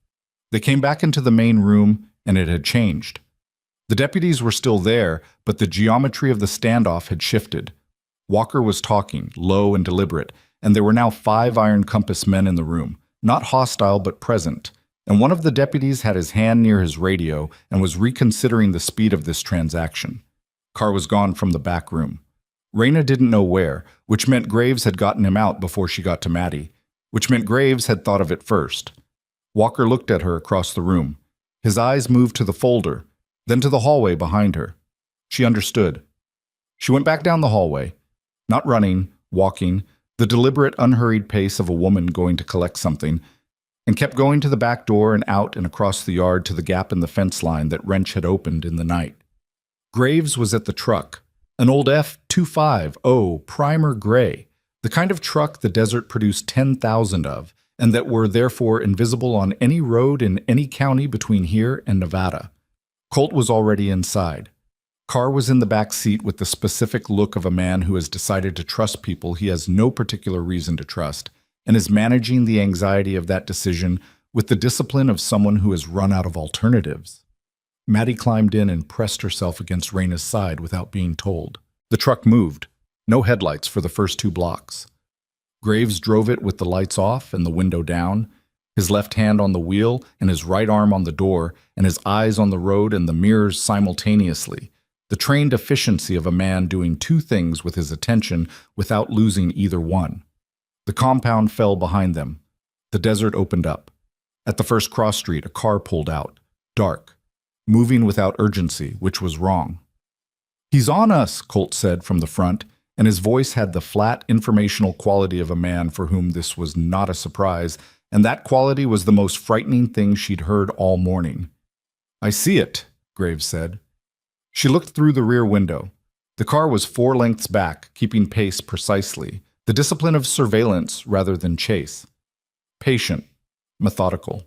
S1: They came back into the main room and it had changed. The deputies were still there, but the geometry of the standoff had shifted. Walker was talking, low and deliberate, and there were now 5 Iron Compass men in the room, not hostile but present, and one of the deputies had his hand near his radio and was reconsidering the speed of this transaction. Carr was gone from the back room. Raina didn't know where, which meant Graves had gotten him out before she got to Maddie, which meant Graves had thought of it first. Walker looked at her across the room. His eyes moved to the folder, then to the hallway behind her. She understood. She went back down the hallway, not running, walking, the deliberate, unhurried pace of a woman going to collect something, and kept going to the back door and out and across the yard to the gap in the fence line that Wrench had opened in the night. Graves was at the truck, an old F250 primer gray, the kind of truck the desert produced 10,000 of, and that were therefore invisible on any road in any county between here and Nevada. Colt was already inside. Carr was in the back seat with the specific look of a man who has decided to trust people he has no particular reason to trust, and is managing the anxiety of that decision with the discipline of someone who has run out of alternatives. Maddie climbed in and pressed herself against Raina's side without being told. The truck moved. No headlights for the first 2 blocks. Graves drove it with the lights off and the window down, his left hand on the wheel and his right arm on the door, and his eyes on the road and the mirrors simultaneously, the trained efficiency of a man doing 2 things with his attention without losing either one. The compound fell behind them. The desert opened up. At the first cross street, a car pulled out, dark, moving without urgency, which was wrong. He's on us, Colt said from the front, and his voice had the flat, informational quality of a man for whom this was not a surprise, and that quality was the most frightening thing she'd heard all morning. I see it, Graves said. She looked through the rear window. The car was 4 lengths back, keeping pace precisely, the discipline of surveillance rather than chase. Patient, methodical.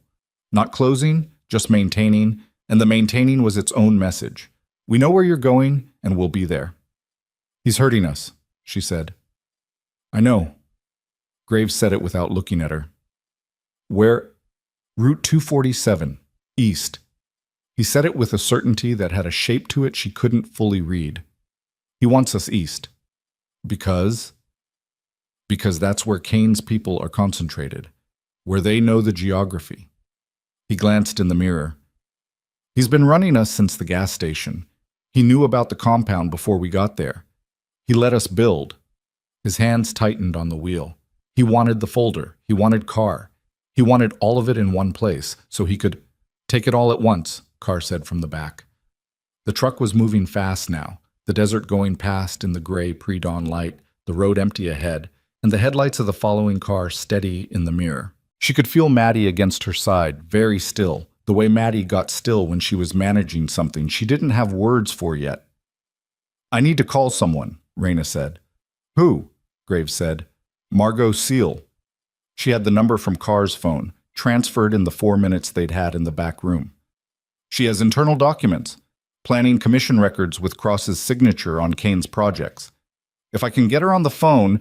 S1: Not closing, just maintaining, and the maintaining was its own message. We know where you're going, and we'll be there. He's hurting us, she said. I know. Graves said it without looking at her. Where? Route 247, east. He said it with a certainty that had a shape to it she couldn't fully read. He wants us east. Because? Because that's where Kane's people are concentrated, where they know the geography. He glanced in the mirror. He's been running us since the gas station. He knew about the compound before we got there. He let us build. His hands tightened on the wheel. He wanted the folder. He wanted Carr. He wanted all of it in one place, so he could take it all at once, Carr said from the back. The truck was moving fast now, the desert going past in the gray pre-dawn light, the road empty ahead, and the headlights of the following car steady in the mirror. She could feel Maddie against her side, very still, the way Maddie got still when she was managing something she didn't have words for yet. I need to call someone, Raina said. Who? Graves said. Margot Seal. She had the number from Carr's phone, transferred in the 4 minutes they'd had in the back room. She has internal documents, planning commission records with Cross's signature on Kane's projects. If I can get her on the phone,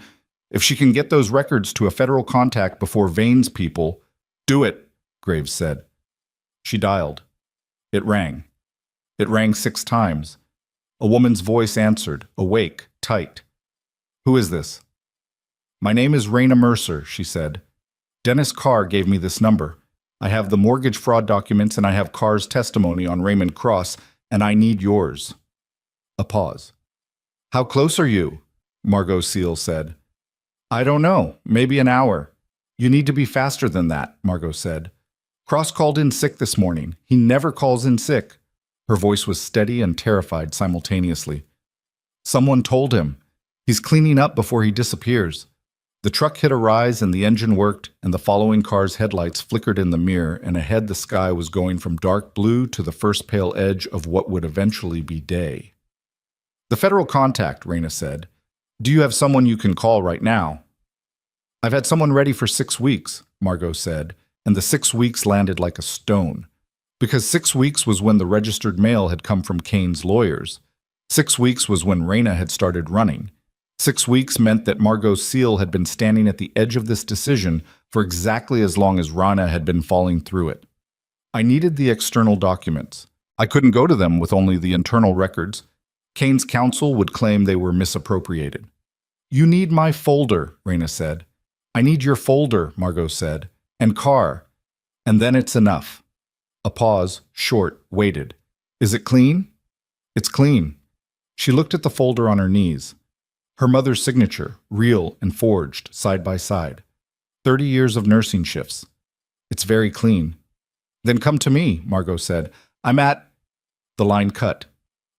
S1: if she can get those records to a federal contact before Vane's people, do it, Graves said. She dialed. It rang. It rang 6 times. A woman's voice answered, awake, tight. "Who is this?" "My name is Raina Mercer," she said. "Dennis Carr gave me this number. I have the mortgage fraud documents and I have Carr's testimony on Raymond Cross, and I need yours." A pause. "How close are you?" Margot Seal said. "I don't know, maybe an hour." "You need to be faster than that," Margot said. "Cross called in sick this morning. He never calls in sick." Her voice was steady and terrified simultaneously. "Someone told him. He's cleaning up before he disappears." The truck hit a rise and the engine worked, and the following car's headlights flickered in the mirror, and ahead the sky was going from dark blue to the first pale edge of what would eventually be day. "The federal contact," Raina said. "Do you have someone you can call right now?" "I've had someone ready for 6 weeks," Margot said, and the 6 weeks landed like a stone. Because 6 weeks was when the registered mail had come from Kane's lawyers. 6 weeks was when Raina had started running. 6 weeks meant that Margot Seal had been standing at the edge of this decision for exactly as long as Raina had been falling through it. "I needed the external documents. I couldn't go to them with only the internal records. Kane's counsel would claim they were misappropriated." "You need my folder," Raina said. "I need your folder," Margot said. "And Carr. And then it's enough." A pause, short, waited. "Is it clean?" "It's clean." She looked at the folder on her knees. Her mother's signature, real and forged, side by side. 30 years of nursing shifts. "It's very clean." "Then come to me," Margot said. "I'm at—" The line cut.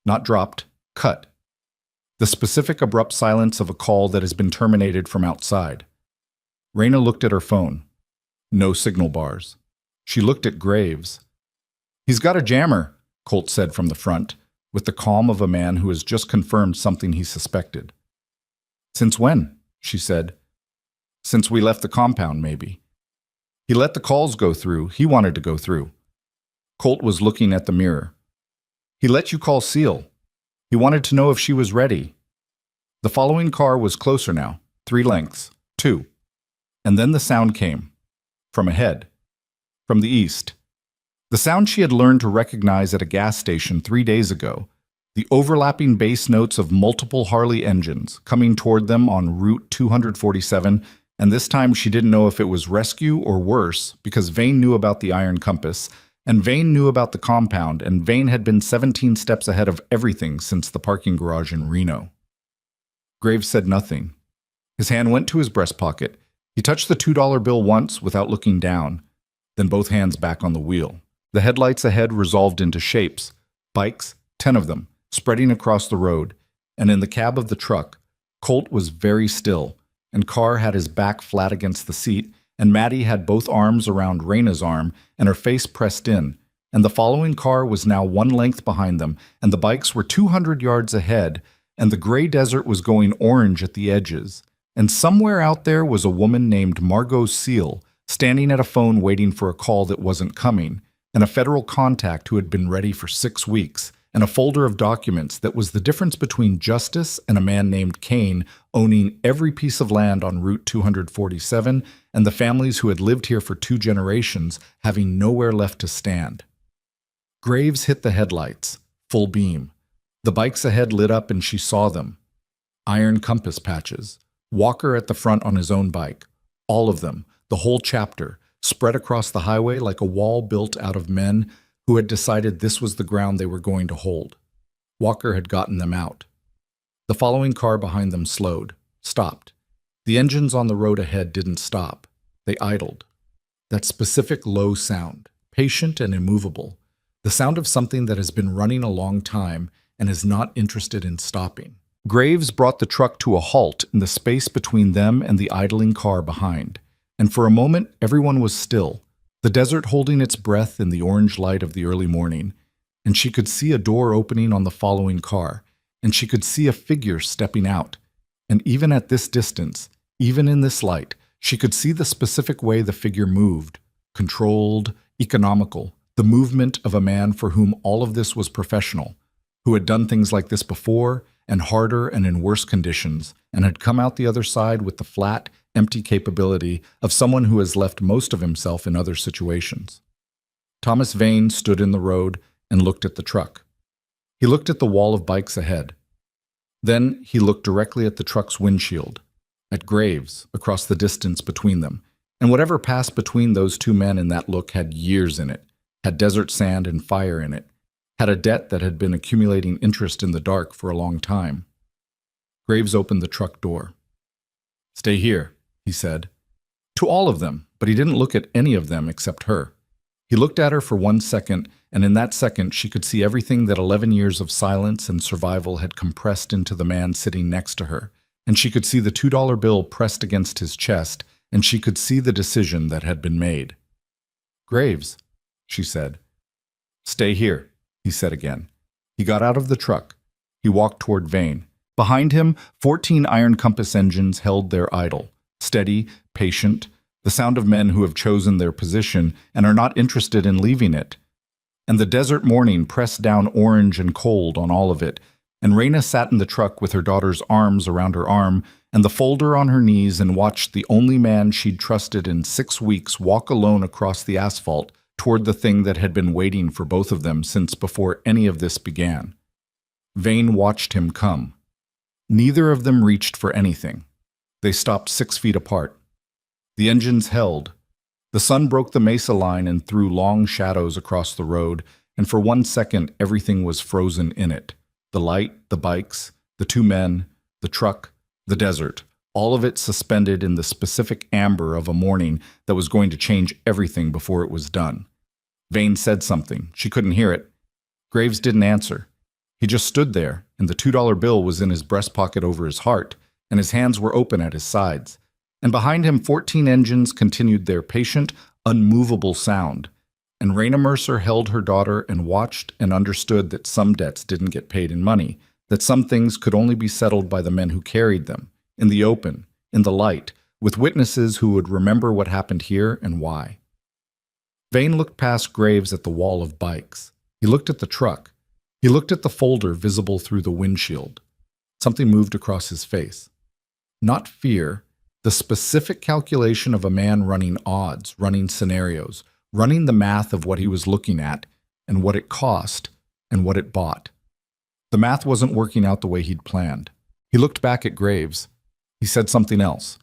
S1: Not dropped, cut. The specific abrupt silence of a call that has been terminated from outside. Raina looked at her phone. No signal bars. She looked at Graves. "He's got a jammer," Colt said from the front, with the calm of a man who has just confirmed something he suspected. "Since when?" she said. "Since we left the compound, maybe. He let the calls go through. He wanted to go through." Colt was looking at the mirror. "He let you call Seal. He wanted to know if she was ready." The following car was closer now, 3 lengths, 2. And then the sound came. From ahead. From the east. The sound she had learned to recognize at a gas station 3 days ago. The overlapping bass notes of multiple Harley engines coming toward them on Route 247, and this time she didn't know if it was rescue or worse, because Vane knew about the Iron Compass, and Vane knew about the compound, and Vane had been 17 steps ahead of everything since the parking garage in Reno. Graves said nothing. His hand went to his breast pocket. He touched the $2 bill once without looking down, then both hands back on the wheel. The headlights ahead resolved into shapes, bikes, 10 of them, spreading across the road, and in the cab of the truck, Colt was very still, and Carr had his back flat against the seat, and Maddie had both arms around Raina's arm and her face pressed in, and the following car was now 1 length behind them, and the bikes were 200 yards ahead, and the gray desert was going orange at the edges, and somewhere out there was a woman named Margot Seal, standing at a phone waiting for a call that wasn't coming, and a federal contact who had been ready for 6 weeks, and a folder of documents that was the difference between justice and a man named Kane owning every piece of land on Route 247 and the families who had lived here for 2 generations having nowhere left to stand. Graves hit the headlights, full beam. The bikes ahead lit up and she saw them. Iron Compass patches. Walker at the front on his own bike. All of them, the whole chapter, spread across the highway like a wall built out of men who had decided this was the ground they were going to hold. Walker had gotten them out. The following car behind them slowed, stopped. The engines on the road ahead didn't stop. They idled. That specific low sound, patient and immovable, the sound of something that has been running a long time and is not interested in stopping. Graves brought the truck to a halt in the space between them and the idling car behind, and for a moment everyone was still, the desert holding its breath in the orange light of the early morning, and she could see a door opening on the following car, and she could see a figure stepping out, and even at this distance, even in this light, she could see the specific way the figure moved, controlled, economical, the movement of a man for whom all of this was professional, who had done things like this before, and harder and in worse conditions, and had come out the other side with the flat, empty capability of someone who has left most of himself in other situations. Thomas Vane stood in the road and looked at the truck. He looked at the wall of bikes ahead. Then he looked directly at the truck's windshield, at graves across the distance between them, and whatever passed between those two men in that look had years in it, had desert sand and fire in it, had a debt that had been accumulating interest in the dark for a long time. Graves opened the truck door. "Stay here," he said. To all of them, but he didn't look at any of them except her. He looked at her for 1 second, and in that second she could see everything that 11 years of silence and survival had compressed into the man sitting next to her, and she could see the $2 bill pressed against his chest, and she could see the decision that had been made. "Graves," she said. "Stay here," he said again. He got out of the truck. He walked toward Vane. Behind him, 14 iron compass engines held their idle, steady, patient, the sound of men who have chosen their position and are not interested in leaving it. And the desert morning pressed down orange and cold on all of it, and Raina sat in the truck with her daughter's arms around her arm and the folder on her knees and watched the only man she'd trusted in 6 weeks walk alone across the asphalt toward the thing that had been waiting for both of them since before any of this began. Vane watched him come. Neither of them reached for anything. They stopped 6 feet apart. The engines held. The sun broke the mesa line and threw long shadows across the road, and for 1 second everything was frozen in it. The light, the bikes, the two men, the truck, the desert, all of it suspended in the specific amber of a morning that was going to change everything before it was done. Vane said something. She couldn't hear it. Graves didn't answer. He just stood there, and the $2 bill was in his breast pocket over his heart, and his hands were open at his sides. And behind him 14 engines continued their patient, unmovable sound. And Raina Mercer held her daughter and watched and understood that some debts didn't get paid in money, that some things could only be settled by the men who carried them, in the open, in the light, with witnesses who would remember what happened here and why. Vane looked past Graves at the wall of bikes. He looked at the truck. He looked at the folder visible through the windshield. Something moved across his face. Not fear, the specific calculation of a man running odds, running scenarios, running the math of what he was looking at, and what it cost, and what it bought. The math wasn't working out the way he'd planned. He looked back at Graves. He said something else.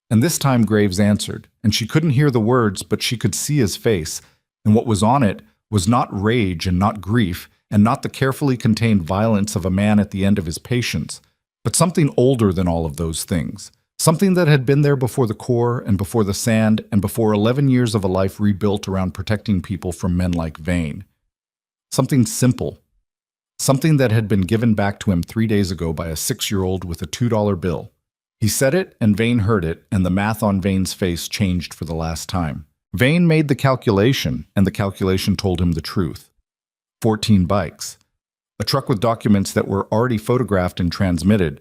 S1: And this time Graves answered, and she couldn't hear the words, but she could see his face, and what was on it was not rage and not grief, and not the carefully contained violence of a man at the end of his patience, but something older than all of those things. Something that had been there before the core and before the sand and before 11 years of a life rebuilt around protecting people from men like Vane. Something simple. Something that had been given back to him 3 days ago by a 6-year-old with a $2 bill. He said it, and Vane heard it, and the math on Vane's face changed for the last time. Vane made the calculation, and the calculation told him the truth. 14 bikes. A truck with documents that were already photographed and transmitted.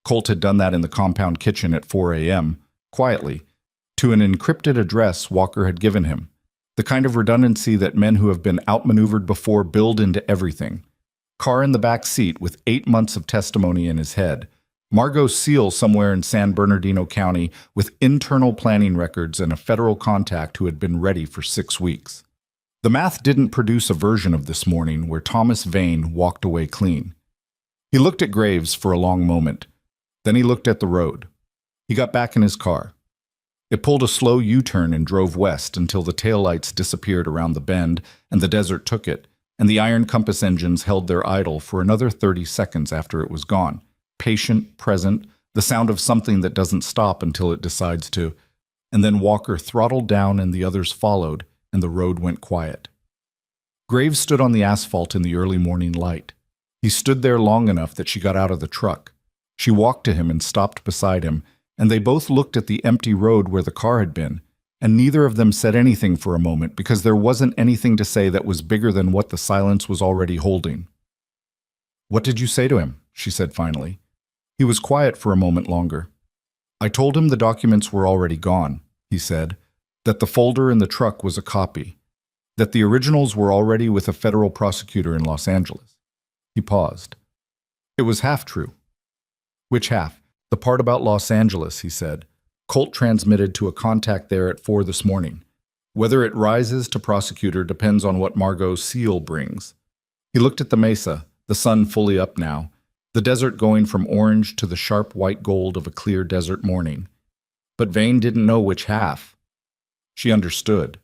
S1: Colt had done that in the compound kitchen at 4 a.m., quietly, to an encrypted address Walker had given him. The kind of redundancy that men who have been outmaneuvered before build into everything. Car in the back seat with 8 months of testimony in his head. Margot Seal somewhere in San Bernardino County with internal planning records and a federal contact who had been ready for 6 weeks. The math didn't produce a version of this morning where Thomas Vane walked away clean. He looked at Graves for a long moment. Then he looked at the road. He got back in his car. It pulled a slow U-turn and drove west until the taillights disappeared around the bend and the desert took it, and the iron compass engines held their idle for another 30 seconds after it was gone. Patient, present, the sound of something that doesn't stop until it decides to. And then Walker throttled down and the others followed, and the road went quiet. Graves stood on the asphalt in the early morning light. He stood there long enough that she got out of the truck. She walked to him and stopped beside him, and they both looked at the empty road where the car had been, and neither of them said anything for a moment because there wasn't anything to say that was bigger than what the silence was already holding. "What did you say to him?" she said finally. He was quiet for a moment longer. "I told him the documents were already gone," he said, "that the folder in the truck was a copy, that the originals were already with a federal prosecutor in Los Angeles." He paused. "It was half true." "Which half?" "The part about Los Angeles," he said. "Colt transmitted to a contact there at 4 this morning. Whether it rises to prosecutor depends on what Margot Seal brings." He looked at the mesa, the sun fully up now, the desert going from orange to the sharp white gold of a clear desert morning. But Vane didn't know which half. She understood.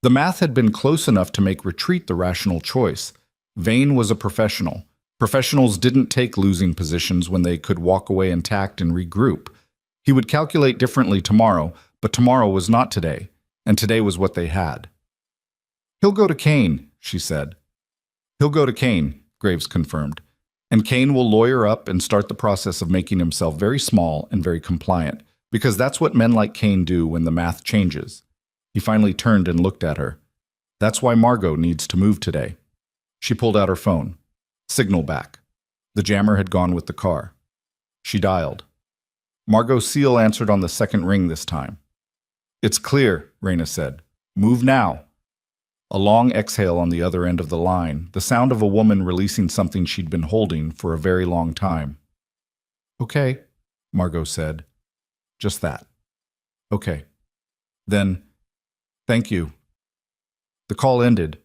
S1: The math had been close enough to make retreat the rational choice. Vane was a professional. Professionals didn't take losing positions when they could walk away intact and regroup. He would calculate differently tomorrow, but tomorrow was not today, and today was what they had. "He'll go to Kane," she said. "He'll go to Kane," Graves confirmed. "And Kane will lawyer up and start the process of making himself very small and very compliant, because that's what men like Kane do when the math changes." He finally turned and looked at her. "That's why Margot needs to move today." She pulled out her phone. Signal back. The jammer had gone with the car. She dialed. Margot Seal answered on the second ring this time. "It's clear," Raina said. "Move now." A long exhale on the other end of the line, the sound of a woman releasing something she'd been holding for a very long time. "Okay," Margot said. Just that. "Okay. Then, thank you." The call ended.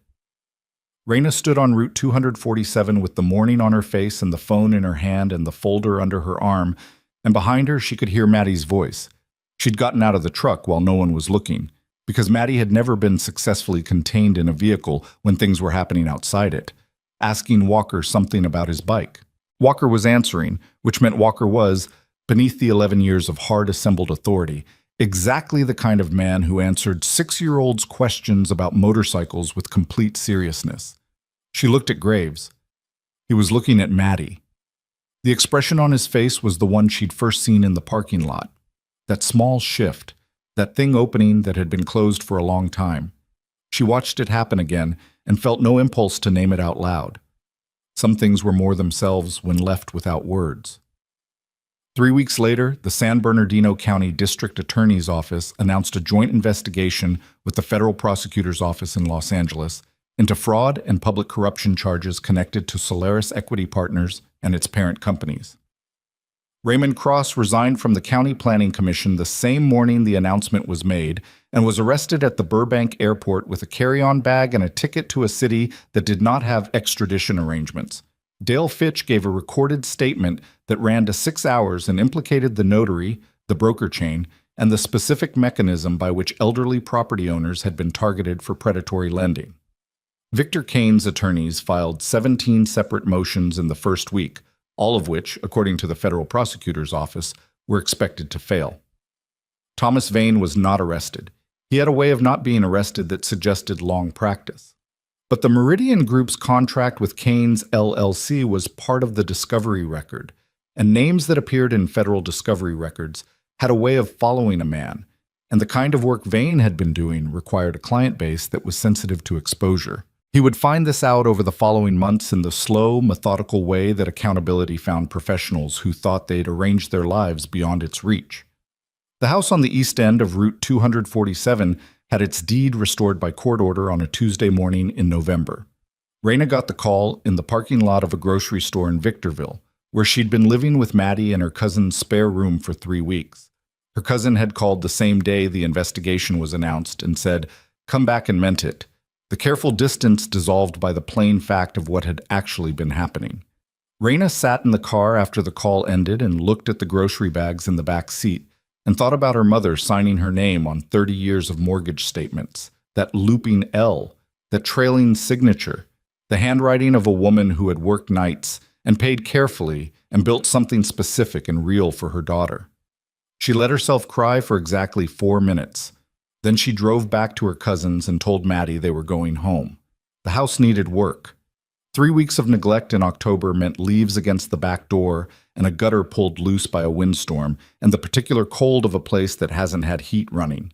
S1: Raina stood on Route 247 with the morning on her face and the phone in her hand and the folder under her arm, and behind her she could hear Maddie's voice. She'd gotten out of the truck while no one was looking, because Maddie had never been successfully contained in a vehicle when things were happening outside it, asking Walker something about his bike. Walker was answering, which meant Walker was, beneath the 11 years of hard-assembled authority, exactly the kind of man who answered 6-year-olds' questions about motorcycles with complete seriousness. She looked at Graves. He was looking at Maddie. The expression on his face was the one she'd first seen in the parking lot. That small shift, that thing opening that had been closed for a long time. She watched it happen again and felt no impulse to name it out loud. Some things were more themselves when left without words. 3 weeks later, the San Bernardino County District Attorney's Office announced a joint investigation with the Federal Prosecutor's Office in Los Angeles into fraud and public corruption charges connected to Solaris Equity Partners and its parent companies. Raymond Cross resigned from the County Planning Commission the same morning the announcement was made and was arrested at the Burbank airport with a carry-on bag and a ticket to a city that did not have extradition arrangements. Dale Fitch gave a recorded statement that ran to 6 hours and implicated the notary, the broker chain, and the specific mechanism by which elderly property owners had been targeted for predatory lending. Victor Kane's attorneys filed 17 separate motions in the first week, all of which, according to the federal prosecutor's office, were expected to fail. Thomas Vane was not arrested. He had a way of not being arrested that suggested long practice. But the Meridian Group's contract with Kane's LLC was part of the discovery record, and names that appeared in federal discovery records had a way of following a man, and the kind of work Vane had been doing required a client base that was sensitive to exposure. He would find this out over the following months in the slow, methodical way that accountability found professionals who thought they'd arranged their lives beyond its reach. The house on the east end of Route 247 had its deed restored by court order on a Tuesday morning in November. Raina got the call in the parking lot of a grocery store in Victorville, where she'd been living with Maddie in her cousin's spare room for 3 weeks. Her cousin had called the same day the investigation was announced and said, "Come back," and meant it. The careful distance dissolved by the plain fact of what had actually been happening. Raina sat in the car after the call ended and looked at the grocery bags in the back seat and thought about her mother signing her name on 30 years of mortgage statements, that looping L, that trailing signature, the handwriting of a woman who had worked nights and paid carefully and built something specific and real for her daughter. She let herself cry for exactly 4 minutes. Then she drove back to her cousins and told Maddie they were going home. The house needed work. 3 weeks of neglect in October meant leaves against the back door and a gutter pulled loose by a windstorm and the particular cold of a place that hasn't had heat running.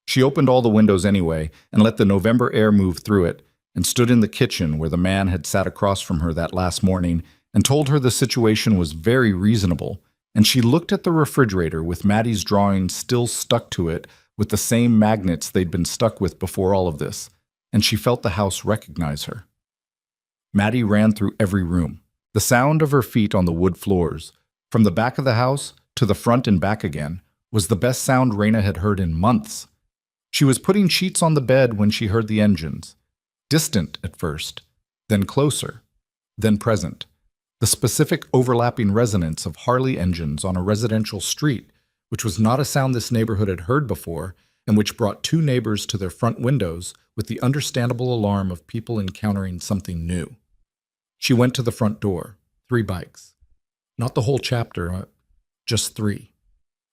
S1: She opened all the windows anyway and let the November air move through it and stood in the kitchen where the man had sat across from her that last morning and told her the situation was very reasonable, and she looked at the refrigerator with Maddie's drawing still stuck to it with the same magnets they'd been stuck with before all of this, and she felt the house recognize her. Maddie ran through every room. The sound of her feet on the wood floors, from the back of the house to the front and back again, was the best sound Raina had heard in months. She was putting sheets on the bed when she heard the engines. Distant at first, then closer. then present. The specific overlapping resonance of Harley engines on a residential street, which was not a sound this neighborhood had heard before, and which brought two neighbors to their front windows with the understandable alarm of people encountering something new. She went to the front door. 3 bikes. Not the whole chapter, just 3.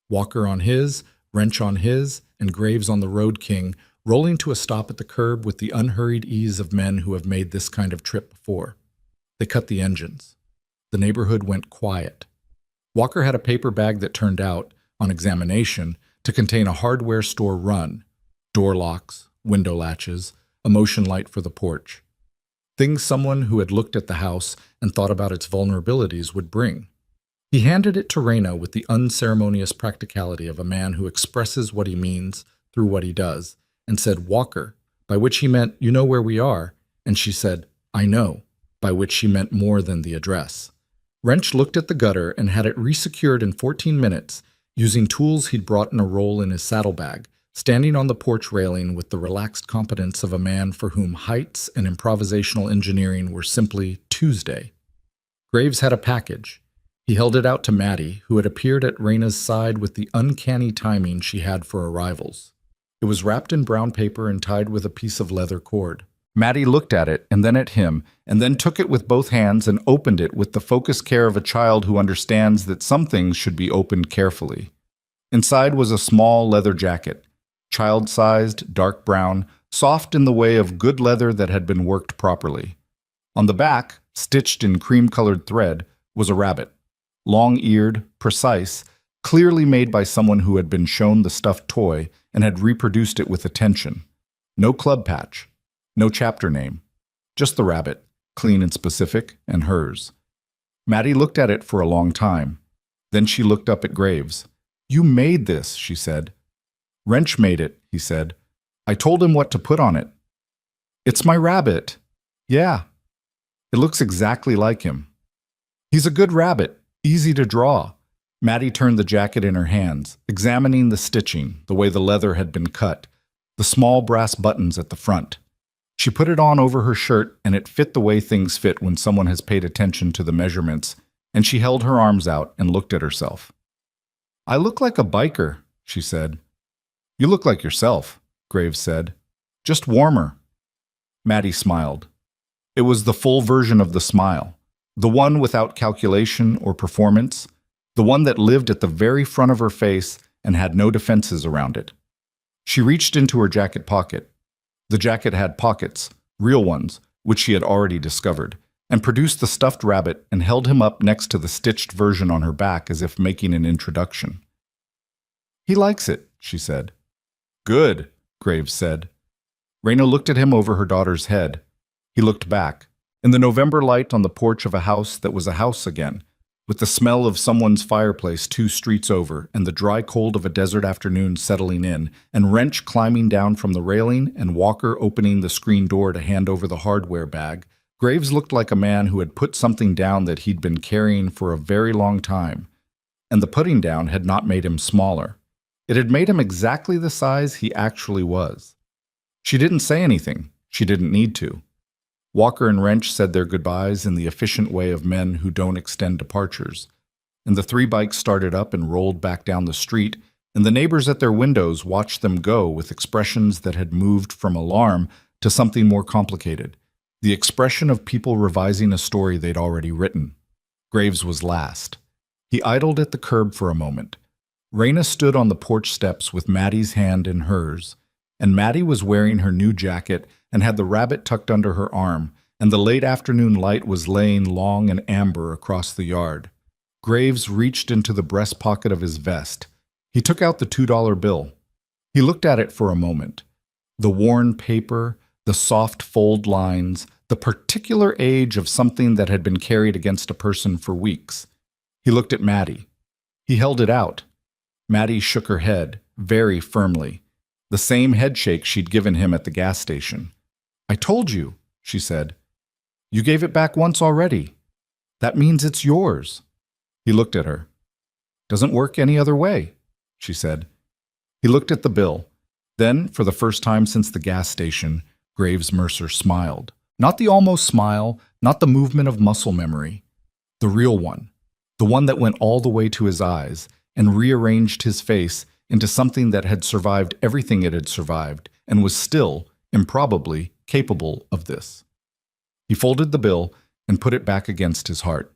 S1: Walker on his, Wrench on his, and Graves on the Road King, rolling to a stop at the curb with the unhurried ease of men who have made this kind of trip before. They cut the engines. The neighborhood went quiet. Walker had a paper bag that turned out, on examination, to contain a hardware store run, door locks, window latches, a motion light for the porch. Things someone who had looked at the house and thought about its vulnerabilities would bring. He handed it to Raina with the unceremonious practicality of a man who expresses what he means through what he does, and said, "Walker," by which he meant, "You know where we are," and she said, "I know," by which she meant more than the address. Wrench looked at the gutter and had it resecured in 14 minutes, using tools he'd brought in a roll in his saddlebag, standing on the porch railing with the relaxed competence of a man for whom heights and improvisational engineering were simply Tuesday. Graves had a package. He held it out to Maddie, who had appeared at Raina's side with the uncanny timing she had for arrivals. It was wrapped in brown paper and tied with a piece of leather cord. Maddie looked at it, and then at him, and then took it with both hands and opened it with the focused care of a child who understands that some things should be opened carefully. Inside was a small leather jacket, child-sized, dark brown, soft in the way of good leather that had been worked properly. On the back, stitched in cream-colored thread, was a rabbit. Long-eared, precise, clearly made by someone who had been shown the stuffed toy and had reproduced it with attention. No club patch, no chapter name, just the rabbit, clean and specific, and hers. Maddie looked at it for a long time. Then she looked up at Graves. "You made this," she said. "Wrench made it," he said. "I told him what to put on it." "It's my rabbit." "Yeah." "It looks exactly like him." "He's a good rabbit, easy to draw." Maddie turned the jacket in her hands, examining the stitching, the way the leather had been cut, the small brass buttons at the front. She put it on over her shirt, and it fit the way things fit when someone has paid attention to the measurements, and she held her arms out and looked at herself. "I look like a biker," she said. "You look like yourself," Graves said. "Just warmer." Maddie smiled. It was the full version of the smile, the one without calculation or performance, the one that lived at the very front of her face and had no defenses around it. She reached into her jacket pocket. The jacket had pockets, real ones, which she had already discovered, and produced the stuffed rabbit and held him up next to the stitched version on her back as if making an introduction. "He likes it," she said. "Good," Graves said. Raina looked at him over her daughter's head. He looked back. In the November light on the porch of a house that was a house again, with the smell of someone's fireplace 2 streets over and the dry cold of a desert afternoon settling in, and Wrench climbing down from the railing and Walker opening the screen door to hand over the hardware bag, Graves looked like a man who had put something down that he'd been carrying for a very long time, and the putting down had not made him smaller. It had made him exactly the size he actually was. She didn't say anything. She didn't need to. Walker and Wrench said their goodbyes in the efficient way of men who don't extend departures, and the 3 bikes started up and rolled back down the street, and the neighbors at their windows watched them go with expressions that had moved from alarm to something more complicated, the expression of people revising a story they'd already written. Graves was last. He idled at the curb for a moment. Raina stood on the porch steps with Maddie's hand in hers, and Maddie was wearing her new jacket and had the rabbit tucked under her arm, and the late afternoon light was laying long and amber across the yard. Graves reached into the breast pocket of his vest. He took out the $2 bill. He looked at it for a moment. The worn paper, the soft fold lines, the particular age of something that had been carried against a person for weeks. He looked at Maddie. He held it out. Maddie shook her head, very firmly, the same headshake she'd given him at the gas station. "I told you," she said. "You gave it back once already. That means it's yours." He looked at her. "Doesn't work any other way," she said. He looked at the bill. Then, for the first time since the gas station, Graves Mercer smiled. Not the almost smile, Not the movement of muscle memory, the real one, the one that went all the way to his eyes and rearranged his face into something that had survived everything it had survived and was still, improbably, capable of this. He folded the bill and put it back against his heart.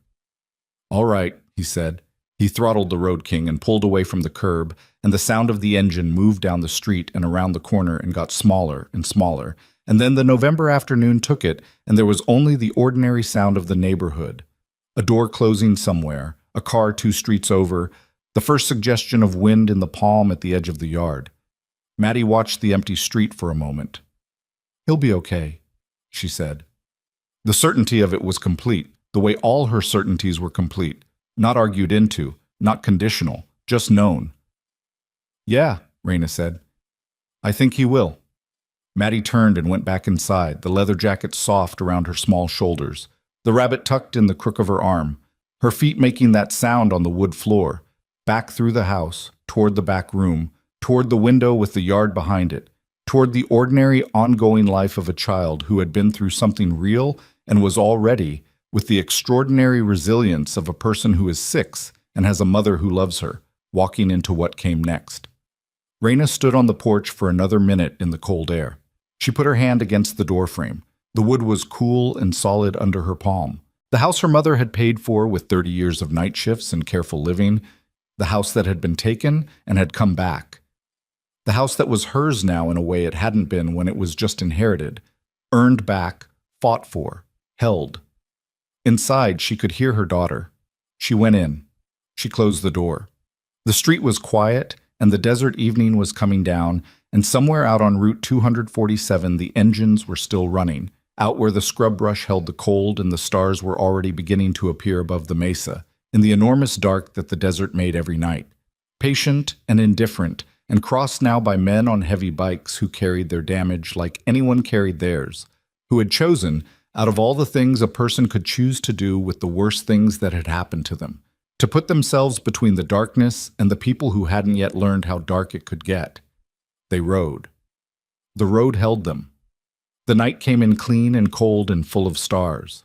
S1: "All right," he said. He throttled the Road King and pulled away from the curb, and the sound of the engine moved down the street and around the corner and got smaller and smaller. And then the November afternoon took it, and there was only the ordinary sound of the neighborhood. A door closing somewhere, a car 2 streets over, the first suggestion of wind in the palm at the edge of the yard. Maddie watched the empty street for a moment. "He'll be okay," she said. The certainty of it was complete, the way all her certainties were complete, not argued into, not conditional, just known. "Yeah," Raina said. "I think he will." Maddie turned and went back inside, the leather jacket soft around her small shoulders, the rabbit tucked in the crook of her arm, her feet making that sound on the wood floor, back through the house, toward the back room, toward the window with the yard behind it, toward the ordinary, ongoing life of a child who had been through something real and was already, with the extraordinary resilience of a person who is 6 and has a mother who loves her, walking into what came next. Raina stood on the porch for another minute in the cold air. She put her hand against the doorframe. The wood was cool and solid under her palm. The house her mother had paid for with 30 years of night shifts and careful living. The house that had been taken and had come back. The house that was hers now in a way it hadn't been when it was just inherited. Earned back, fought for, held. Inside, she could hear her daughter. She went in. She closed the door. The street was quiet, and the desert evening was coming down, and somewhere out on Route 247 the engines were still running, out where the scrub brush held the cold and the stars were already beginning to appear above the mesa, in the enormous dark that the desert made every night. Patient and indifferent, and crossed now by men on heavy bikes who carried their damage like anyone carried theirs, who had chosen, out of all the things a person could choose to do with the worst things that had happened to them, to put themselves between the darkness and the people who hadn't yet learned how dark it could get. They rode. The road held them. The night came in clean and cold and full of stars.